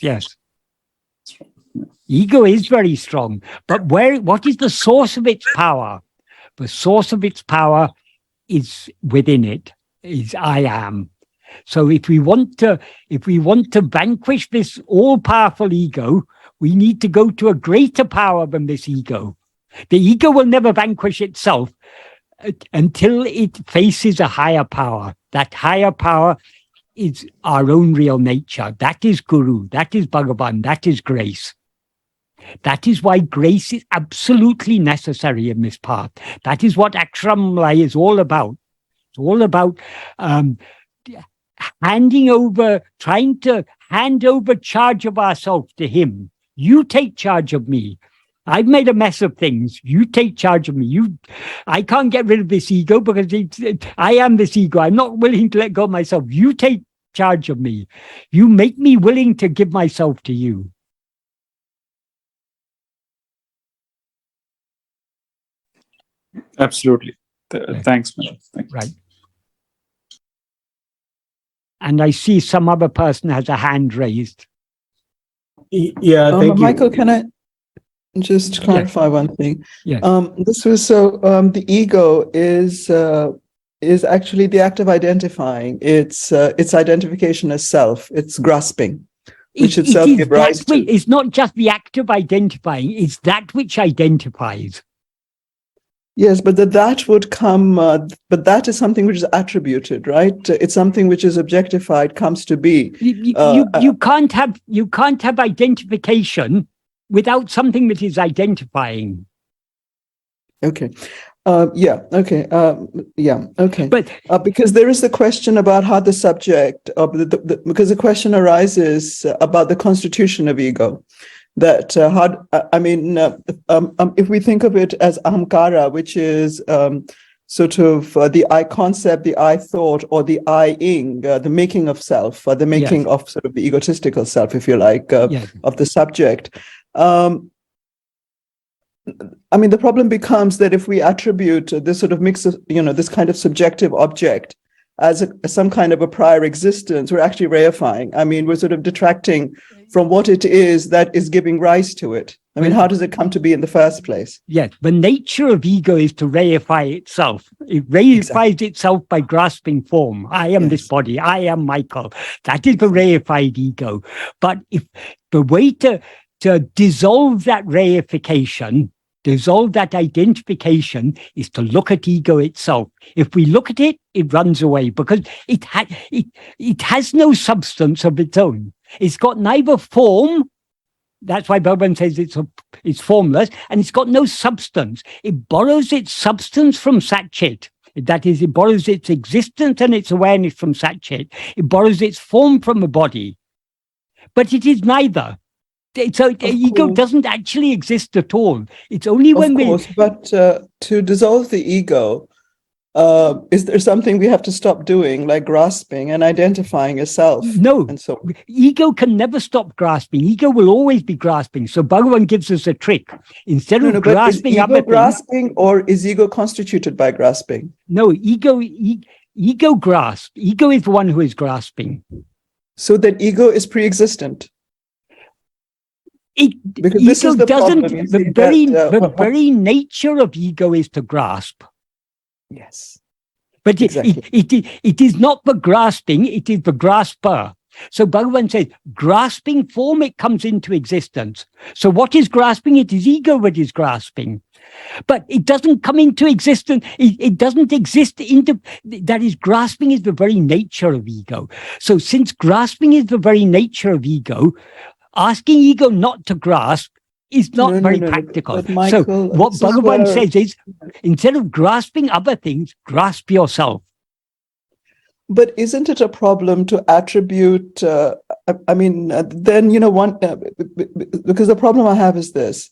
Ego is very strong, but what is the source of its power? The source of its power is within it, is I am. So if we want to vanquish this all-powerful ego, we need to go to a greater power than this ego. The ego will never vanquish itself until it faces a higher power. That higher power is our own real nature. That is Guru, that is Bhagavan, that is grace. That is why grace is absolutely necessary in this path. That is what Akṣaramaṇamālai is all about. It's all about trying to hand over charge of ourselves to him. You take charge of me. I've made a mess of things. You take charge of me. I can't get rid of this ego because I am this ego. I'm not willing to let go of myself. You take charge of me. You make me willing to give myself to you. Absolutely. Thanks, man. Thanks. Right. And I see some other person has a hand raised. Yeah, thank you. Michael, can I just clarify one thing? Yes. The ego is actually the act of identifying. It's identification as self. It's grasping. which itself give rise to. It's not just the act of identifying, it's that which identifies. Yes, but that would come, but that is something which is attributed, right? It's something which is objectified, comes to be. You can't have identification without something that is identifying. Okay. Okay. But because there is the question about how the subject, because the question arises about the constitution of ego. That if we think of it as ahamkara, which is sort of the I concept, the I thought, or the I-ing, the making of self, the making of sort of the egotistical self, if you like, of the subject. The problem becomes that if we attribute this sort of mix of, this kind of subjective object as some kind of a prior existence, we're actually reifying. We're sort of detracting from what it is that is giving rise to it. How does it come to be in the first place? Yes, the nature of ego is to reify itself. It reifies itself by grasping form. I am this body. I am Michael. That is the reified ego. But if the way to dissolve that reification, dissolve that identification, is to look at ego itself. If we look at it, it runs away because it has no substance of its own. It's got neither form. That's why Bhagavan says it's formless, and it's got no substance. It borrows its substance from Satchit. That is, it borrows its existence and its awareness from Satchit. It borrows its form from the body. But it is neither. So ego doesn't actually exist at all. It's only when But to dissolve the ego, is there something we have to stop doing, like grasping and identifying as self? No. And so ego can never stop grasping. Ego will always be grasping. So Bhagavan gives us a trick. Instead of grasping is ego other grasping, or is ego constituted by grasping? No, ego grasps. Ego is the one who is grasping. So that ego is pre-existent. Because ego this is the doesn't. problem, The very nature of ego is to grasp. Yes. But it is not the grasping, it is the grasper. So Bhagavan says, grasping form, it comes into existence. So what is grasping? It is ego that is grasping. But it doesn't come into existence. It doesn't exist that is, grasping is the very nature of ego. So since grasping is the very nature of ego, asking ego not to grasp is not very practical. But Michael, so what Bhagavan says is, instead of grasping other things, grasp yourself. But isn't it a problem to attribute, because the problem I have is this,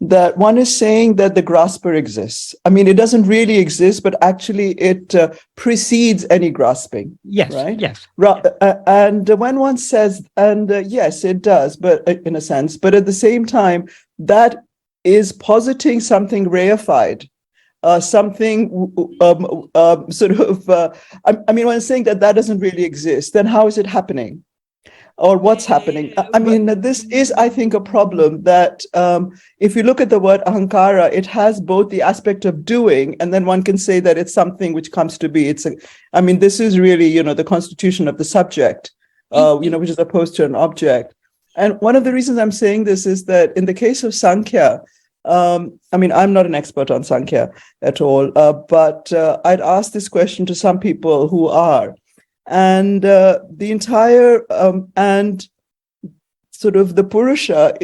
that one is saying that the grasper exists. It doesn't really exist, but actually it precedes any grasping. Yes, right? Yes. And when one says, yes, it does, but in a sense, but at the same time, that is positing something reified. Something when I'm saying that doesn't really exist, then how is it happening? Or what's happening? This is, I think, a problem that if you look at the word ahankara, it has both the aspect of doing, and then one can say that it's something which comes to be. This is really, the constitution of the subject, which is opposed to an object. And one of the reasons I'm saying this is that in the case of Sankhya, I'm not an expert on Sankhya at all, but I'd asked this question to some people who are. And the entire and sort of the Purusha,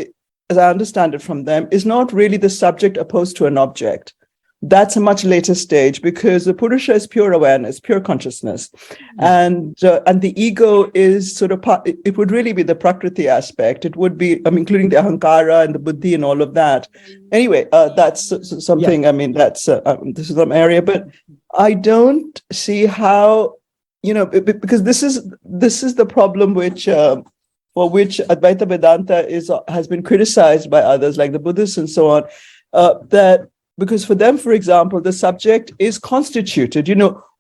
as I understand it from them, is not really the subject opposed to an object. That's a much later stage, because the Purusha is pure awareness, pure consciousness. And the ego is sort of it would really be the Prakriti aspect. It would be, including the Ahankara and the Buddhi and all of that. Anyway, that's something, this is some area, but I don't see how, because this is the problem for which Advaita Vedanta has been criticized by others, like the Buddhists and so on, that because for them, for example, the subject is constituted.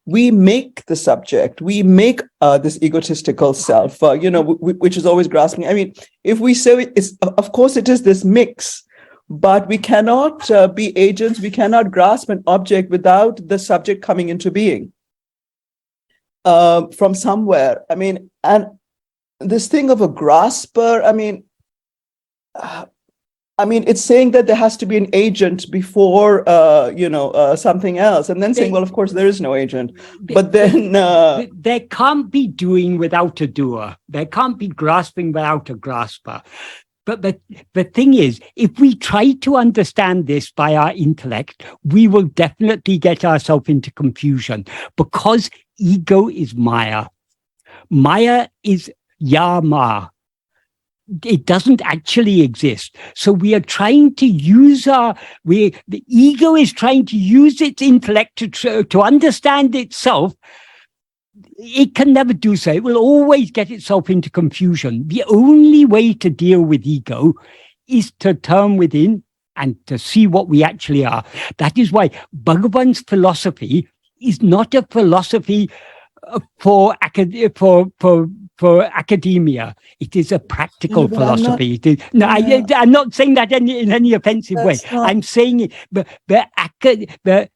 We make the subject, we make this egotistical self, which is always grasping. If we say of course it is this mix, but we cannot be agents, we cannot grasp an object without the subject coming into being from somewhere. And this thing of a grasper, it's saying that there has to be an agent before, something else, and then saying, well, of course, there is no agent. But then there can't be doing without a doer. There can't be grasping without a grasper. But the thing is, if we try to understand this by our intellect, we will definitely get ourselves into confusion, because ego is Maya. Maya is Yama. It doesn't actually exist. So we are trying to use the ego is trying to use its intellect to understand itself. It can never do so. It will always get itself into confusion. The only way to deal with ego is to turn within and to see what we actually are. That is why Bhagavan's philosophy is not a philosophy for academia. It is a practical philosophy. I'm not saying that in any offensive way. I'm saying it. The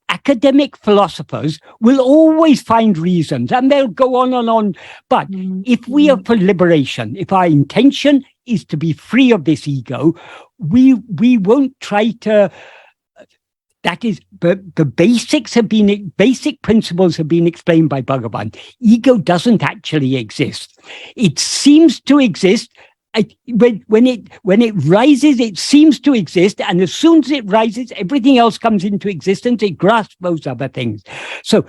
academic philosophers will always find reasons, and they'll go on and on. But if we are for liberation, if our intention is to be free of this ego, we won't try to. That is, the basic principles have been explained by Bhagavan. Ego doesn't actually exist. It seems to exist. When it rises, it seems to exist, and as soon as it rises, everything else comes into existence. It grasps those other things. So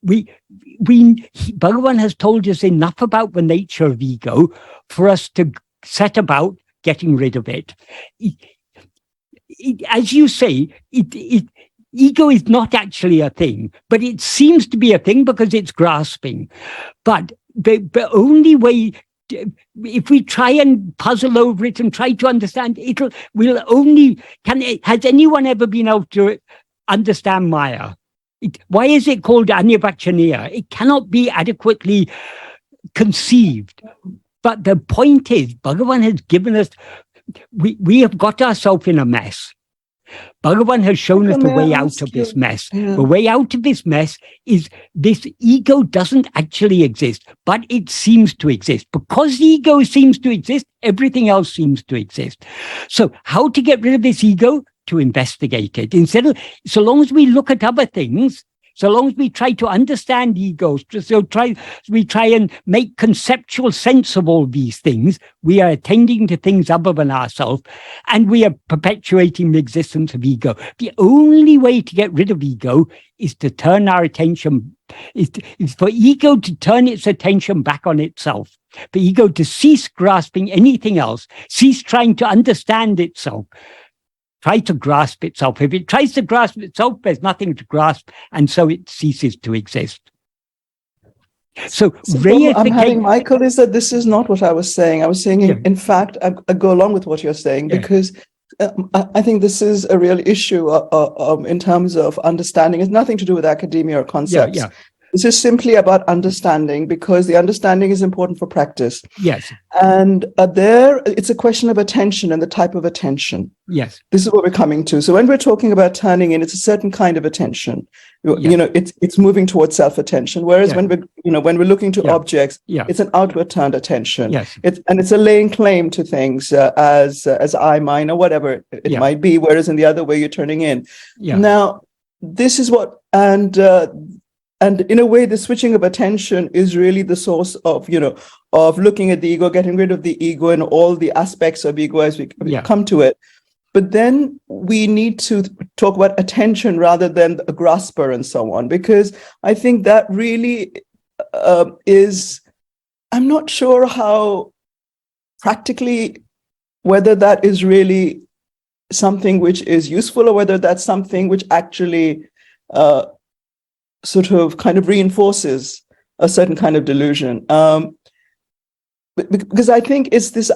Bhagavan has told us enough about the nature of ego for us to set about getting rid of it. As you say, ego is not actually a thing, but it seems to be a thing because it's grasping. But the only way, if we try and puzzle over it and try to understand, has anyone ever been able to understand Maya? Why is it called Analogies? It cannot be adequately conceived. But the point is, Bhagavan has given us, we have got ourselves in a mess. Bhagavan has shown us the way out of this mess. Yeah. The way out of this mess is this ego doesn't actually exist, but it seems to exist. Because ego seems to exist, everything else seems to exist. So how to get rid of this ego? To investigate it. So long as we look at other things, so long as we try to understand egos, we try and make conceptual sense of all these things, we are attending to things other than ourselves, and we are perpetuating the existence of ego. The only way to get rid of ego is to turn our attention, is for ego to turn its attention back on itself, for ego to cease grasping anything else, cease trying to understand itself. Try to grasp itself. If it tries to grasp itself, there's nothing to grasp, and so it ceases to exist. So I'm having, Michael, is that this is not what I was saying. I was saying, in fact, I go along with what you're saying, because I think this is a real issue in terms of understanding. It's nothing to do with academia or concepts. This is simply about understanding, because the understanding is important for practice. Yes. And it's a question of attention and the type of attention. Yes. This is what we're coming to. So when we're talking about turning in, it's a certain kind of attention. It's moving towards self-attention. Whereas when we're looking to objects, it's an outward turned attention. Yes. It's a laying claim to things as I, mine, or whatever it might be. Whereas in the other way, you're turning in. Now, this is what, and in a way, the switching of attention is really the source of looking at the ego, getting rid of the ego and all the aspects of ego as we come to it. But then we need to talk about attention rather than a grasper and so on, because I think that really is, I'm not sure how practically, whether that is really something which is useful or whether that's something which actually sort of kind of reinforces a certain kind of delusion. Because I think it's this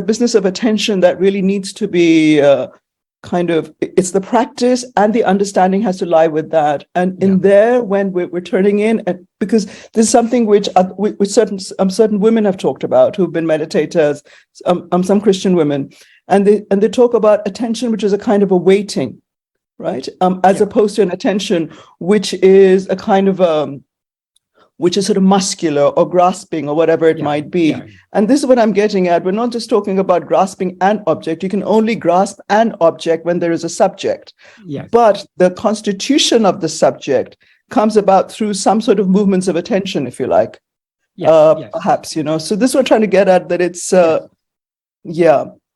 business of attention that really needs to be it's the practice, and the understanding has to lie with that. And in there, when we're turning in, and because this is something which certain women have talked about who've been meditators, some Christian women, and they talk about attention, which is a kind of a waiting, right? As opposed to an attention, which is a kind of which is sort of muscular or grasping or whatever it might be. Yeah. And this is what I'm getting at. We're not just talking about grasping an object. You can only grasp an object when there is a subject. Yes. But the constitution of the subject comes about through some sort of movements of attention, if you like. Yes. Perhaps, you know. So this is what I'm trying to get at, that it's, anyway.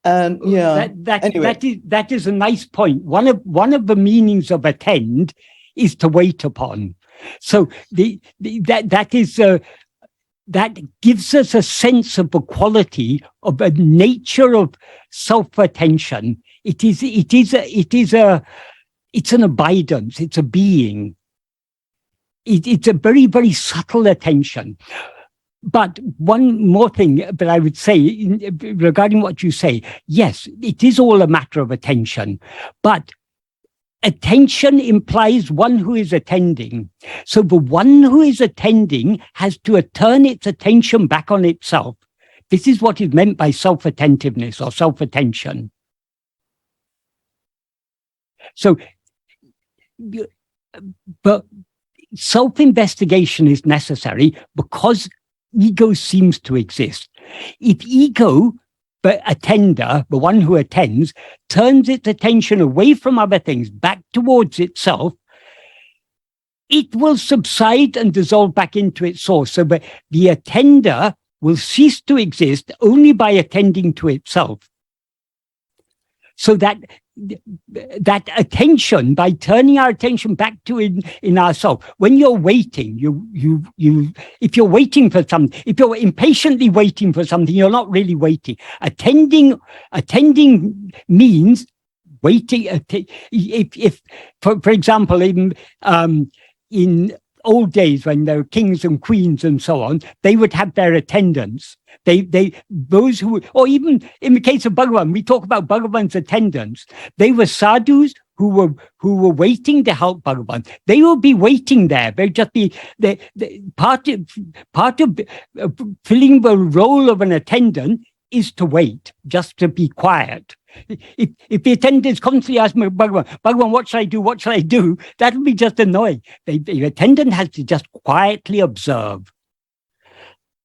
That is a nice point. One of the meanings of attend is to wait upon. So that gives us a sense of the quality of a nature of self-attention. It's an abidance. It's a being. It's a very, very subtle attention. But one more thing that I would say regarding what you say, yes, it is all a matter of attention, but attention implies one who is attending. So the one who is attending has to turn its attention back on itself. This is what is meant by self-attentiveness or self-attention. So, but self-investigation is necessary because ego seems to exist. If ego, the attender, the one who attends, turns its attention away from other things, back towards itself, it will subside and dissolve back into its source. So the attender will cease to exist only by attending to itself. So that attention, by turning our attention back to in ourselves, when you're waiting, if you're waiting for something, if you're impatiently waiting for something, you're not really waiting. Attending means waiting. If for example, in old days when there were kings and queens and so on, they would have their attendants. Those who, or even in the case of Bhagavan, we talk about Bhagavan's attendants. They were sadhus who were waiting to help Bhagavan. They will be waiting there. They'll just be part of filling the role of an attendant is to wait, just to be quiet. If the attendant is constantly asking Bhagavan, what shall I do? What shall I do? That'll be just annoying. The attendant has to just quietly observe.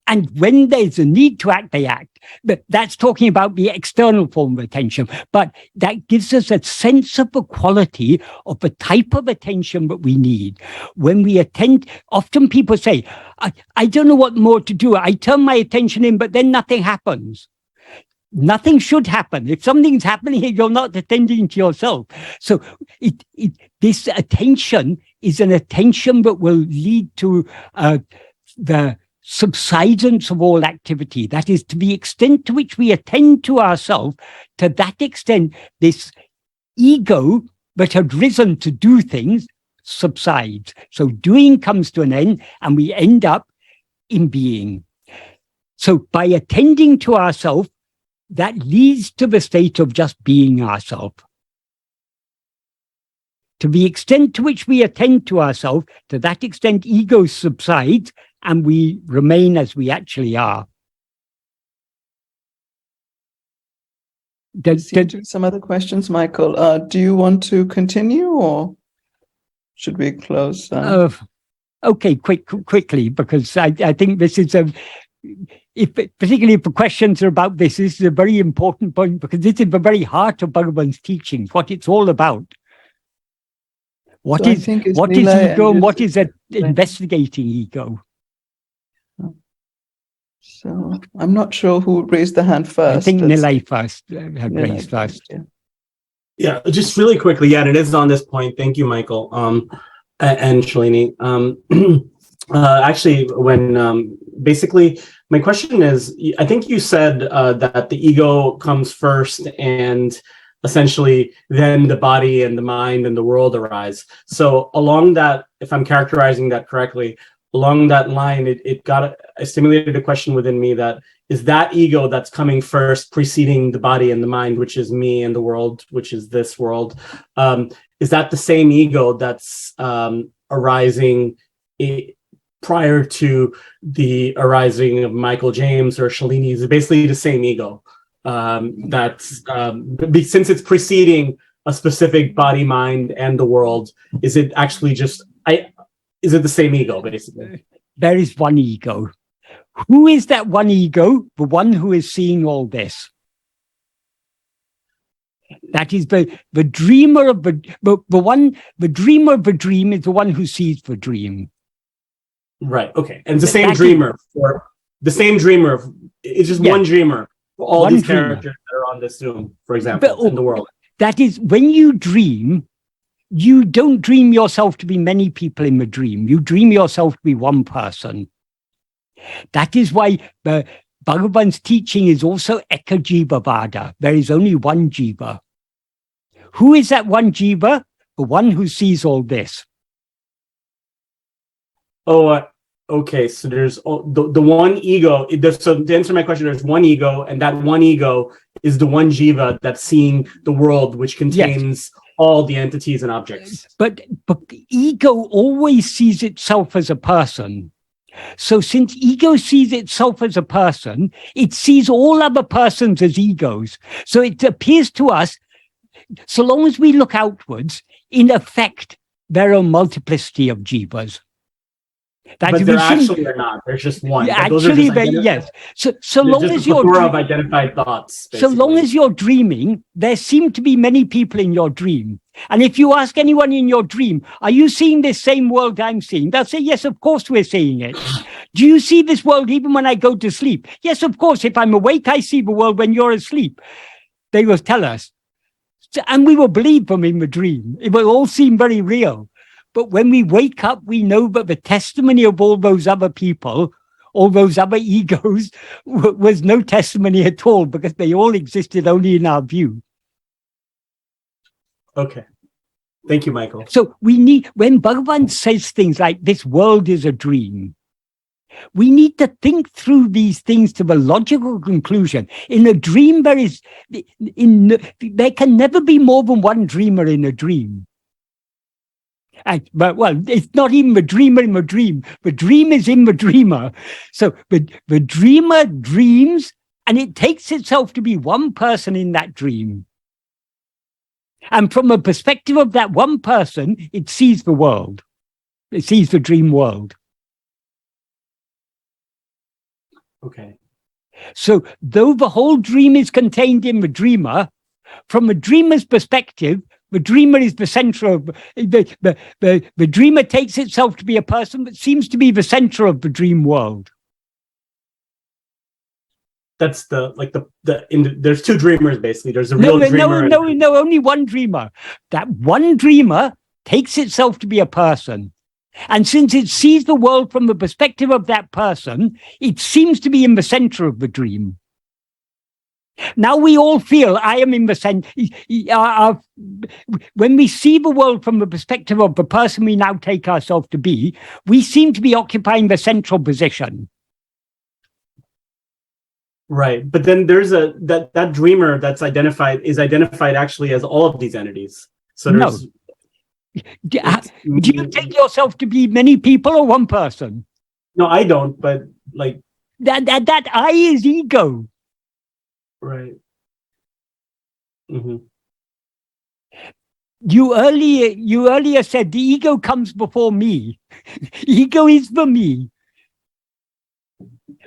And when there's a need to act, they act. But that's talking about the external form of attention. But that gives us a sense of the quality of the type of attention that we need. When we attend, often people say, I don't know what more to do. I turn my attention in, but then nothing happens. Nothing should happen. If something's happening, you're not attending to yourself. So this attention is an attention that will lead to the subsidence of all activity. That is, to the extent to which we attend to ourselves, to that extent, this ego that had risen to do things subsides. So doing comes to an end, and we end up in being. So by attending to ourselves, that leads to the state of just being ourselves. To the extent to which we attend to ourselves, to that extent ego subsides, and we remain as we actually are. Some other questions, Michael. Do you want to continue, or should we close? Okay, quickly, because I think this is particularly if the questions are about this is a very important point, because this is the very heart of Bhagavan's teachings, what it's all about. What is ego and what is investigating ego? So I'm not sure who raised the hand first. I think Nilay first had raised first. Yeah, just really quickly. Yeah, and it is on this point. Thank you, Michael. And Shalini. Actually, when basically my question is, I think you said that the ego comes first, and essentially then the body and the mind and the world arise. So along that, if I'm characterizing that correctly, along that line, it stimulated a question within me that is that ego that's coming first, preceding the body and the mind, which is me, and the world, which is this world. Is that the same ego that's arising prior to the arising of Michael James or Shalini? Is basically the same ego that's since it's preceding a specific body, mind, and the world? Is it actually just is it the same ego, basically? there is one ego. Who is that one ego? The one who is seeing all this. That is the dreamer of the dreamer of the dream is the one who sees the dream. Right. Okay. And the same dreamer it's just one dreamer for all these characters that are on this Zoom, for example, in the world. That is, when you dream, you don't dream yourself to be many people in the dream. You dream yourself to be one person. That is why the Bhagavan's teaching is also Eka-jiva Vada. There is only one jiva. Who is that one jiva? The one who sees all this. Okay. So there's the one ego. So to answer my question, there's one ego, and that one ego is the one jiva that's seeing the world, which contains all the entities and objects. But the ego always sees itself as a person. So since ego sees itself as a person, it sees all other persons as egos. So it appears to us, so long as we look outwards, in effect, there are a multiplicity of jivas. But there actually are not. There's just one. Yeah, actually, yes. So long as you're of identified thoughts. Basically. So long as you're dreaming, there seem to be many people in your dream. And if you ask anyone in your dream, are you seeing this same world I'm seeing? They'll say, yes, of course we're seeing it. Do you see this world even when I go to sleep? Yes, of course. If I'm awake, I see the world when you're asleep. They will tell us. And we will believe them in the dream. It will all seem very real. But when we wake up, we know that the testimony of all those other people, all those other egos, was no testimony at all, because they all existed only in our view. Okay. Thank you, Michael. So when Bhagavan says things like, this world is a dream, we need to think through these things to the logical conclusion. In a dream, there can never be more than one dreamer in a dream. But it's not even the dreamer in the dream. The dream is in the dreamer. So the dreamer dreams, and it takes itself to be one person in that dream. And from the perspective of that one person, it sees the world. It sees the dream world. Okay. So though the whole dream is contained in the dreamer, from the dreamer's perspective, the dreamer is the center of the dreamer takes itself to be a person that seems to be the center of the dream world. That's there's two dreamers basically. There's a real dreamer. No, only one dreamer. That one dreamer takes itself to be a person. And since it sees the world from the perspective of that person, it seems to be in the center of the dream. Now we all feel I am in the center. When we see the world from the perspective of the person we now take ourselves to be, we seem to be occupying the central position. Right. But then there's that dreamer that's identified actually as all of these entities. So there's Do you take yourself to be many people or one person? No, I don't, but like that I is ego. Right. Mm-hmm. You earlier said the ego comes before me. Ego is the me.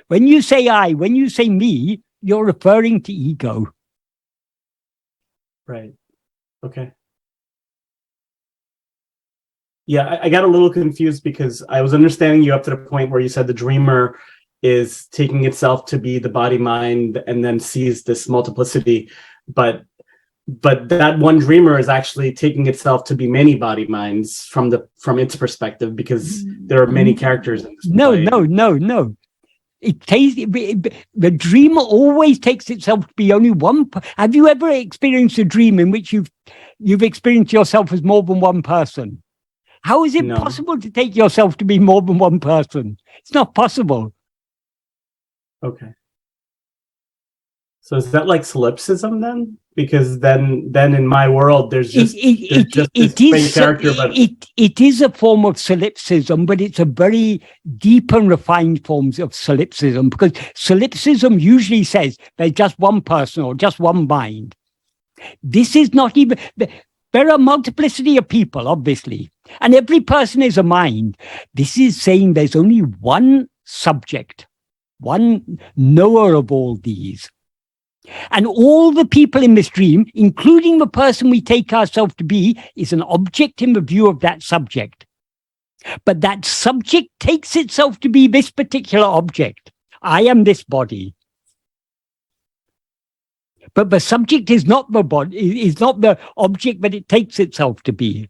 When you say I, when you say me, you're referring to ego. Right. Okay. Yeah, I got a little confused because I was understanding you up to the point where you said the dreamer is taking itself to be the body mind and then sees this multiplicity, but that one dreamer is actually taking itself to be many body minds from its perspective, because there are many characters in this play. No. The dreamer always takes itself to be only one. Have you ever experienced a dream in which you've experienced yourself as more than one person? How is it possible to take yourself to be more than one person? It's not possible. Okay. So is that like solipsism then? Because then in my world, there's just this character. It is a form of solipsism, but it's a very deep and refined form of solipsism, because solipsism usually says there's just one person or just one mind. This is not even... There are multiplicity of people, obviously, And every person is a mind. This is saying there's only one subject, one knower of all these. And all the people in this dream, including the person we take ourselves to be, is an object in the view of that subject. But that subject takes itself to be this particular object. I am this body. But the subject is not the body, is not the object that it takes itself to be.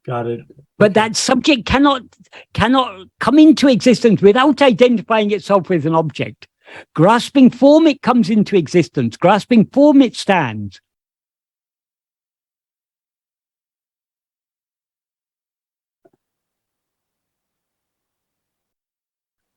Got it. But that subject cannot come into existence without identifying itself with an object. Grasping form, it comes into existence. Grasping form, it stands.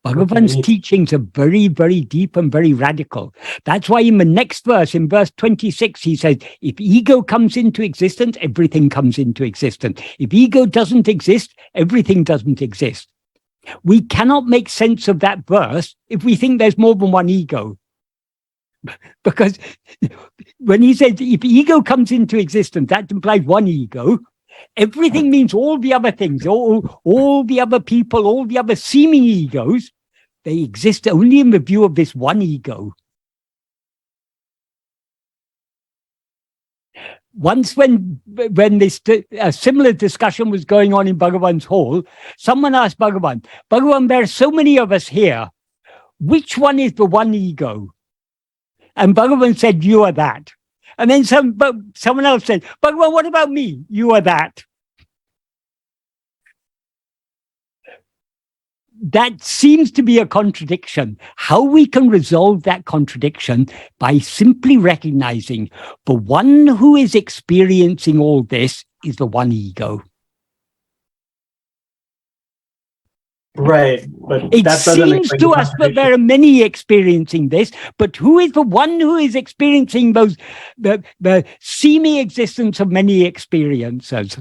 Bhagavan's teachings are very, very deep and very radical. That's why in the next verse, in verse 26, he says, if ego comes into existence, everything comes into existence. If ego doesn't exist, everything doesn't exist. We cannot make sense of that verse if we think there's more than one ego. Because when he says, if ego comes into existence, that implies one ego. Everything means all the other things, all the other people, all the other seeming egos, they exist only in the view of this one ego. Once when this similar discussion was going on in Bhagavan's hall, someone asked Bhagavan, there are so many of us here. Which one is the one ego? And Bhagavan said, you are that. And then someone else said, Bhagavan, what about me? You are that. That seems to be a contradiction. How we can resolve that contradiction by simply recognizing the one who is experiencing all this is the one ego. Right, but it seems to us that there are many experiencing this, but who is the one who is experiencing the seeming existence of many experiences?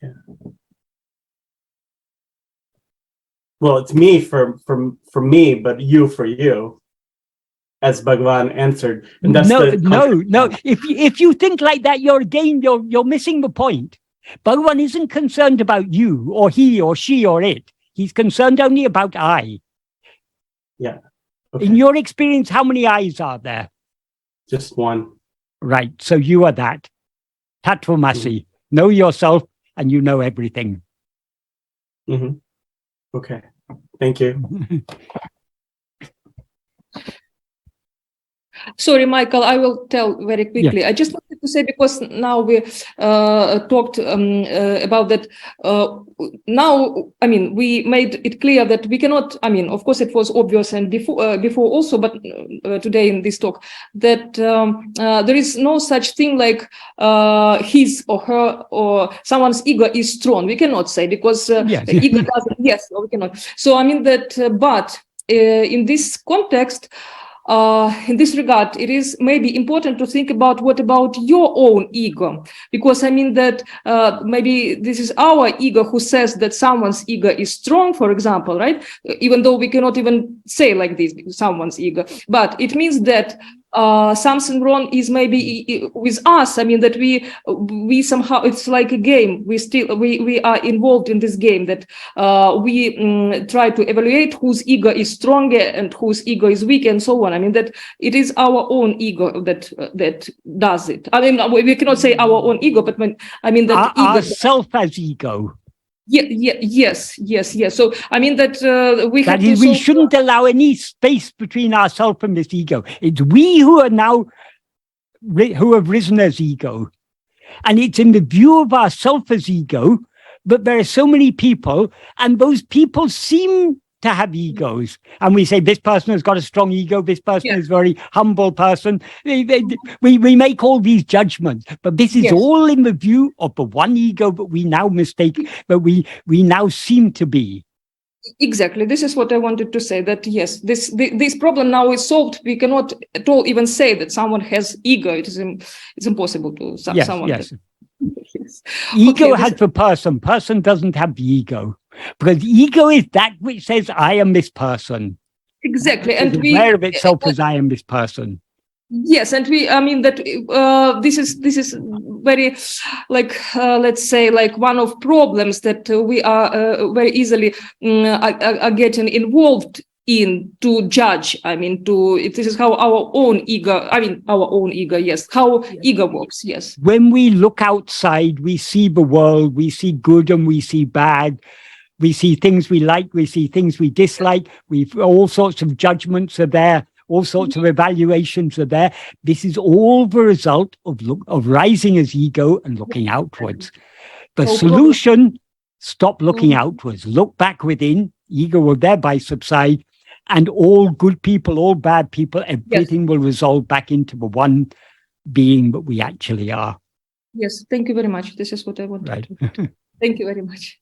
Yeah. Well, it's me for me, but you for you, as Bhagavan answered. And that's no. If you think like that, you're missing the point. Bhagavan isn't concerned about you or he or she or it. He's concerned only about I. Yeah. Okay. In your experience, how many eyes are there? Just one. Right. So you are that. Tattvamasi. Know yourself and you know everything. Mm-hmm. Okay. Thank you. Sorry, Michael, I will tell very quickly. Yeah. I just wanted to say, because now we talked about that. Now, I mean, we made it clear that we cannot, I mean, of course, it was obvious and before also, but today in this talk, that there is no such thing like his or her or someone's ego is strong. We cannot say, because yes. ego doesn't, yes, no, we cannot. So, I mean that, but in this context, in this regard, it is maybe important to think about what about your own ego, because I mean that maybe this is our ego who says that someone's ego is strong, for example, right? Even though we cannot even say like this, someone's ego, but it means that something wrong is maybe with us. I mean that we somehow, it's like a game. We are involved in this game that we try to evaluate whose ego is stronger and whose ego is weak and so on. I mean that it is our own ego that does it. I mean we cannot say our own ego, but I mean that our self has ego. Yes. So I mean that we have we shouldn't allow any space between ourselves and this ego. It's we who are now who have risen as ego, and it's in the view of ourself as ego. But there are so many people, and those people seem to have egos, and we say this person has got a strong ego, this person is a very humble person. We make all these judgments, but this is all in the view of the one ego that we now mistake, that we now seem to be. Exactly. This is what I wanted to say, that yes, this problem now is solved. We cannot at all even say that someone has ego. It's impossible to someone. Yes. Ego has the person. Person doesn't have the ego, because ego is that which says I am this person. Exactly, and we aware of itself as I am this person. Yes, and this is very, let's say, like one of problems that we are very easily are getting involved in to judge. This is how our own ego, yes, how ego works, yes. When we look outside, we see the world, we see good and we see bad. We see things we like, we see things we dislike. All sorts of judgments are there. All sorts of evaluations are there. This is all the result of rising as ego and looking outwards. The solution, stop looking outwards. Look back within. Ego will thereby subside. And all good people, all bad people, everything will resolve back into the one being that we actually are. Yes, thank you very much. This is what I wanted to. Thank you very much.